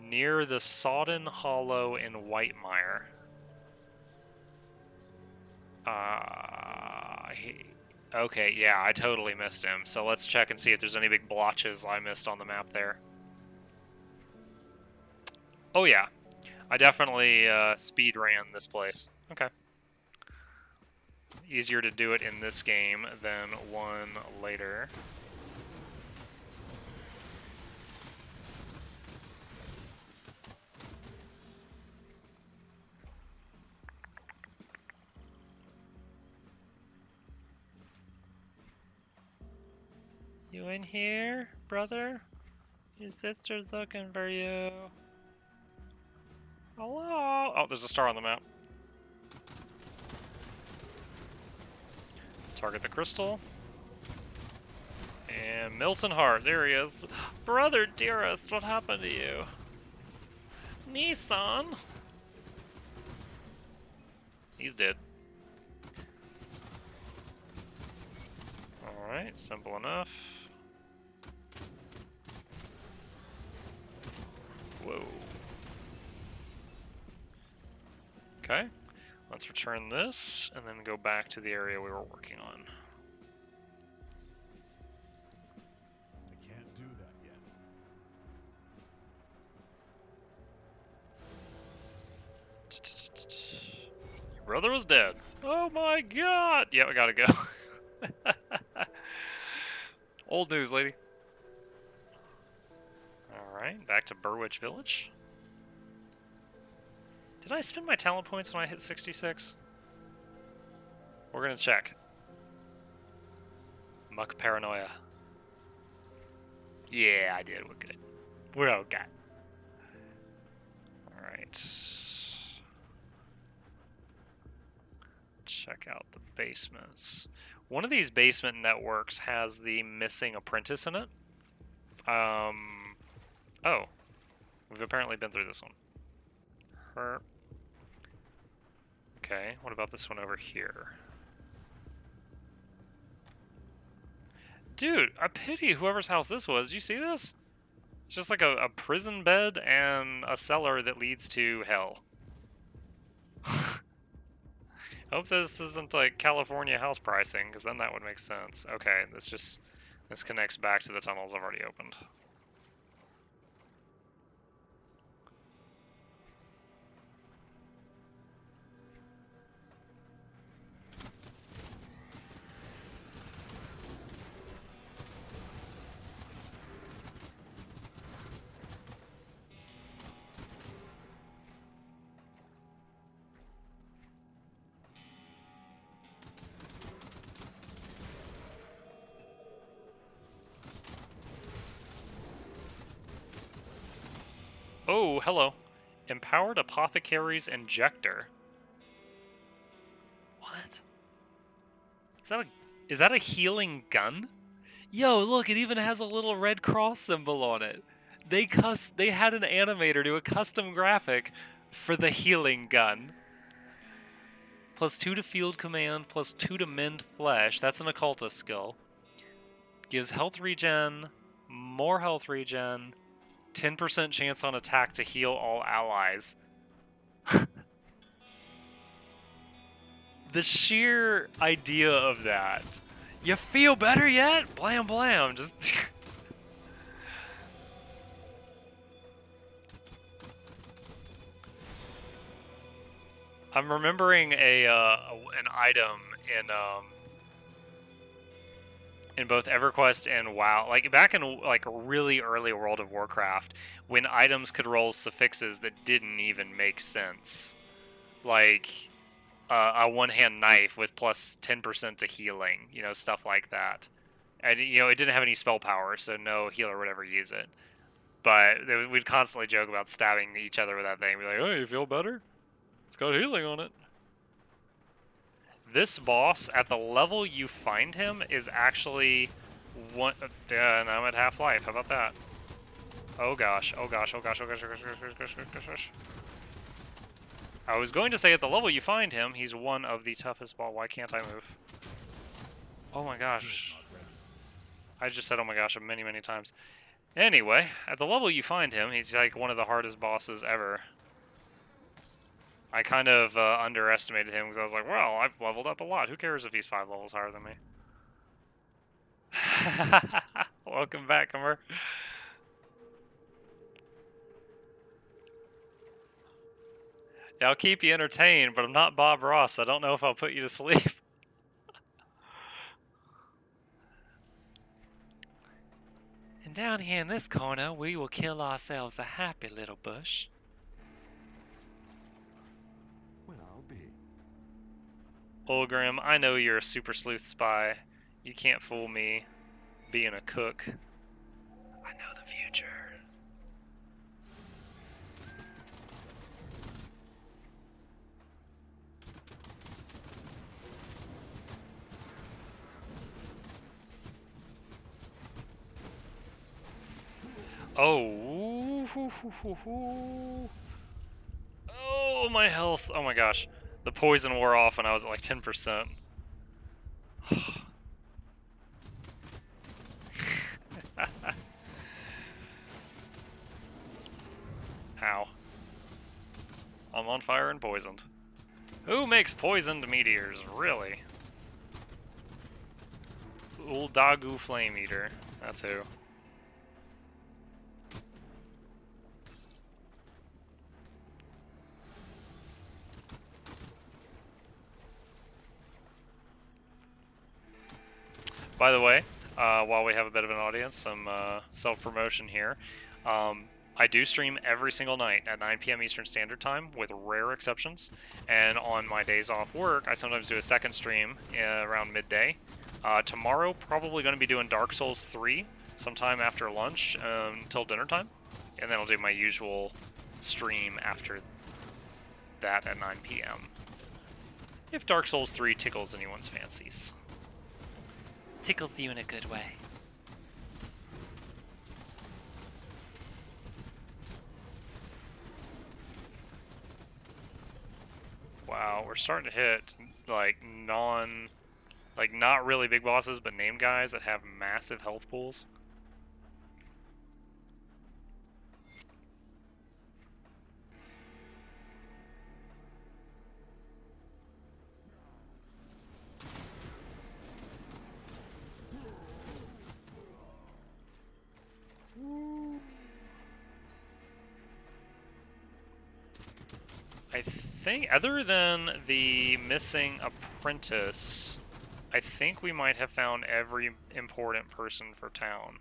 Near the Sodden Hollow in Whitemire. Okay, yeah, I totally missed him. So let's check and see if there's any big blotches I missed on the map there. Oh yeah, I definitely speed ran this place. Okay. Easier to do it in this game than one later. You in here, brother? Your sister's looking for you. Hello? Oh, there's a star on the map. Target the crystal. And Milton Hart, there he is. Brother dearest, what happened to you? Nissan? He's dead. Alright, simple enough. Whoa. Okay, let's return this and then go back to the area we were working on. I can't do that yet. Your brother was dead. Oh my god! Yeah, we gotta go. Old news, lady. Alright, back to Berwich Village. Did I spend my talent points when I hit 66? We're gonna check. Muck Paranoia. Yeah, I did. We're good. We're okay. Alright. Check out the basements. One of these basement networks has the missing apprentice in it. Oh. We've apparently been through this one. Her. Okay, what about this one over here? Dude, I pity whoever's house this was. You see this? It's just like a prison bed and a cellar that leads to hell. Hope this isn't like California house pricing, because then that would make sense. Okay, this connects back to the tunnels I've already opened. Oh, hello. Empowered Apothecary's Injector. What? Is that a healing gun? Yo, look, it even has a little red cross symbol on it. They had an animator do a custom graphic for the healing gun. +2 to field command, +2 to mend flesh. That's an occultist skill. Gives health regen, more health regen, 10% chance on attack to heal all allies. The sheer idea of that. You feel better yet? Blam blam. Just. I'm remembering an item in both EverQuest and WoW, like back in like really early World of Warcraft, when items could roll suffixes that didn't even make sense, like a one-hand knife with +10% to healing, stuff like that. And it didn't have any spell power, so no healer would ever use it. But we'd constantly joke about stabbing each other with that thing. Be like, "Oh, you feel better? It's got healing on it." This boss, at the level you find him, is actually one. And I'm at half life. How about that? Oh gosh! Oh gosh! Oh gosh! Oh gosh! Oh gosh! Oh gosh! Oh gosh! Oh gosh! Oh gosh! I was going to say at the level you find him, he's one of the toughest boss. Why can't I move? Oh my gosh! I just said oh my gosh many, many times. Anyway, at the level you find him, he's like one of the hardest bosses ever. I kind of underestimated him because I was like, well, I've leveled up a lot. Who cares if he's 5 levels higher than me? Welcome back, Hummer. Yeah, I'll keep you entertained, but I'm not Bob Ross. I don't know if I'll put you to sleep. And down here in this corner, we will kill ourselves a happy little bush. Well, I'll be. Ulgrim, I know you're a super sleuth spy. You can't fool me being a cook. I know the future. Oh. Oh, my health. Oh my gosh. The poison wore off when I was at like 10%. Ow. I'm on fire and poisoned. Who makes poisoned meteors, really? Uldagu Flame Eater. That's who. By the way, while we have a bit of an audience, some self-promotion here. I do stream every single night at 9 p.m. Eastern Standard Time, with rare exceptions. And on my days off work, I sometimes do a second stream around midday. Tomorrow, probably going to be doing Dark Souls 3 sometime after lunch until dinner time. And then I'll do my usual stream after that at 9 p.m. If Dark Souls 3 tickles anyone's fancies. Tickles you in a good way. Wow, we're starting to hit like not really big bosses, but name guys that have massive health pools. I think, other than the missing apprentice, I think we might have found every important person for town.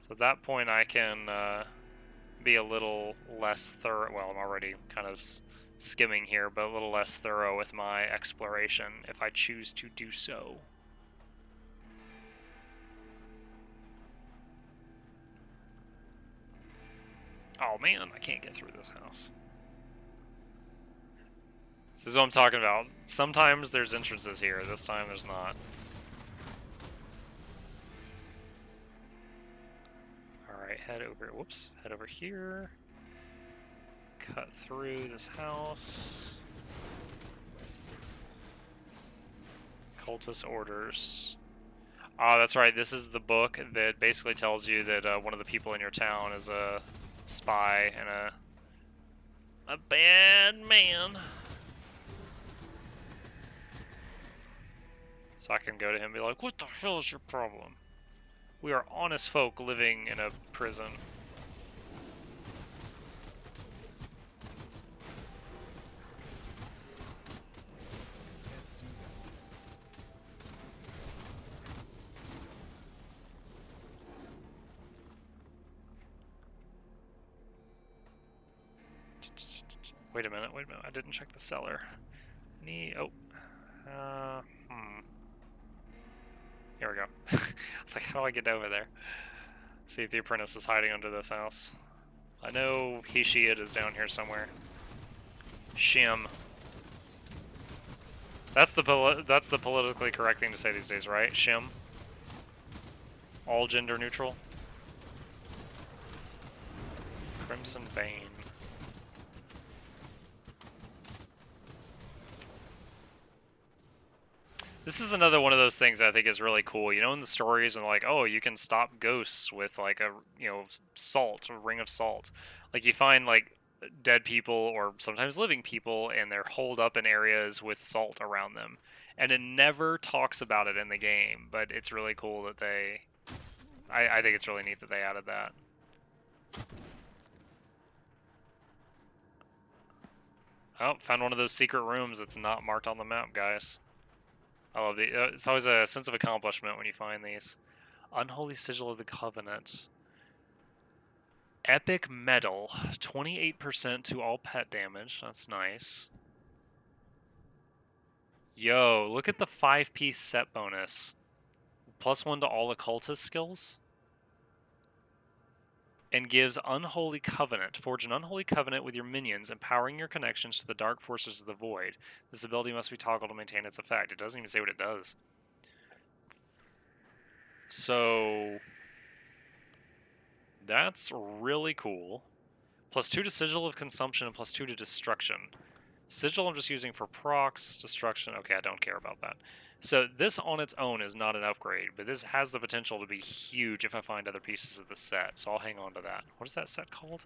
So at that point I can be a little less thorough. Well, I'm already kind of skimming here, but a little less thorough with my exploration if I choose to do so. Oh man, I can't get through this house. This is what I'm talking about. Sometimes there's entrances here, this time there's not. Alright, head over, whoops, head over here. Cut through this house. Cultist orders. Ah, that's right, this is the book that basically tells you that one of the people in your town is a spy and a bad man. So I can go to him and be like, what the hell is your problem? We are honest folk living in a prison. Wait a minute, I didn't check the cellar. Oh. Here we go. It's like, how do I get over there? See if the apprentice is hiding under this house. I know he, she, it is down here somewhere. Shim. That's the politically correct thing to say these days, right? Shim. All gender neutral. Crimson Bane. This is another one of those things I think is really cool. You know, in the stories and like, oh, you can stop ghosts with like a, you know, salt, a ring of salt. Like you find like dead people or sometimes living people and they're holed up in areas with salt around them. And it never talks about it in the game, but it's really cool that they... I think it's really neat that they added that. Oh, found one of those secret rooms that's not marked on the map, guys. I love the... it's always a sense of accomplishment when you find these. Unholy Sigil of the Covenant. Epic Medal. 28% to all pet damage. That's nice. Yo, look at the 5-piece set bonus. +1 to all occultist skills. And gives Unholy Covenant. Forge an Unholy Covenant with your minions, empowering your connections to the dark forces of the void. This ability must be toggled to maintain its effect. It doesn't even say what it does. So... that's really cool. +2 to Sigil of Consumption and +2 to Destruction. Sigil I'm just using for procs, Destruction, okay, I don't care about that. So this on its own is not an upgrade, but this has the potential to be huge if I find other pieces of the set, so I'll hang on to that. What is that set called?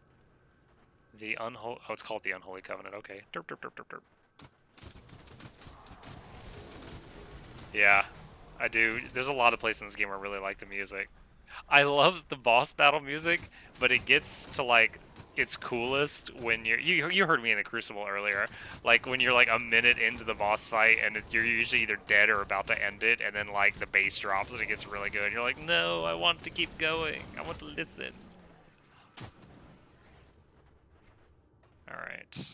The Unholy... oh, it's called the Unholy Covenant, okay. Derp, derp, derp, derp, derp. Yeah, I do. There's a lot of places in this game where I really like the music. I love the boss battle music, but it gets to, like, its coolest when you heard me in the Crucible earlier, like when you're like a minute into the boss fight and you're usually either dead or about to end it, and then like the bass drops and it gets really good. You're like, no, I want to keep going. I want to listen. All right.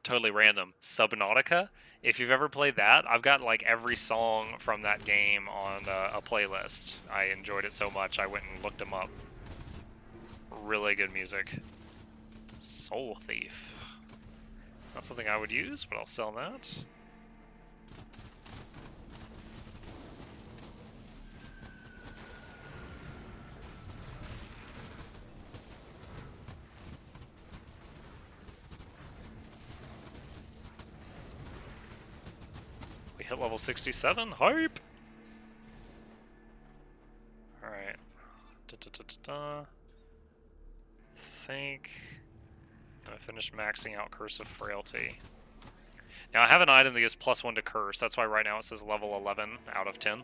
Totally random. Subnautica. If you've ever played that, I've got like every song from that game on a playlist. I enjoyed it so much, I went and looked them up. Really good music. Soul Thief. Not something I would use, but I'll sell that. Hit level 67. Hype! Alright. Think. I'm gonna finish maxing out Curse of Frailty. Now I have an item that gives +1 to Curse. That's why right now it says level 11 out of 10.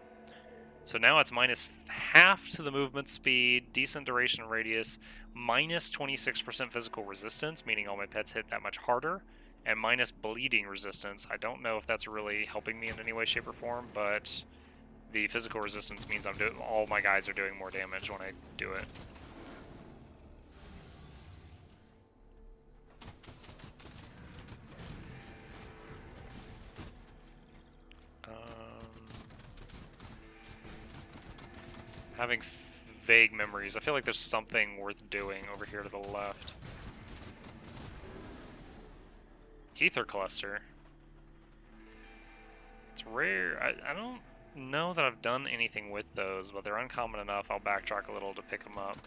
So now it's -half to the movement speed, decent duration radius, -26% physical resistance, meaning all my pets hit that much harder, and minus bleeding resistance. I don't know if that's really helping me in any way, shape, or form, but the physical resistance means all my guys are doing more damage when I do it. having vague memories. I feel like there's something worth doing over here to the left. Ether cluster. It's rare. I don't know that I've done anything with those, but they're uncommon enough. I'll backtrack a little to pick them up.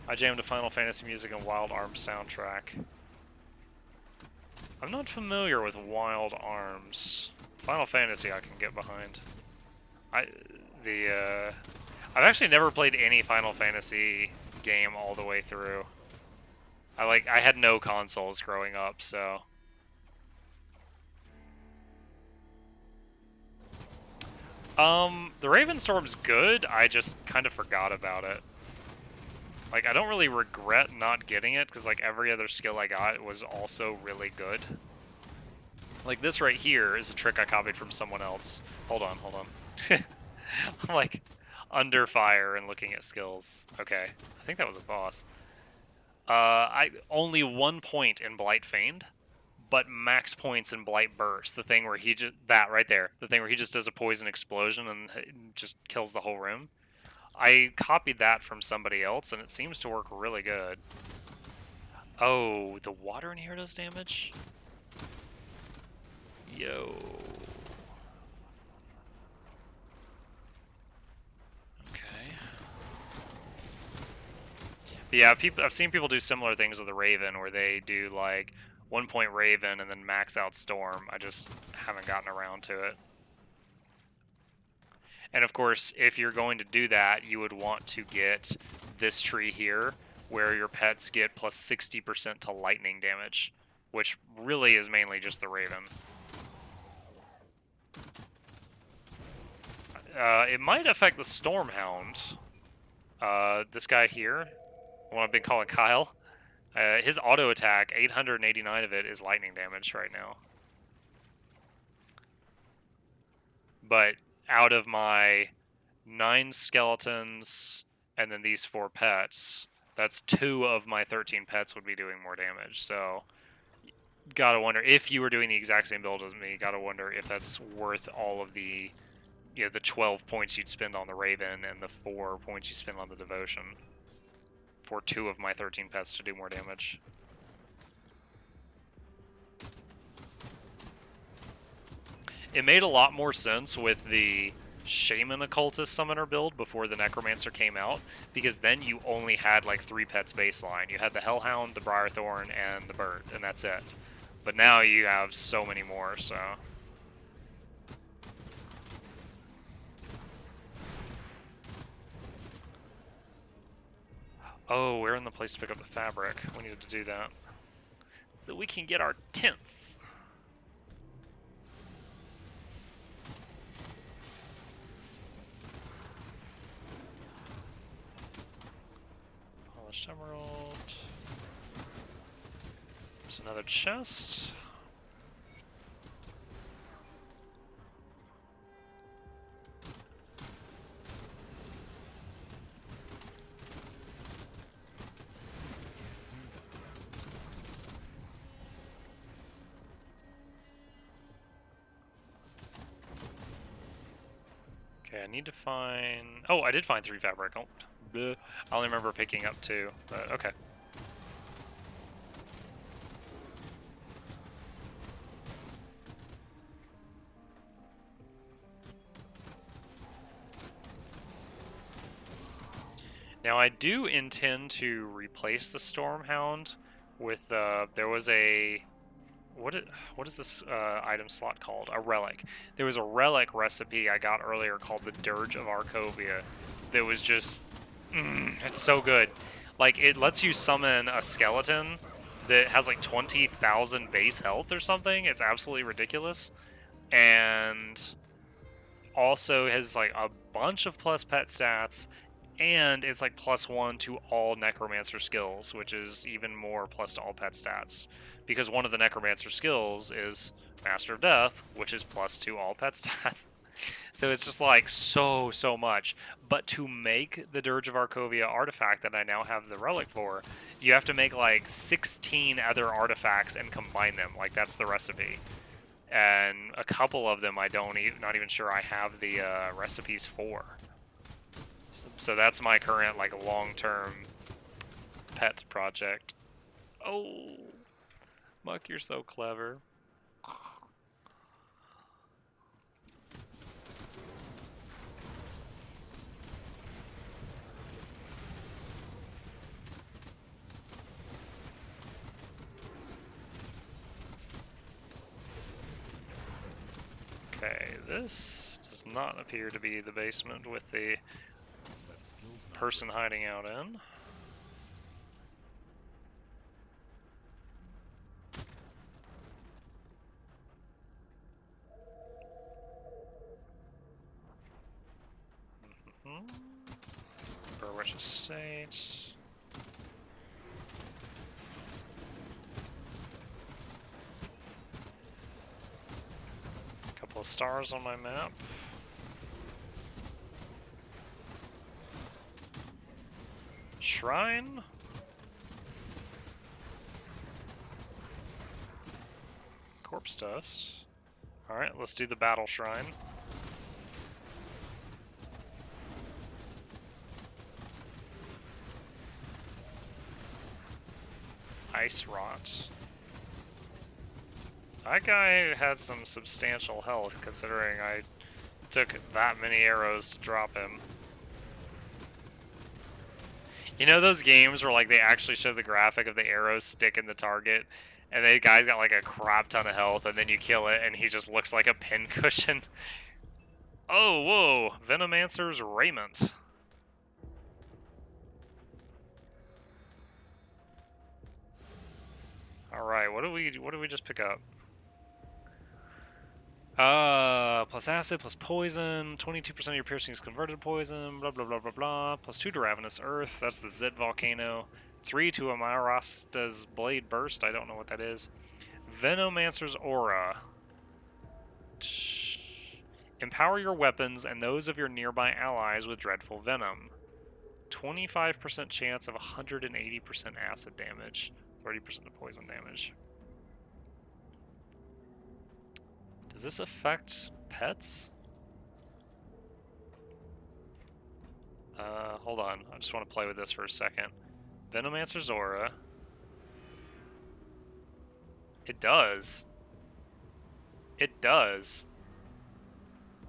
I jammed to Final Fantasy music and Wild Arms soundtrack. I'm not familiar with Wild Arms. Final Fantasy I can get behind. I've actually never played any Final Fantasy game all the way through. I had no consoles growing up, so. The Ravenstorm's good, I just kind of forgot about it. Like, I don't really regret not getting it, because, like, every other skill I got was also really good. Like, this right here is a trick I copied from someone else. Hold on. I'm, like, under fire and looking at skills. Okay, I think that was a boss. Only 1 point in Blight Feigned, but max points in Blight Burst. The thing where he just... That right there. The thing where he just does a poison explosion and just kills the whole room. I copied that from somebody else, and it seems to work really good. Oh, the water in here does damage? Yo. Okay. But yeah, I've seen people do similar things with the Raven, where they do, like, 1 point Raven and then max out Storm. I just haven't gotten around to it. And of course, if you're going to do that, you would want to get this tree here, where your pets get plus 60% to lightning damage, which really is mainly just the Raven. It might affect the Stormhound. This guy here, the one I've been calling Kyle, his auto attack, 889 of it is lightning damage right now. But out of my 9 skeletons and then these 4 pets, that's 2 of my 13 pets would be doing more damage. So, gotta wonder, if you were doing the exact same build as me, gotta wonder if that's worth all of the, the 12 points you'd spend on the Raven and the 4 points you spend on the Devotion for 2 of my 13 pets to do more damage. It made a lot more sense with the Shaman Occultist Summoner build before the Necromancer came out, because then you only had like 3 pets baseline. You had the Hellhound, the Briarthorn, and the Bird, and that's it. But now you have so many more, so... Oh, we're in the place to pick up the fabric. We needed to do that. So we can get our tents. Polished emerald. There's another chest. Okay, I need to find... Oh, I did find 3 fabric. Oh, bleh. I only remember picking up 2, but okay. Now, I do intend to replace the Stormhound with, there was a... What is this item slot called? A relic. There was a relic recipe I got earlier called the Dirge of Arcovia that was just... it's so good. Like, it lets you summon a skeleton that has like 20,000 base health or something. It's absolutely ridiculous. And also has like a bunch of plus pet stats, and it's like +1 to all Necromancer skills, which is even more plus to all pet stats. Because one of the Necromancer skills is Master of Death, which is plus to all pet stats. So it's just like so much. But to make the Dirge of Arcovia artifact that I now have the relic for, you have to make like 16 other artifacts and combine them. Like, that's the recipe. And a couple of them I not even sure I have the recipes for. So that's my current, like, long-term pet project. Oh, Muck, you're so clever. Okay, this does not appear to be the basement with the person hiding out in. Burwitch Estate. Couple of stars on my map. Shrine? Corpse dust. Alright, let's do the battle shrine. Ice rot. That guy had some substantial health considering I took that many arrows to drop him. You know those games where like they actually show the graphic of the arrows sticking the target and the guy's got like a crap ton of health and then you kill it and he just looks like a pincushion? Oh, whoa, Venomancer's raiment. Alright, what do we just pick up? Plus acid, plus poison, 22% of your piercing is converted to poison, blah blah blah blah blah, plus 2 to Ravenous Earth, that's the Zit Volcano, 3 to Amarasta's Blade Burst, I don't know what that is. Venomancer's Aura. Empower your weapons and those of your nearby allies with dreadful venom. 25% chance of 180% acid damage, 30% of poison damage. Does this affect pets? Hold on. I just want to play with this for a second. Venomancer's Aura. It does. It does.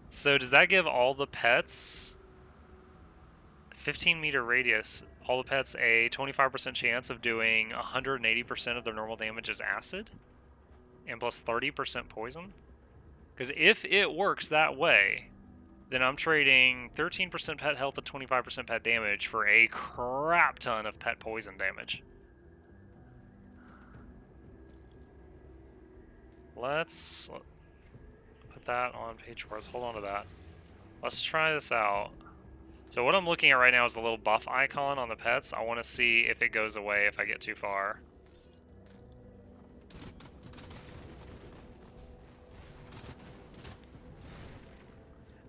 So does that give all the pets 15-meter radius, all the pets a 25% chance of doing 180% of their normal damage as acid? And plus 30% poison? Because if it works that way, then I'm trading 13% pet health and 25% pet damage for a crap ton of pet poison damage. Let's put that on page 4. Let's hold on to that. Let's try this out. So what I'm looking at right now is the little buff icon on the pets. I want to see if it goes away if I get too far.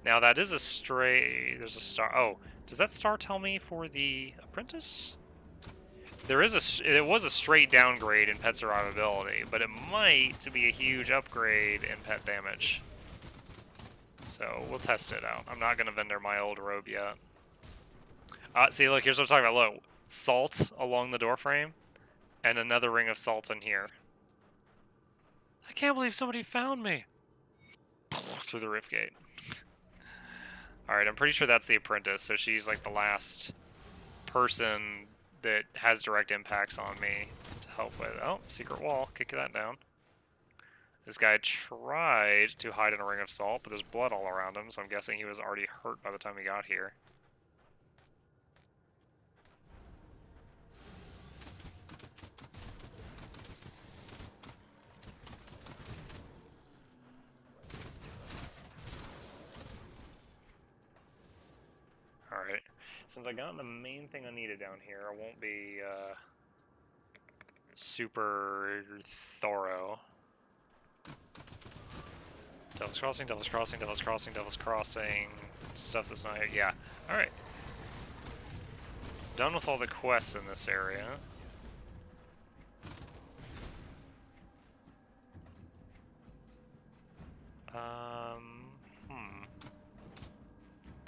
Now that is a stray, there's a star. Oh, does that star tell me for the apprentice? There is it was a straight downgrade in pet survivability, but it might be a huge upgrade in pet damage. So we'll test it out. I'm not going to vendor my old robe yet. See, look, here's what I'm talking about. Look, salt along the doorframe, and another ring of salt in here. I can't believe somebody found me. Through the rift gate. Alright, I'm pretty sure that's the apprentice, so she's like the last person that has direct impacts on me to help with. Oh, secret wall, kick that down. This guy tried to hide in a ring of salt, but there's blood all around him, so I'm guessing he was already hurt by the time he got here. Alright, since I got the main thing I needed down here, I won't be super thorough. Devil's Crossing, Devil's Crossing, Devil's Crossing, Devil's Crossing, stuff that's not here. Yeah, alright. Done with all the quests in this area.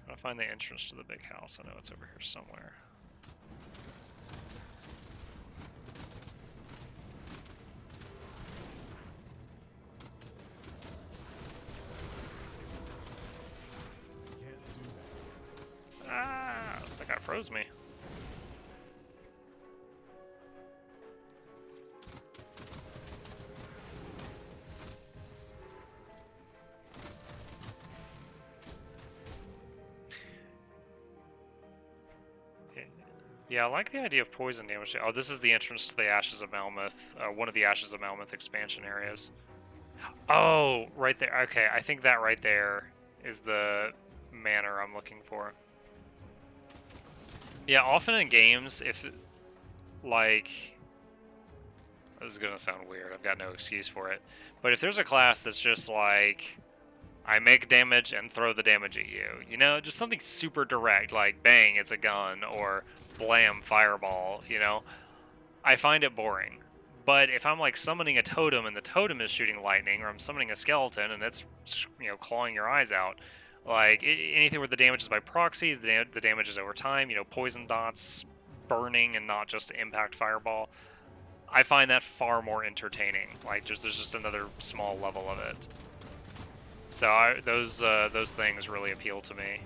Gotta find the entrance to the big house. I know it's over here somewhere. Ah, that guy froze me. Yeah, I like the idea of poison damage. Oh, this is the entrance to the Ashes of Malmouth, one of the Ashes of Malmouth expansion areas. Oh, right there. Okay, I think that right there is the manor I'm looking for. Yeah, often in games, if, like, this is gonna sound weird, I've got no excuse for it, but if there's a class that's just like, I make damage and throw the damage at you, you know, just something super direct, like bang, it's a gun, or blam, fireball, you know, I find it boring. But if I'm like summoning a totem and the totem is shooting lightning, or I'm summoning a skeleton and it's, you know, clawing your eyes out, like anything where the damage is by proxy, the damage is over time, you know, poison dots, burning, and not just impact fireball, I find that far more entertaining. Like, there's just another small level of it. So those things really appeal to me.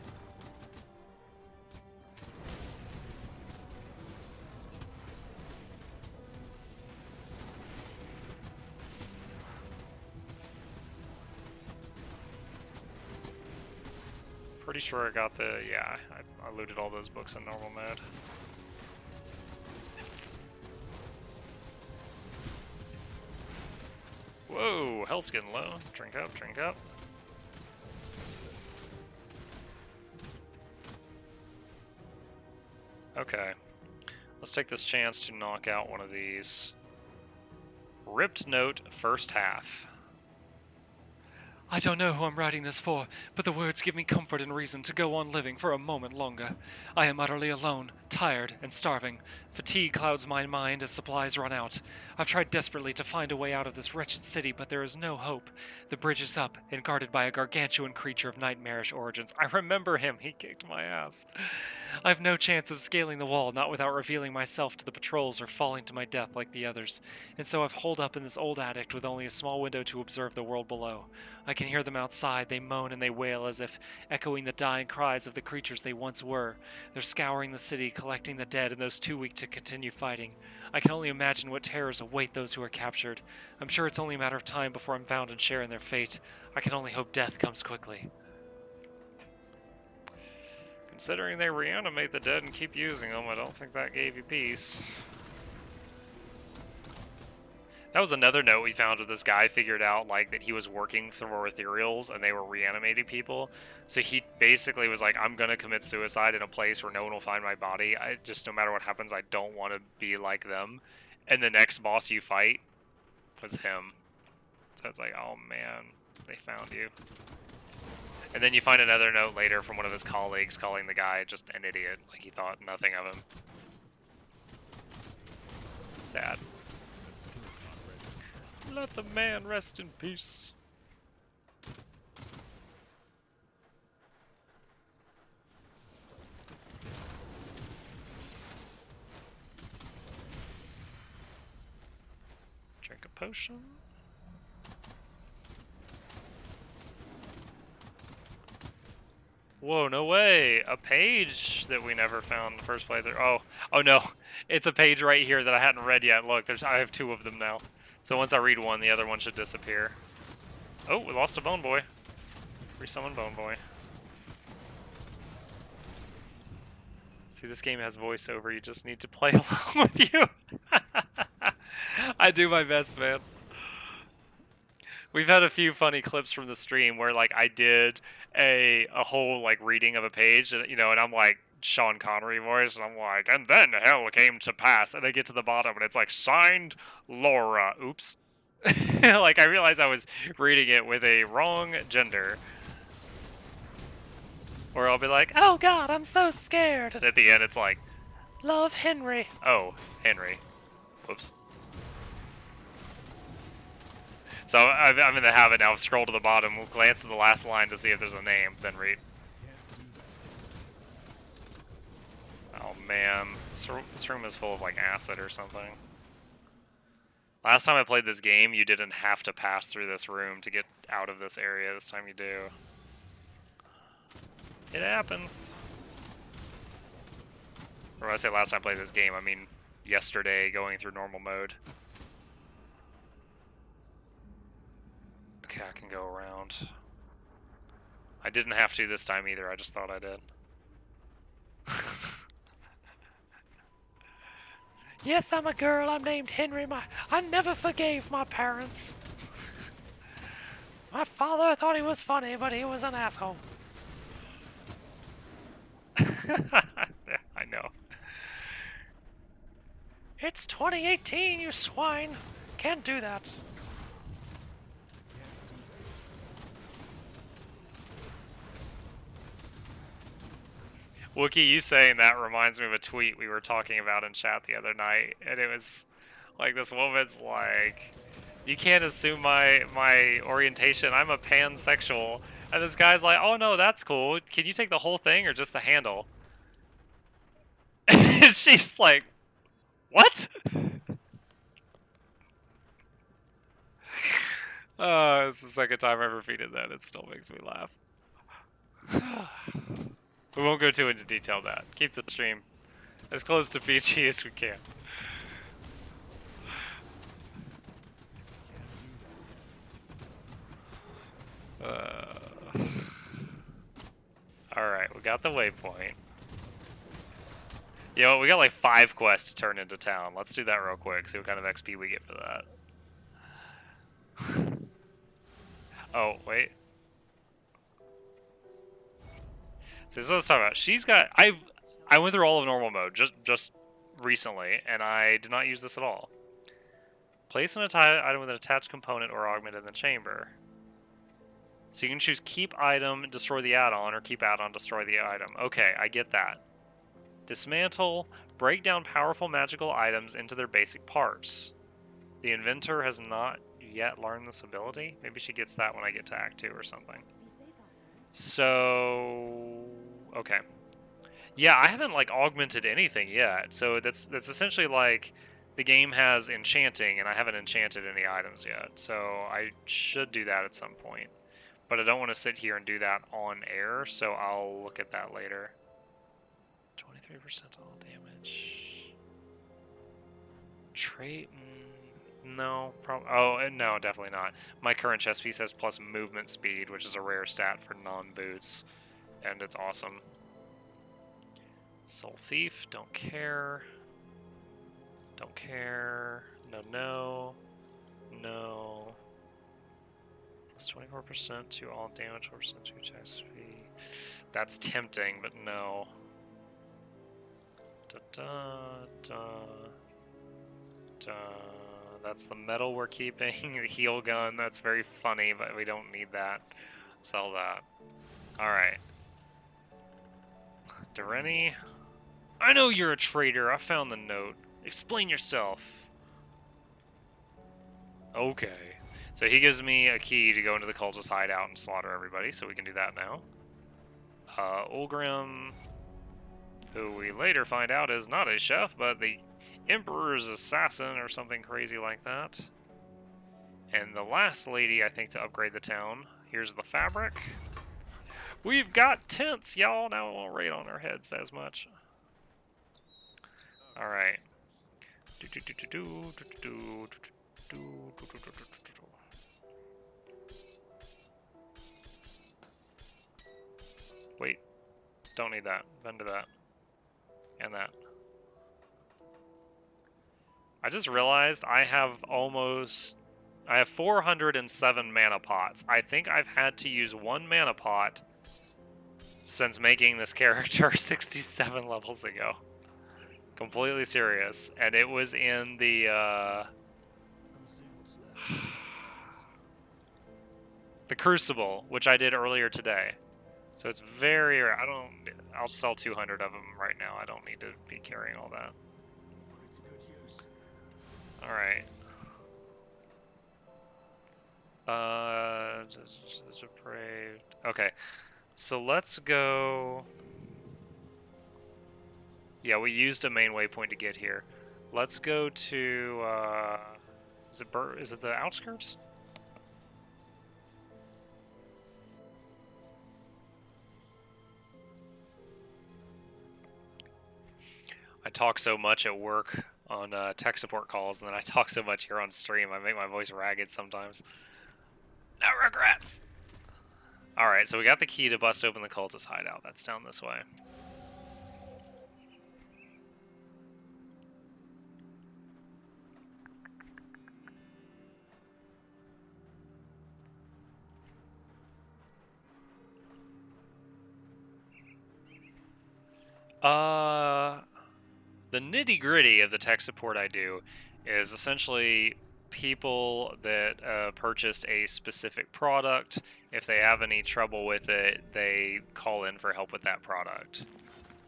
Pretty sure I got the, yeah, I looted all those books in normal mode. Whoa, health's getting low. Drink up, drink up. Okay. Let's take this chance to knock out one of these. Ripped note, first half. I don't know who I'm writing this for, but the words give me comfort and reason to go on living for a moment longer. I am utterly alone, tired, and starving. Fatigue clouds my mind as supplies run out. I've tried desperately to find a way out of this wretched city, but there is no hope. The bridge is up and guarded by a gargantuan creature of nightmarish origins. I remember him. He kicked my ass. I've no chance of scaling the wall, not without revealing myself to the patrols or falling to my death like the others. And so I've holed up in this old attic with only a small window to observe the world below. I can hear them outside. They moan and they wail as if echoing the dying cries of the creatures they once were. They're scouring the city, collecting the dead and those too weak to continue fighting. I can only imagine what terrors await those who are captured. I'm sure it's only a matter of time before I'm found and share in their fate. I can only hope death comes quickly. Considering they reanimate the dead and keep using them, I don't think that gave you peace. That was another note we found with this guy figured out, like, that he was working for ethereals and they were reanimating people. So he basically was like, I'm gonna commit suicide in a place where no one will find my body. I just, no matter what happens, I don't want to be like them. And the next boss you fight was him. So it's like, oh man, they found you. And then you find another note later from one of his colleagues calling the guy just an idiot. Like, he thought nothing of him. Sad. Let the man rest in peace. Drink a potion. Whoa, no way! A page that we never found in the first playthrough. Oh no! It's a page right here that I hadn't read yet. Look, I have two of them now. So once I read one, the other one should disappear. Oh, we lost a Bone Boy. Resummon Bone Boy. See, this game has voiceover. You just need to play along with you. I do my best, man. We've had a few funny clips from the stream where, like, I did a whole, like, reading of a page, and, you know, and I'm like, Sean Connery voice, and I'm like, and then hell came to pass, and I get to the bottom, and it's like, signed, Laura. Oops. Like, I realized I was reading it with a wrong gender. Or I'll be like, oh god, I'm so scared, and at the end it's like, love Henry. Oh, Henry. Whoops. So I'm in the habit now of scroll to the bottom, we'll glance at the last line to see if there's a name, then read. man, this room is full of like acid or something. Last time I played this game, you didn't have to pass through this room to get out of this area. This time you do. It happens. Or when I say last time I played this game, I mean yesterday going through normal mode. Okay, I can go around. I didn't have to this time either, I just thought I did. Yes, I'm a girl, I'm named Henry. I never forgave my parents. My father thought he was funny, but he was an asshole. I know. It's 2018, you swine. Can't do that. Wookie, you saying that reminds me of a tweet we were talking about in chat the other night, and it was like this woman's like, "You can't assume my orientation. I'm a pansexual," and this guy's like, "Oh no, that's cool. Can you take the whole thing or just the handle?" And she's like, "What?" It's the second time I've repeated that. It still makes me laugh. We won't go too into detail of that. Keep the stream as close to PG as we can. Alright, we got the waypoint. Yo, we got like 5 quests to turn into town. Let's do that real quick, see what kind of XP we get for that. Oh, wait. So this is what I was talking about. She's got... I went through all of normal mode just recently, and I did not use this at all. Place an item with an attached component or augment in the chamber. So you can choose keep item, destroy the add-on, or keep add-on, destroy the item. Okay, I get that. Dismantle, break down powerful magical items into their basic parts. The inventor has not yet learned this ability. Maybe she gets that when I get to Act 2 or something. So... okay. Yeah, I haven't like augmented anything yet. So that's essentially like the game has enchanting and I haven't enchanted any items yet. So I should do that at some point. But I don't want to sit here and do that on air, so I'll look at that later. 23% all damage. Trait? No, probably. Oh, no, definitely not. My current chest piece has plus movement speed, which is a rare stat for non-boots, and it's awesome. Soul Thief, don't care. Don't care. No, no. No. Plus 24% to all damage, 4% to attack speed. That's tempting, but no. Da da da da. That's the metal we're keeping. The heal gun, that's very funny, but we don't need that. Sell that. Alright. Doreni. I know you're a traitor. I found the note. Explain yourself. Okay. So he gives me a key to go into the cultist hideout and slaughter everybody, so we can do that now. Ulgrim, who we later find out is not a chef, but the Emperor's assassin or something crazy like that. And the last lady, I think, to upgrade the town. Here's the fabric. We've got tents, y'all. Now it won't rain on our heads as much. Alright. Wait. Don't need that. Bend to that. And that. I just realized I have 407 mana pots. I think I've had to use 1 mana pot since making this character 67 levels ago. Completely serious. And it was in the, the Crucible, which I did earlier today. So it's very rare. I'll sell 200 of them right now. I don't need to be carrying all that. Alright. Depraved. Okay. So let's go... Yeah, we used a main waypoint to get here. Let's go to, is it the outskirts? I talk so much at work on tech support calls, and then I talk so much here on stream, I make my voice ragged sometimes. No regrets! Alright, so we got the key to bust open the cultist hideout. That's down this way. The nitty-gritty of the tech support I do is essentially people that purchased a specific product. If they have any trouble with it, they call in for help with that product.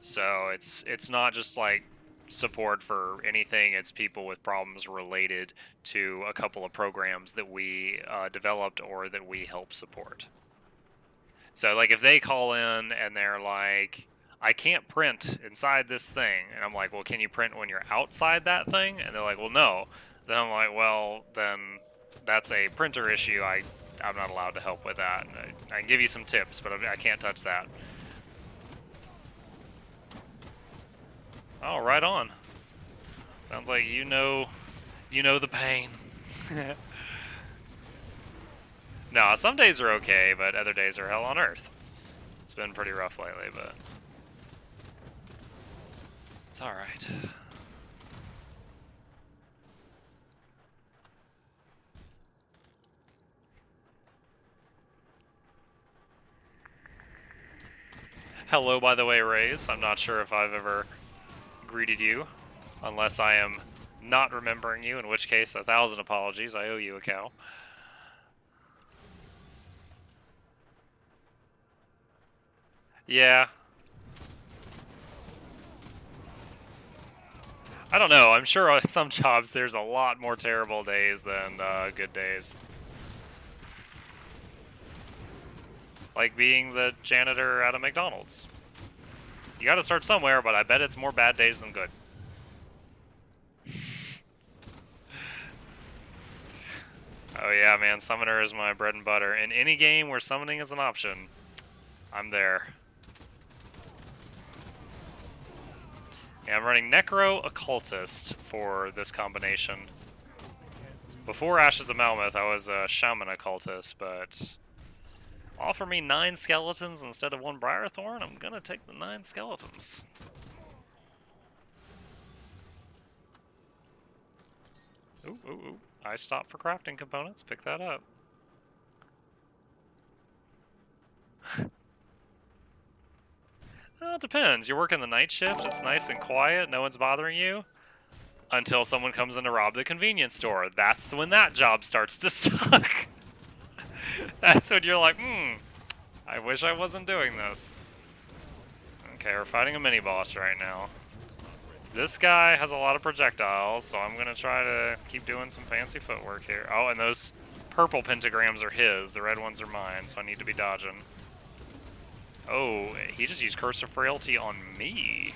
So it's not just like support for anything. It's people with problems related to a couple of programs that we developed or that we help support. So like if they call in and they're like, I can't print inside this thing, and I'm like, well, can you print when you're outside that thing? And they're like, well, no. Then I'm like, well, then that's a printer issue. I'm not allowed to help with that. I can give you some tips, but I can't touch that. Oh, right on. Sounds like you know the pain. No, some days are okay, but other days are hell on earth. It's been pretty rough lately, but it's alright. Hello, by the way, Rays. I'm not sure if I've ever greeted you, unless I am not remembering you, in which case, 1,000 apologies. I owe you a cow. Yeah. I don't know. I'm sure on some jobs there's a lot more terrible days than good days. Like being the janitor at a McDonald's. You gotta start somewhere, but I bet it's more bad days than good. Oh yeah, man, Summoner is my bread and butter. In any game where summoning is an option, I'm there. Yeah, I'm running Necro Occultist for this combination. Before Ashes of Malmoth, I was a Shaman Occultist, but offer me 9 skeletons instead of 1 Briarthorn, I'm gonna take the 9 skeletons. Ooh, ooh, ooh. I stopped for crafting components, pick that up. Well, it depends. You're working the night shift, it's nice and quiet, no one's bothering you. Until someone comes in to rob the convenience store. That's when that job starts to suck. That's when you're like, I wish I wasn't doing this. Okay, we're fighting a mini-boss right now. This guy has a lot of projectiles, so I'm going to try to keep doing some fancy footwork here. Oh, and those purple pentagrams are his. The red ones are mine, so I need to be dodging. Oh, he just used Curse of Frailty on me.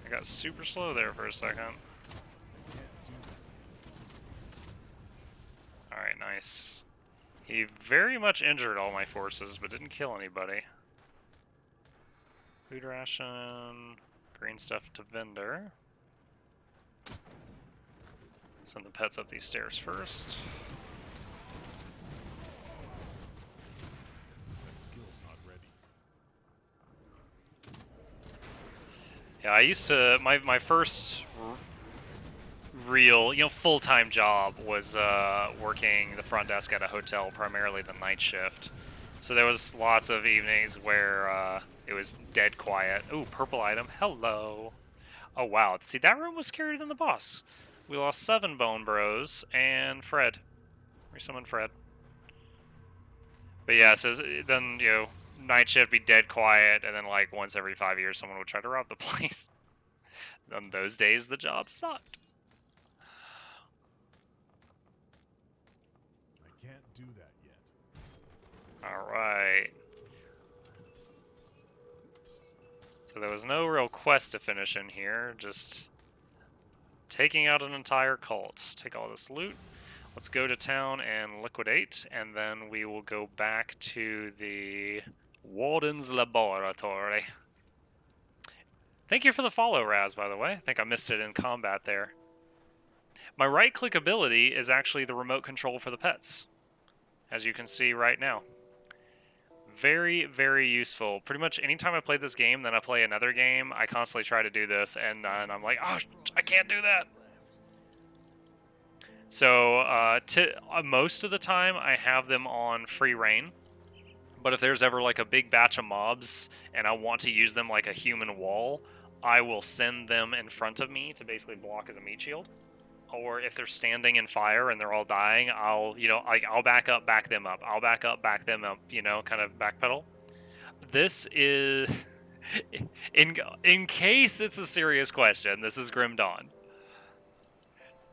I got super slow there for a second. Alright, nice. He very much injured all my forces, but didn't kill anybody. Food ration, green stuff to vendor. Send the pets up these stairs first. Yeah, I used to, my first real, full-time job was working the front desk at a hotel, primarily the night shift. So there was lots of evenings where it was dead quiet. Ooh, purple item, hello. Oh wow, see, that room was carried in the boss. We lost 7 Bone Bros and Fred. Resummon Fred. But yeah, so then, night shift be dead quiet, and then like once every 5 years someone would try to rob the place. On those days the job sucked. I can't do that yet. Alright. So there was no real quest to finish in here, just taking out an entire cult. Take all this loot. Let's go to town and liquidate, and then we will go back to the Warden's Laboratory. Thank you for the follow, Raz, by the way. I think I missed it in combat there. My right-click ability is actually the remote control for the pets, as you can see right now. Very, very useful. Pretty much anytime I play this game, then I play another game, I constantly try to do this, and I'm like, oh, I can't do that. So most of the time, I have them on free reign. But if there's ever like a big batch of mobs and I want to use them like a human wall, I will send them in front of me to basically block as a meat shield. Or if they're standing in fire and they're all dying, I'll back up, back them up. I'll back up, back them up, kind of backpedal. This is, in case it's a serious question, this is Grim Dawn.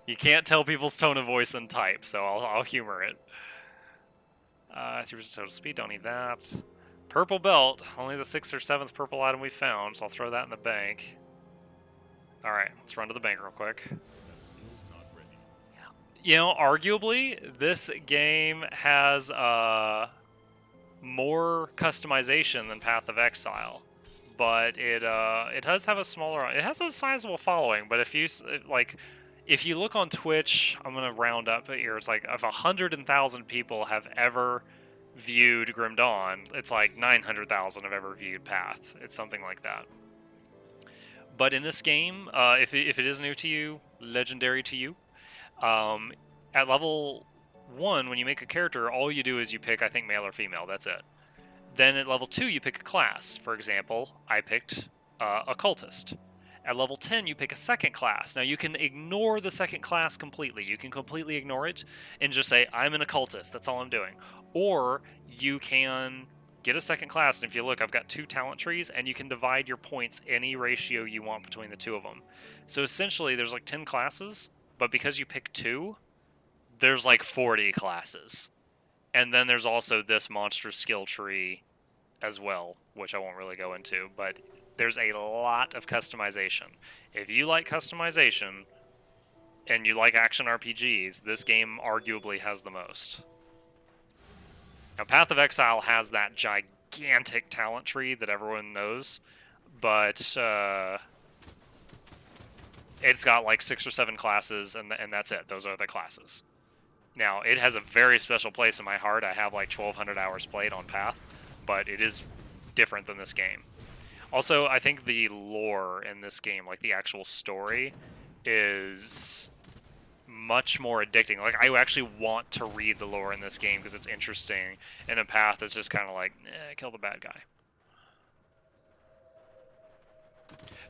You can't tell people's tone of voice and type, so I'll humor it. 3% total speed, don't need that. Purple belt, only the 6th or 7th purple item we found, so I'll throw that in the bank. Alright, let's run to the bank real quick. Arguably, this game has more customization than Path of Exile, but it does have it has a sizable following. But if you look on Twitch, I'm gonna round up here. It's like if 100,000 people have ever viewed Grim Dawn, it's like 900,000 have ever viewed Path. It's something like that. But in this game, if it is new to you, legendary to you. At level 1, when you make a character, all you do is you pick, I think, male or female. That's it. Then at level 2, you pick a class. For example, I picked Occultist. At level 10, you pick a second class. Now, you can ignore the second class completely. You can completely ignore it and just say, I'm an Occultist. That's all I'm doing. Or you can get a second class, and if you look, I've got 2 talent trees, and you can divide your points any ratio you want between the 2 of them. So essentially, there's like 10 classes, but because you pick 2, there's like 40 classes. And then there's also this monster skill tree as well, which I won't really go into, but there's a lot of customization. If you like customization and you like action RPGs, this game arguably has the most. Now, Path of Exile has that gigantic talent tree that everyone knows, but it's got like 6 or 7 classes, and that's it. Those are the classes. Now, it has a very special place in my heart. I have like 1,200 hours played on Path, but it is different than this game. Also, I think the lore in this game, like the actual story, is much more addicting. Like, I actually want to read the lore in this game because it's interesting. And in Path, it's just kind of like, kill the bad guy.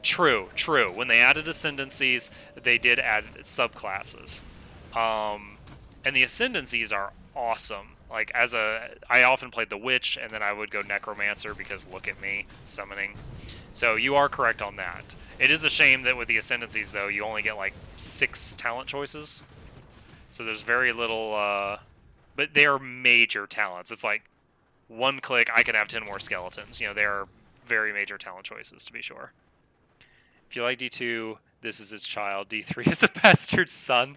True. When they added ascendancies, they did add subclasses. And the ascendancies are awesome. Like, I often played the Witch, and then I would go Necromancer because look at me, summoning. So you are correct on that. It is a shame that with the ascendancies, though, you only get like 6 talent choices. So there's very little, but they are major talents. It's like, one click, I can have 10 more skeletons. They are very major talent choices, to be sure. If you like D2, this is his child. D3 is a bastard son.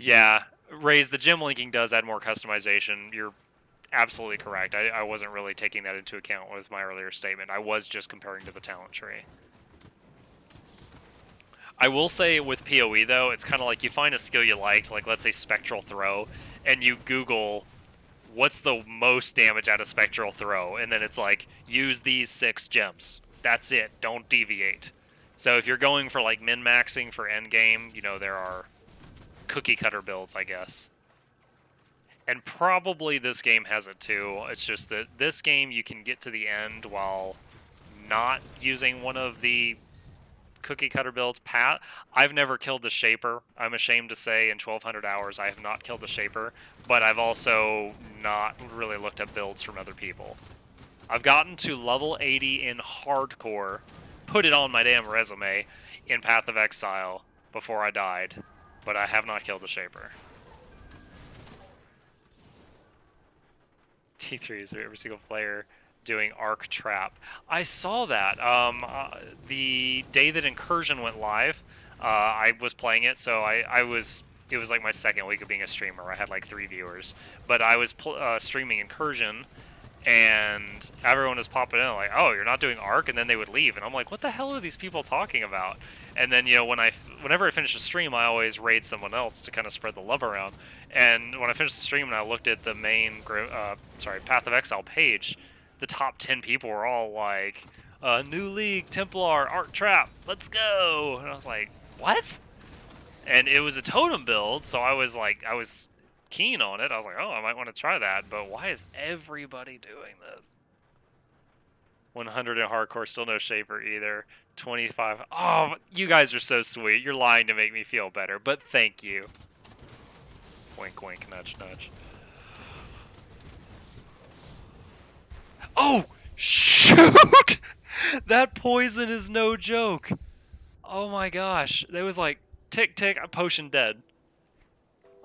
Yeah, Raze, the gem linking does add more customization. You're absolutely correct. I wasn't really taking that into account with my earlier statement. I was just comparing to the talent tree. I will say with PoE, though, it's kind of like you find a skill you liked, like let's say Spectral Throw, and you Google what's the most damage out of Spectral Throw, and then it's like, use these 6 gems. That's it. Don't deviate. So if you're going for like min-maxing for endgame, there are cookie cutter builds, I guess. And probably this game has it too. It's just that this game you can get to the end while not using one of the cookie cutter builds. I've never killed the Shaper. I'm ashamed to say in 1,200 hours I have not killed the Shaper, but I've also not really looked at builds from other people. I've gotten to level 80 in hardcore, put it on my damn resume in Path of Exile before I died, but I have not killed the Shaper. T3 is every single player doing Arc Trap. I saw that. The day that Incursion went live, I was playing it, so I was. It was like my second week of being a streamer. I had like 3 viewers, but I was streaming Incursion, and everyone was popping in like, "Oh, you're not doing Arc," and then they would leave, and I'm like, "What the hell are these people talking about?" And then whenever I finish a stream, I always raid someone else to kind of spread the love around. And when I finished the stream and I looked at the main, Path of Exile page, the top 10 people were all like, "New League, Templar, Arc Trap, let's go!" And I was like, "What?" And it was a totem build, so I was keen on it. I was like, oh, I might want to try that, but why is everybody doing this? 100 in hardcore, still no shaper either. 25. Oh, you guys are so sweet. You're lying to make me feel better, but thank you. Wink, wink, nudge, nudge. Oh, shoot! That poison is no joke. Oh my gosh. It was like, tick, tick, I'm potion dead.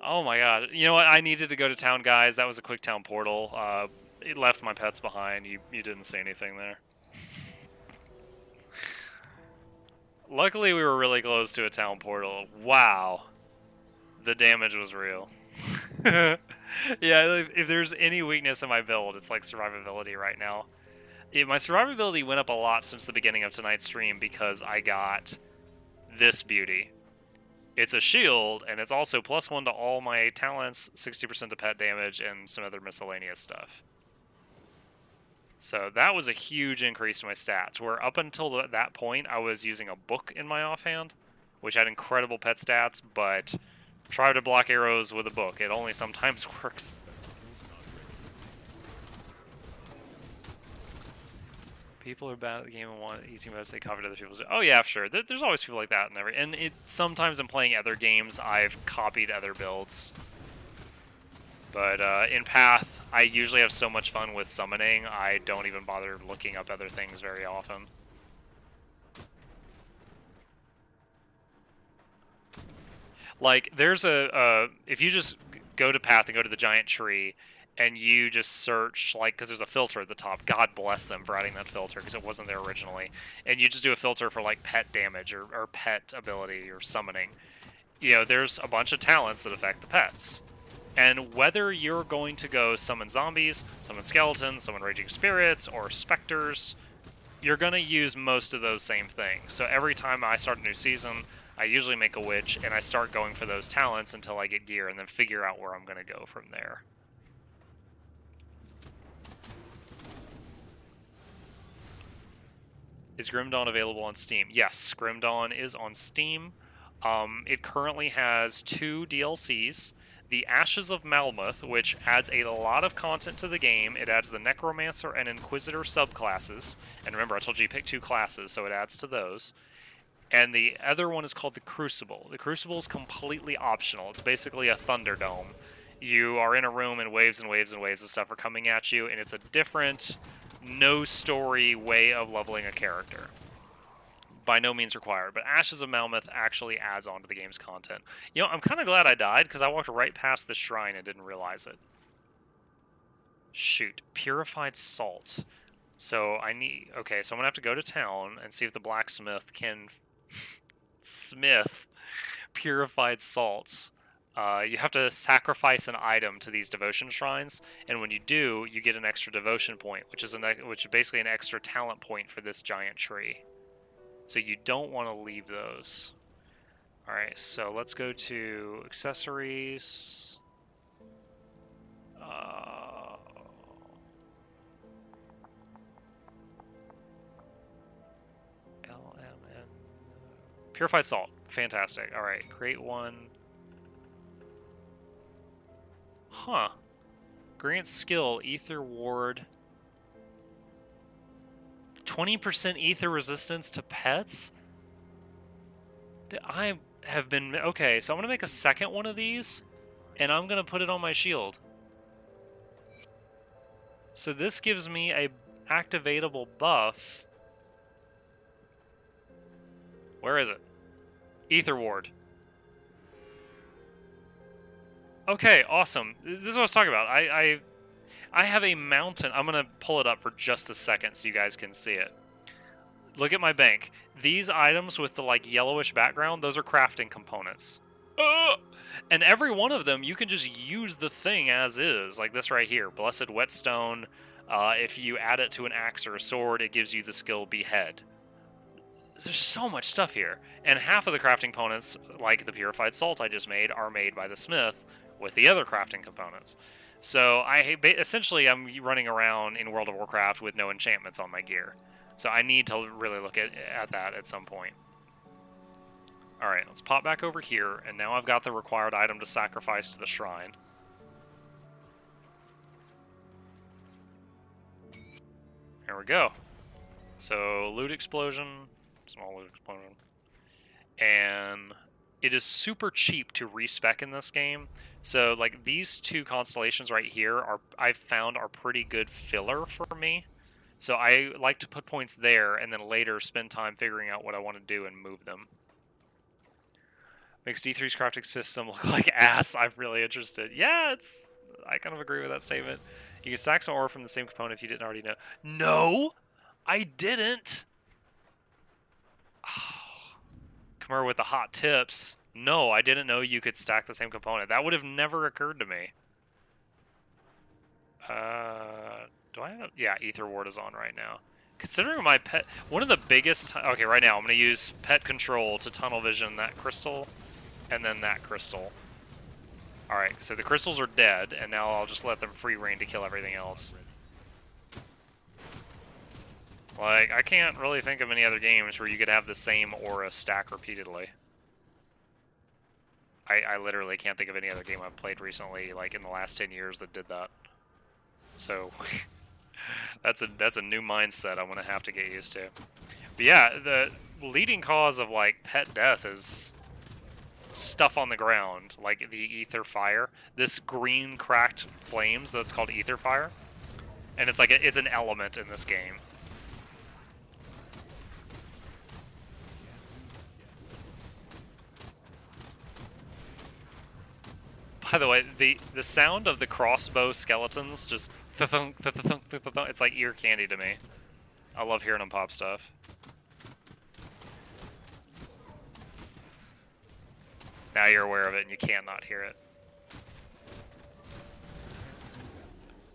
Oh my god. You know what? I needed to go to town, guys. That was a quick town portal. It left my pets behind. You didn't say anything there. Luckily, we were really close to a town portal. Wow. The damage was real. Yeah, if there's any weakness in my build, it's like survivability right now. My survivability went up a lot since the beginning of tonight's stream because I got this beauty. It's a shield, and it's also +1 to all my talents, 60% to pet damage, and some other miscellaneous stuff. So that was a huge increase to my stats, where up until that point, I was using a book in my offhand, which had incredible pet stats, but try to block arrows with a book. It only sometimes works. People are bad at the game and want easy modes they covered other people's. Oh yeah, sure. There's always people like that, and sometimes in playing other games, I've copied other builds. But in Path, I usually have so much fun with summoning, I don't even bother looking up other things very often. Like, there's if you just go to Path and go to the giant tree, and you just search, like, because there's a filter at the top. God bless them for adding that filter, because it wasn't there originally. And you just do a filter for, like, pet damage or pet ability or summoning. You know, there's a bunch of talents that affect the pets. And whether you're going to go summon zombies, summon skeletons, summon raging spirits, or specters, you're going to use most of those same things. So every time I start a new season, I usually make a witch, and I start going for those talents until I get gear, and then figure out where I'm going to go from there. Is Grim Dawn available on Steam? Yes, Grim Dawn is on Steam. It currently has 2 DLCs. The Ashes of Malmuth, which adds a lot of content to the game. It adds the Necromancer and Inquisitor subclasses. And remember, I told you pick 2 classes, so it adds to those. And the other one is called the Crucible. The Crucible is completely optional. It's basically a Thunderdome. You are in a room and waves and waves and waves of stuff are coming at you, and it's a different, no-story way of leveling a character. By no means required, but Ashes of Malmuth actually adds on to the game's content. You know, I'm kind of glad I died, because I walked right past the shrine and didn't realize it. Shoot. Purified salt. So I need... Okay, so I'm going to have to go to town and see if the blacksmith can smith purified salts. You have to sacrifice an item to these devotion shrines, and when you do, you get an extra devotion point, which is basically an extra talent point for this giant tree. So you don't want to leave those. Alright, so let's go to accessories. LMN. Purified salt. Fantastic. Alright, create one. Huh. Grant skill, ether ward. 20% ether resistance to pets? I have been... Okay, so I'm going to make a second one of these, and I'm going to put it on my shield. So this gives me a activatable buff. Where is it? Ether ward. Okay, awesome. This is what I was talking about. I have a mountain. I'm going to pull it up for just a second so you guys can see it. Look at my bank. These items with the like yellowish background, those are crafting components. And every one of them, you can just use the thing as is. Like this right here, Blessed Whetstone. If you add it to an axe or a sword, it gives you the skill Behead. There's so much stuff here. And half of the crafting components, like the purified salt I just made, are made by the smith with the other crafting components. So essentially I'm running around in World of Warcraft with no enchantments on my gear. So I need to really look at that at some point. Alright, let's pop back over here, and now I've got the required item to sacrifice to the shrine. There we go. So, loot explosion, small loot explosion. And it is super cheap to respec in this game. So, like, these two constellations right here I've found are pretty good filler for me. So I like to put points there, and then later spend time figuring out what I want to do and move them. Makes D3's crafting system look like ass. I'm really interested. Yeah, I kind of agree with that statement. You can stack some ore from the same component if you didn't already know. No, I didn't. Oh, come here with the hot tips. No, I didn't know you could stack the same component. That would have never occurred to me. Do I have... Yeah, Ether Ward is on right now. Considering my pet... One of the biggest... Okay, right now I'm going to use pet control to tunnel vision that crystal and then that crystal. Alright, so the crystals are dead, and now I'll just let them free reign to kill everything else. Like, I can't really think of any other games where you could have the same aura stack repeatedly. I literally can't think of any other game I've played recently, like in the last 10 years, that did that. So... That's a new mindset I'm gonna have to get used to. But yeah, the leading cause of like pet death is stuff on the ground, like the ether fire. This green cracked flames that's called ether fire, and it's like it's an element in this game. By the way, the sound of the crossbow skeletons just it's like ear candy to me. I love hearing them pop stuff. Now you're aware of it and you can't not hear it.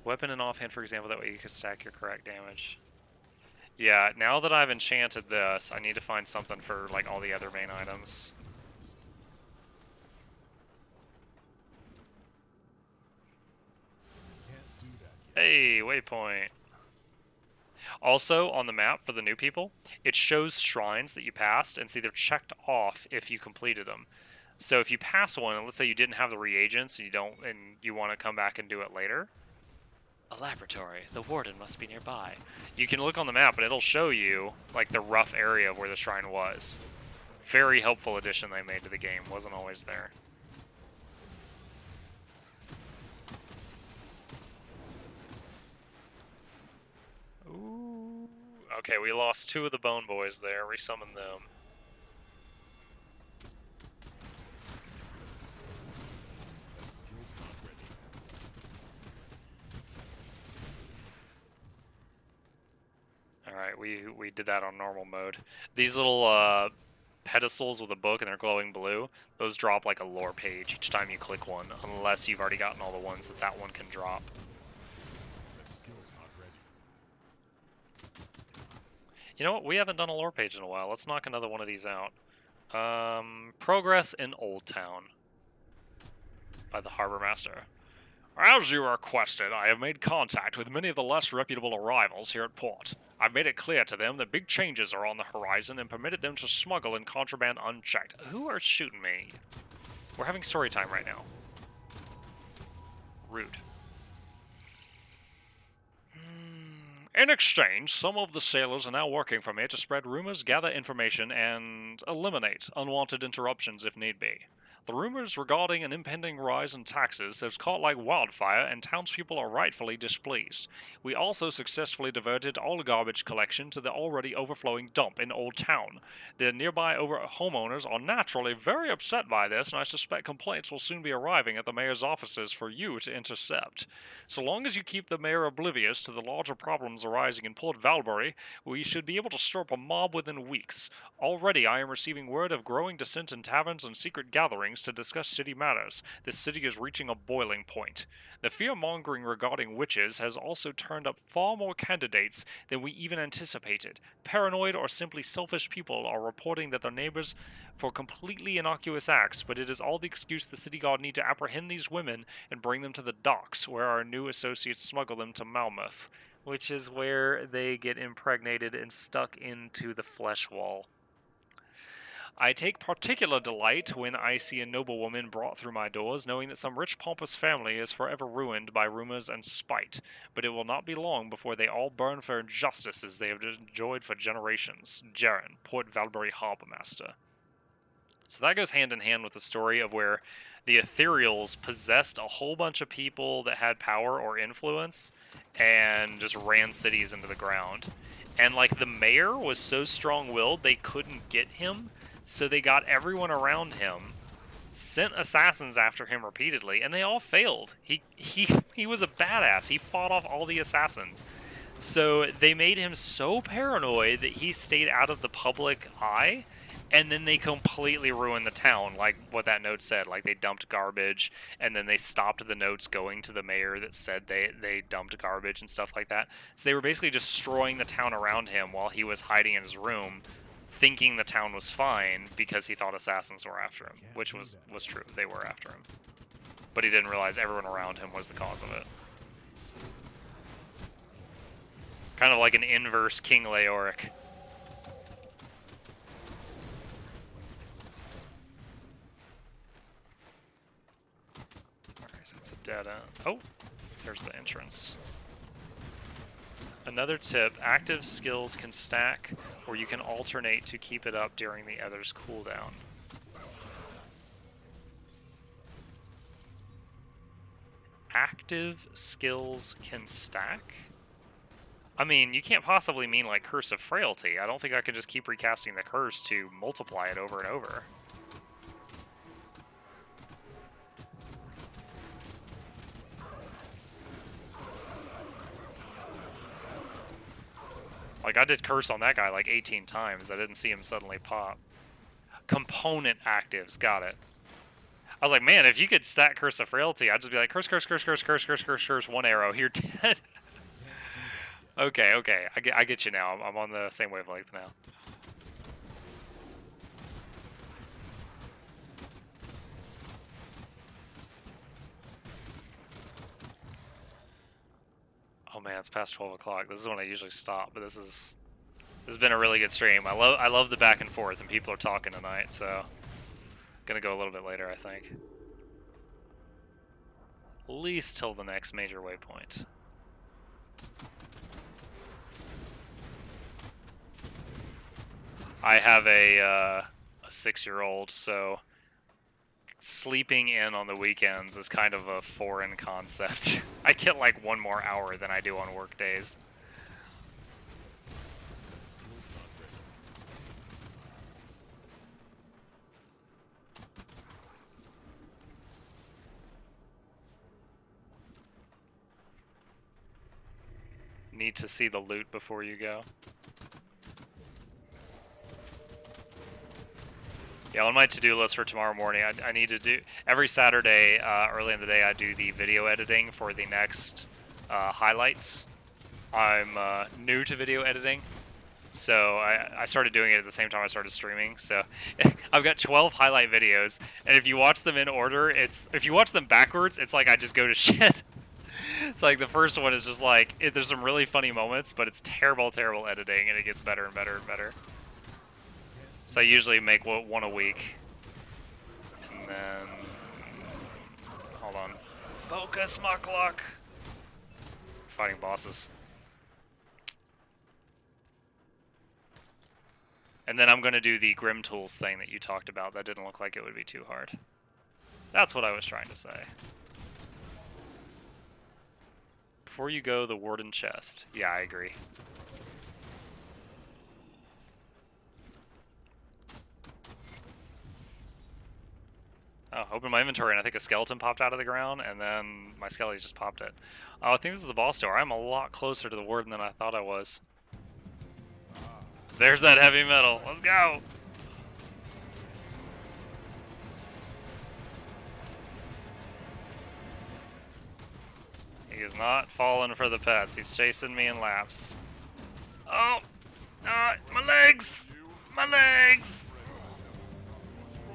Weapon and offhand, for example, that way you can stack your correct damage. Yeah, now that I've enchanted this, I need to find something for like all the other main items. Hey, waypoint. Also, on the map for the new people, it shows shrines that you passed, and see they're checked off if you completed them. So if you pass one, and let's say you didn't have the reagents, and you want to come back and do it later, a laboratory. The warden must be nearby. You can look on the map, and it'll show you like the rough area of where the shrine was. Very helpful addition they made to the game. Wasn't always there. Ooh. Okay, we lost 2 of the bone boys there. Resummon them. Alright, we did that on normal mode. These little pedestals with a book and they're glowing blue, those drop like a lore page each time you click one, unless you've already gotten all the ones that one can drop. You know what? We haven't done a lore page in a while. Let's knock another one of these out. Progress in Old Town by the Harbor Master. As you requested, I have made contact with many of the less reputable arrivals here at port. I've made it clear to them that big changes are on the horizon and permitted them to smuggle in contraband unchecked. Who are shooting me? We're having story time right now. Rude. In exchange, some of the sailors are now working for me to spread rumors, gather information, and eliminate unwanted interruptions if need be. the rumors regarding an impending rise in taxes have caught like wildfire, and townspeople are rightfully displeased. We also successfully diverted all garbage collection to the already overflowing dump in Old Town. The nearby homeowners are naturally very upset by this, and I suspect complaints will soon be arriving at the mayor's offices for you to intercept. So long as you keep the mayor oblivious to the larger problems arising in Port Valbury, we should be able to stir up a mob within weeks. Already I am receiving word of growing dissent in taverns and secret gatherings to discuss city matters. This city is reaching a boiling point. The fear-mongering regarding witches has also turned up far more candidates than we even anticipated. Paranoid or simply selfish people are reporting that their neighbors for completely innocuous acts, but it is all the excuse the city guard need to apprehend these women and bring them to the docks, where our new associates smuggle them to Malmouth, which is where they get impregnated and stuck into the flesh wall. I take particular delight when I see a noblewoman brought through my doors, knowing that some rich pompous family is forever ruined by rumors and spite, but it will not be long before they all burn for injustices they have enjoyed for generations. Jaren, Port Valbury Harbour Master. So that goes hand in hand with the story of where the Ethereals possessed a whole bunch of people that had power or influence and just ran cities into the ground. And like the mayor was so strong-willed they couldn't get him, so they got everyone around him, sent assassins after him repeatedly, and they all failed. He was a badass. He fought off all the assassins. So they made him so paranoid that he stayed out of the public eye, and then they completely ruined the town, like what that note said. Like, they dumped garbage, and then they stopped the notes going to the mayor that said they dumped garbage and stuff like that. So they were basically destroying the town around him while he was hiding in his room, thinking the town was fine because he thought assassins were after him, which was true. They were after him. But he didn't realize everyone around him was the cause of it. Kind of like an inverse King Leoric. Alright, so it's a dead end. Oh, there's the entrance. Another tip, active skills can stack, or you can alternate to keep it up during the other's cooldown. Active skills can stack? I mean, you can't possibly mean like Curse of Frailty. I don't think I can just keep recasting the curse to multiply it over and over. Like, I did Curse on that guy like 18 times. I didn't see him suddenly pop. Component actives, got it. I was like, man, if you could stack Curse of Frailty, I'd just be like, curse, curse, curse, curse, curse, curse, curse, curse, one arrow, you're dead. Okay, okay, I get you now. I'm on the same wavelength now. Oh man, it's past 12 o'clock. This is when I usually stop, but this has been a really good stream. I love the back and forth, and people are talking tonight, so gonna go a little bit later, I think. At least till the next major waypoint. I have a 6-year-old, so sleeping in on the weekends is kind of a foreign concept. I get like 1 more hour than I do on work days. Need to see the loot before you go. Yeah, on my to-do list for tomorrow morning, I need to do... Every Saturday, early in the day, I do the video editing for the next highlights. I'm new to video editing, so I started doing it at the same time I started streaming. So I've got 12 highlight videos, and if you watch them in order, if you watch them backwards, it's like I just go to shit. It's like the first one is just like, there's some really funny moments, but it's terrible, terrible editing, and it gets better and better and better. So I usually make one a week. And then... Hold on. Focus, Muckluck! Fighting bosses. And then I'm going to do the Grim Tools thing that you talked about. That didn't look like it would be too hard. That's what I was trying to say. Before you go, the warden chest. Yeah, I agree. Oh, open my inventory and I think a skeleton popped out of the ground, and then my skellies just popped it. Oh, I think this is the boss door. I'm a lot closer to the warden than I thought I was. There's that heavy metal. Let's go! He is not falling for the pets. He's chasing me in laps. Oh! My legs! My legs!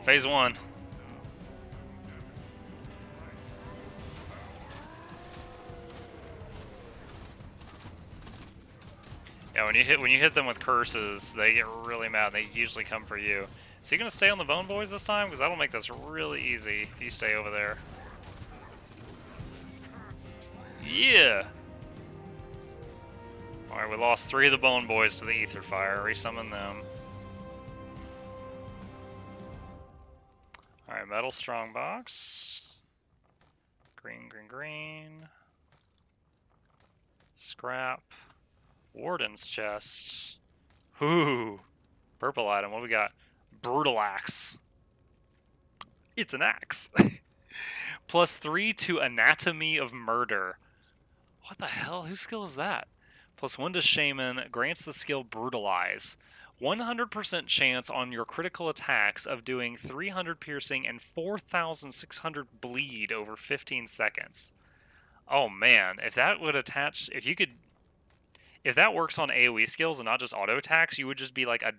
Phase 1. Yeah, when you hit them with curses, they get really mad. They usually come for you. Is he gonna stay on the bone boys this time? Because that'll make this really easy if you stay over there. Yeah. All right, we lost 3 of the bone boys to the ether fire. Resummon them. All right, metal strongbox. Green, green, green. Scrap. Warden's chest. Ooh. Purple item. What do we got? Brutal axe. It's an axe. +3 to anatomy of murder. What the hell? Whose skill is that? +1 to shaman. Grants the skill brutalize. 100% chance on your critical attacks of doing 300 piercing and 4,600 bleed over 15 seconds. Oh man, if that would attach, if that works on AoE skills and not just auto attacks, you would just be like a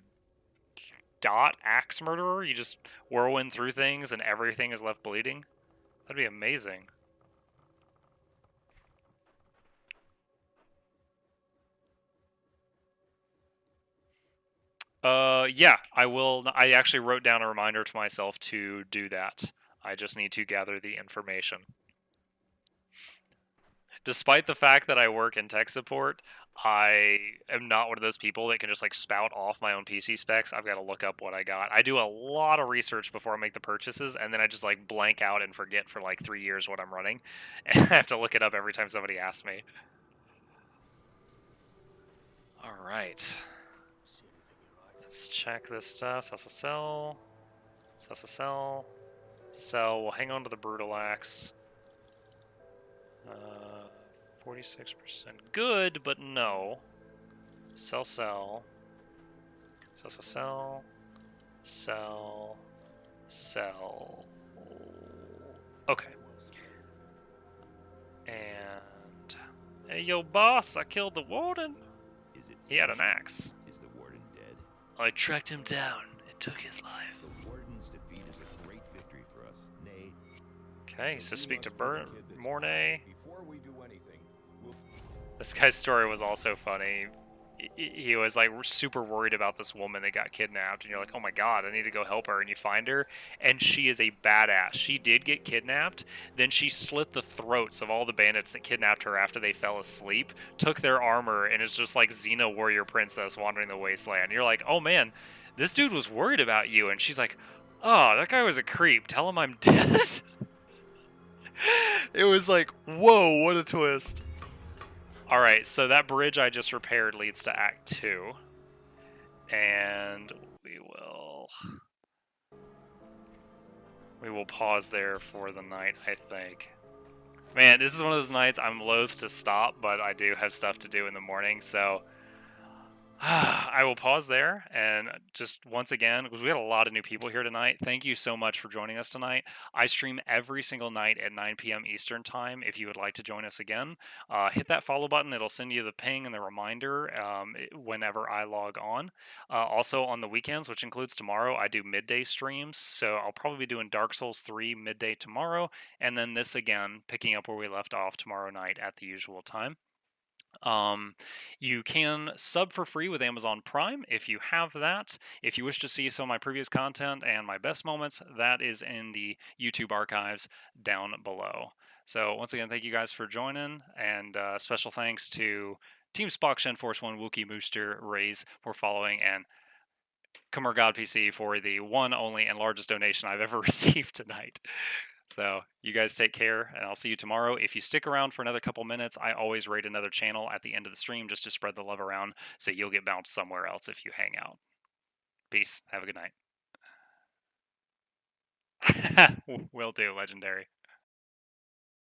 dot axe murderer. You just whirlwind through things and everything is left bleeding. That'd be amazing. Yeah, I will. I actually wrote down a reminder to myself to do that. I just need to gather the information. Despite the fact that I work in tech support, I am not one of those people that can just like spout off my own PC specs. I've got to look up what I got. I do a lot of research before I make the purchases, and then I just like blank out and forget for like 3 years what I'm running, and I have to look it up every time somebody asks me. All right. Let's check this stuff. SSL. SSL. So we'll hang on to the brutal axe. 46% good, but no. Sell. Sell. Okay. And hey, yo, boss! I killed the warden. He had an axe. Is the warden dead? I tracked him down and took his life. The warden's defeat is a great victory for us. Nay. Okay, so speak to Mornay. Before we do anything, This guy's story was also funny. He was like super worried about this woman that got kidnapped, and you're like, oh my god, I need to go help her, and you find her, and she is a badass. She did get kidnapped, then she slit the throats of all the bandits that kidnapped her after they fell asleep, took their armor, and is just like Xena warrior princess wandering the wasteland. You're like, oh man, this dude was worried about you, and she's like, oh, that guy was a creep, tell him I'm dead. It was like, whoa, what a twist. Alright, so that bridge I just repaired leads to Act 2. And we will pause there for the night, I think. Man, this is one of those nights I'm loath to stop, but I do have stuff to do in the morning, so I will pause there, and just once again, because we had a lot of new people here tonight, thank you so much for joining us tonight. I stream every single night at 9 p.m. Eastern Time. If you would like to join us again, hit that follow button. It'll send you the ping and the reminder whenever I log on. Also on the weekends, which includes tomorrow, I do midday streams, so I'll probably be doing Dark Souls 3 midday tomorrow, and then this again, picking up where we left off tomorrow night at the usual time. You can sub for free with Amazon Prime if you have that. If you wish to see some of my previous content and my best moments, that is in the YouTube archives down below. So once again, thank you guys for joining, and special thanks to Team Spock, Shen Force One, Wookie, Mooster, Rays for following, and Kumar God PC for the one, only, and largest donation I've ever received tonight. So you guys take care, and I'll see you tomorrow. If you stick around for another couple minutes, I always raid another channel at the end of the stream just to spread the love around, so you'll get bounced somewhere else if you hang out. Peace. Have a good night. Will do, legendary.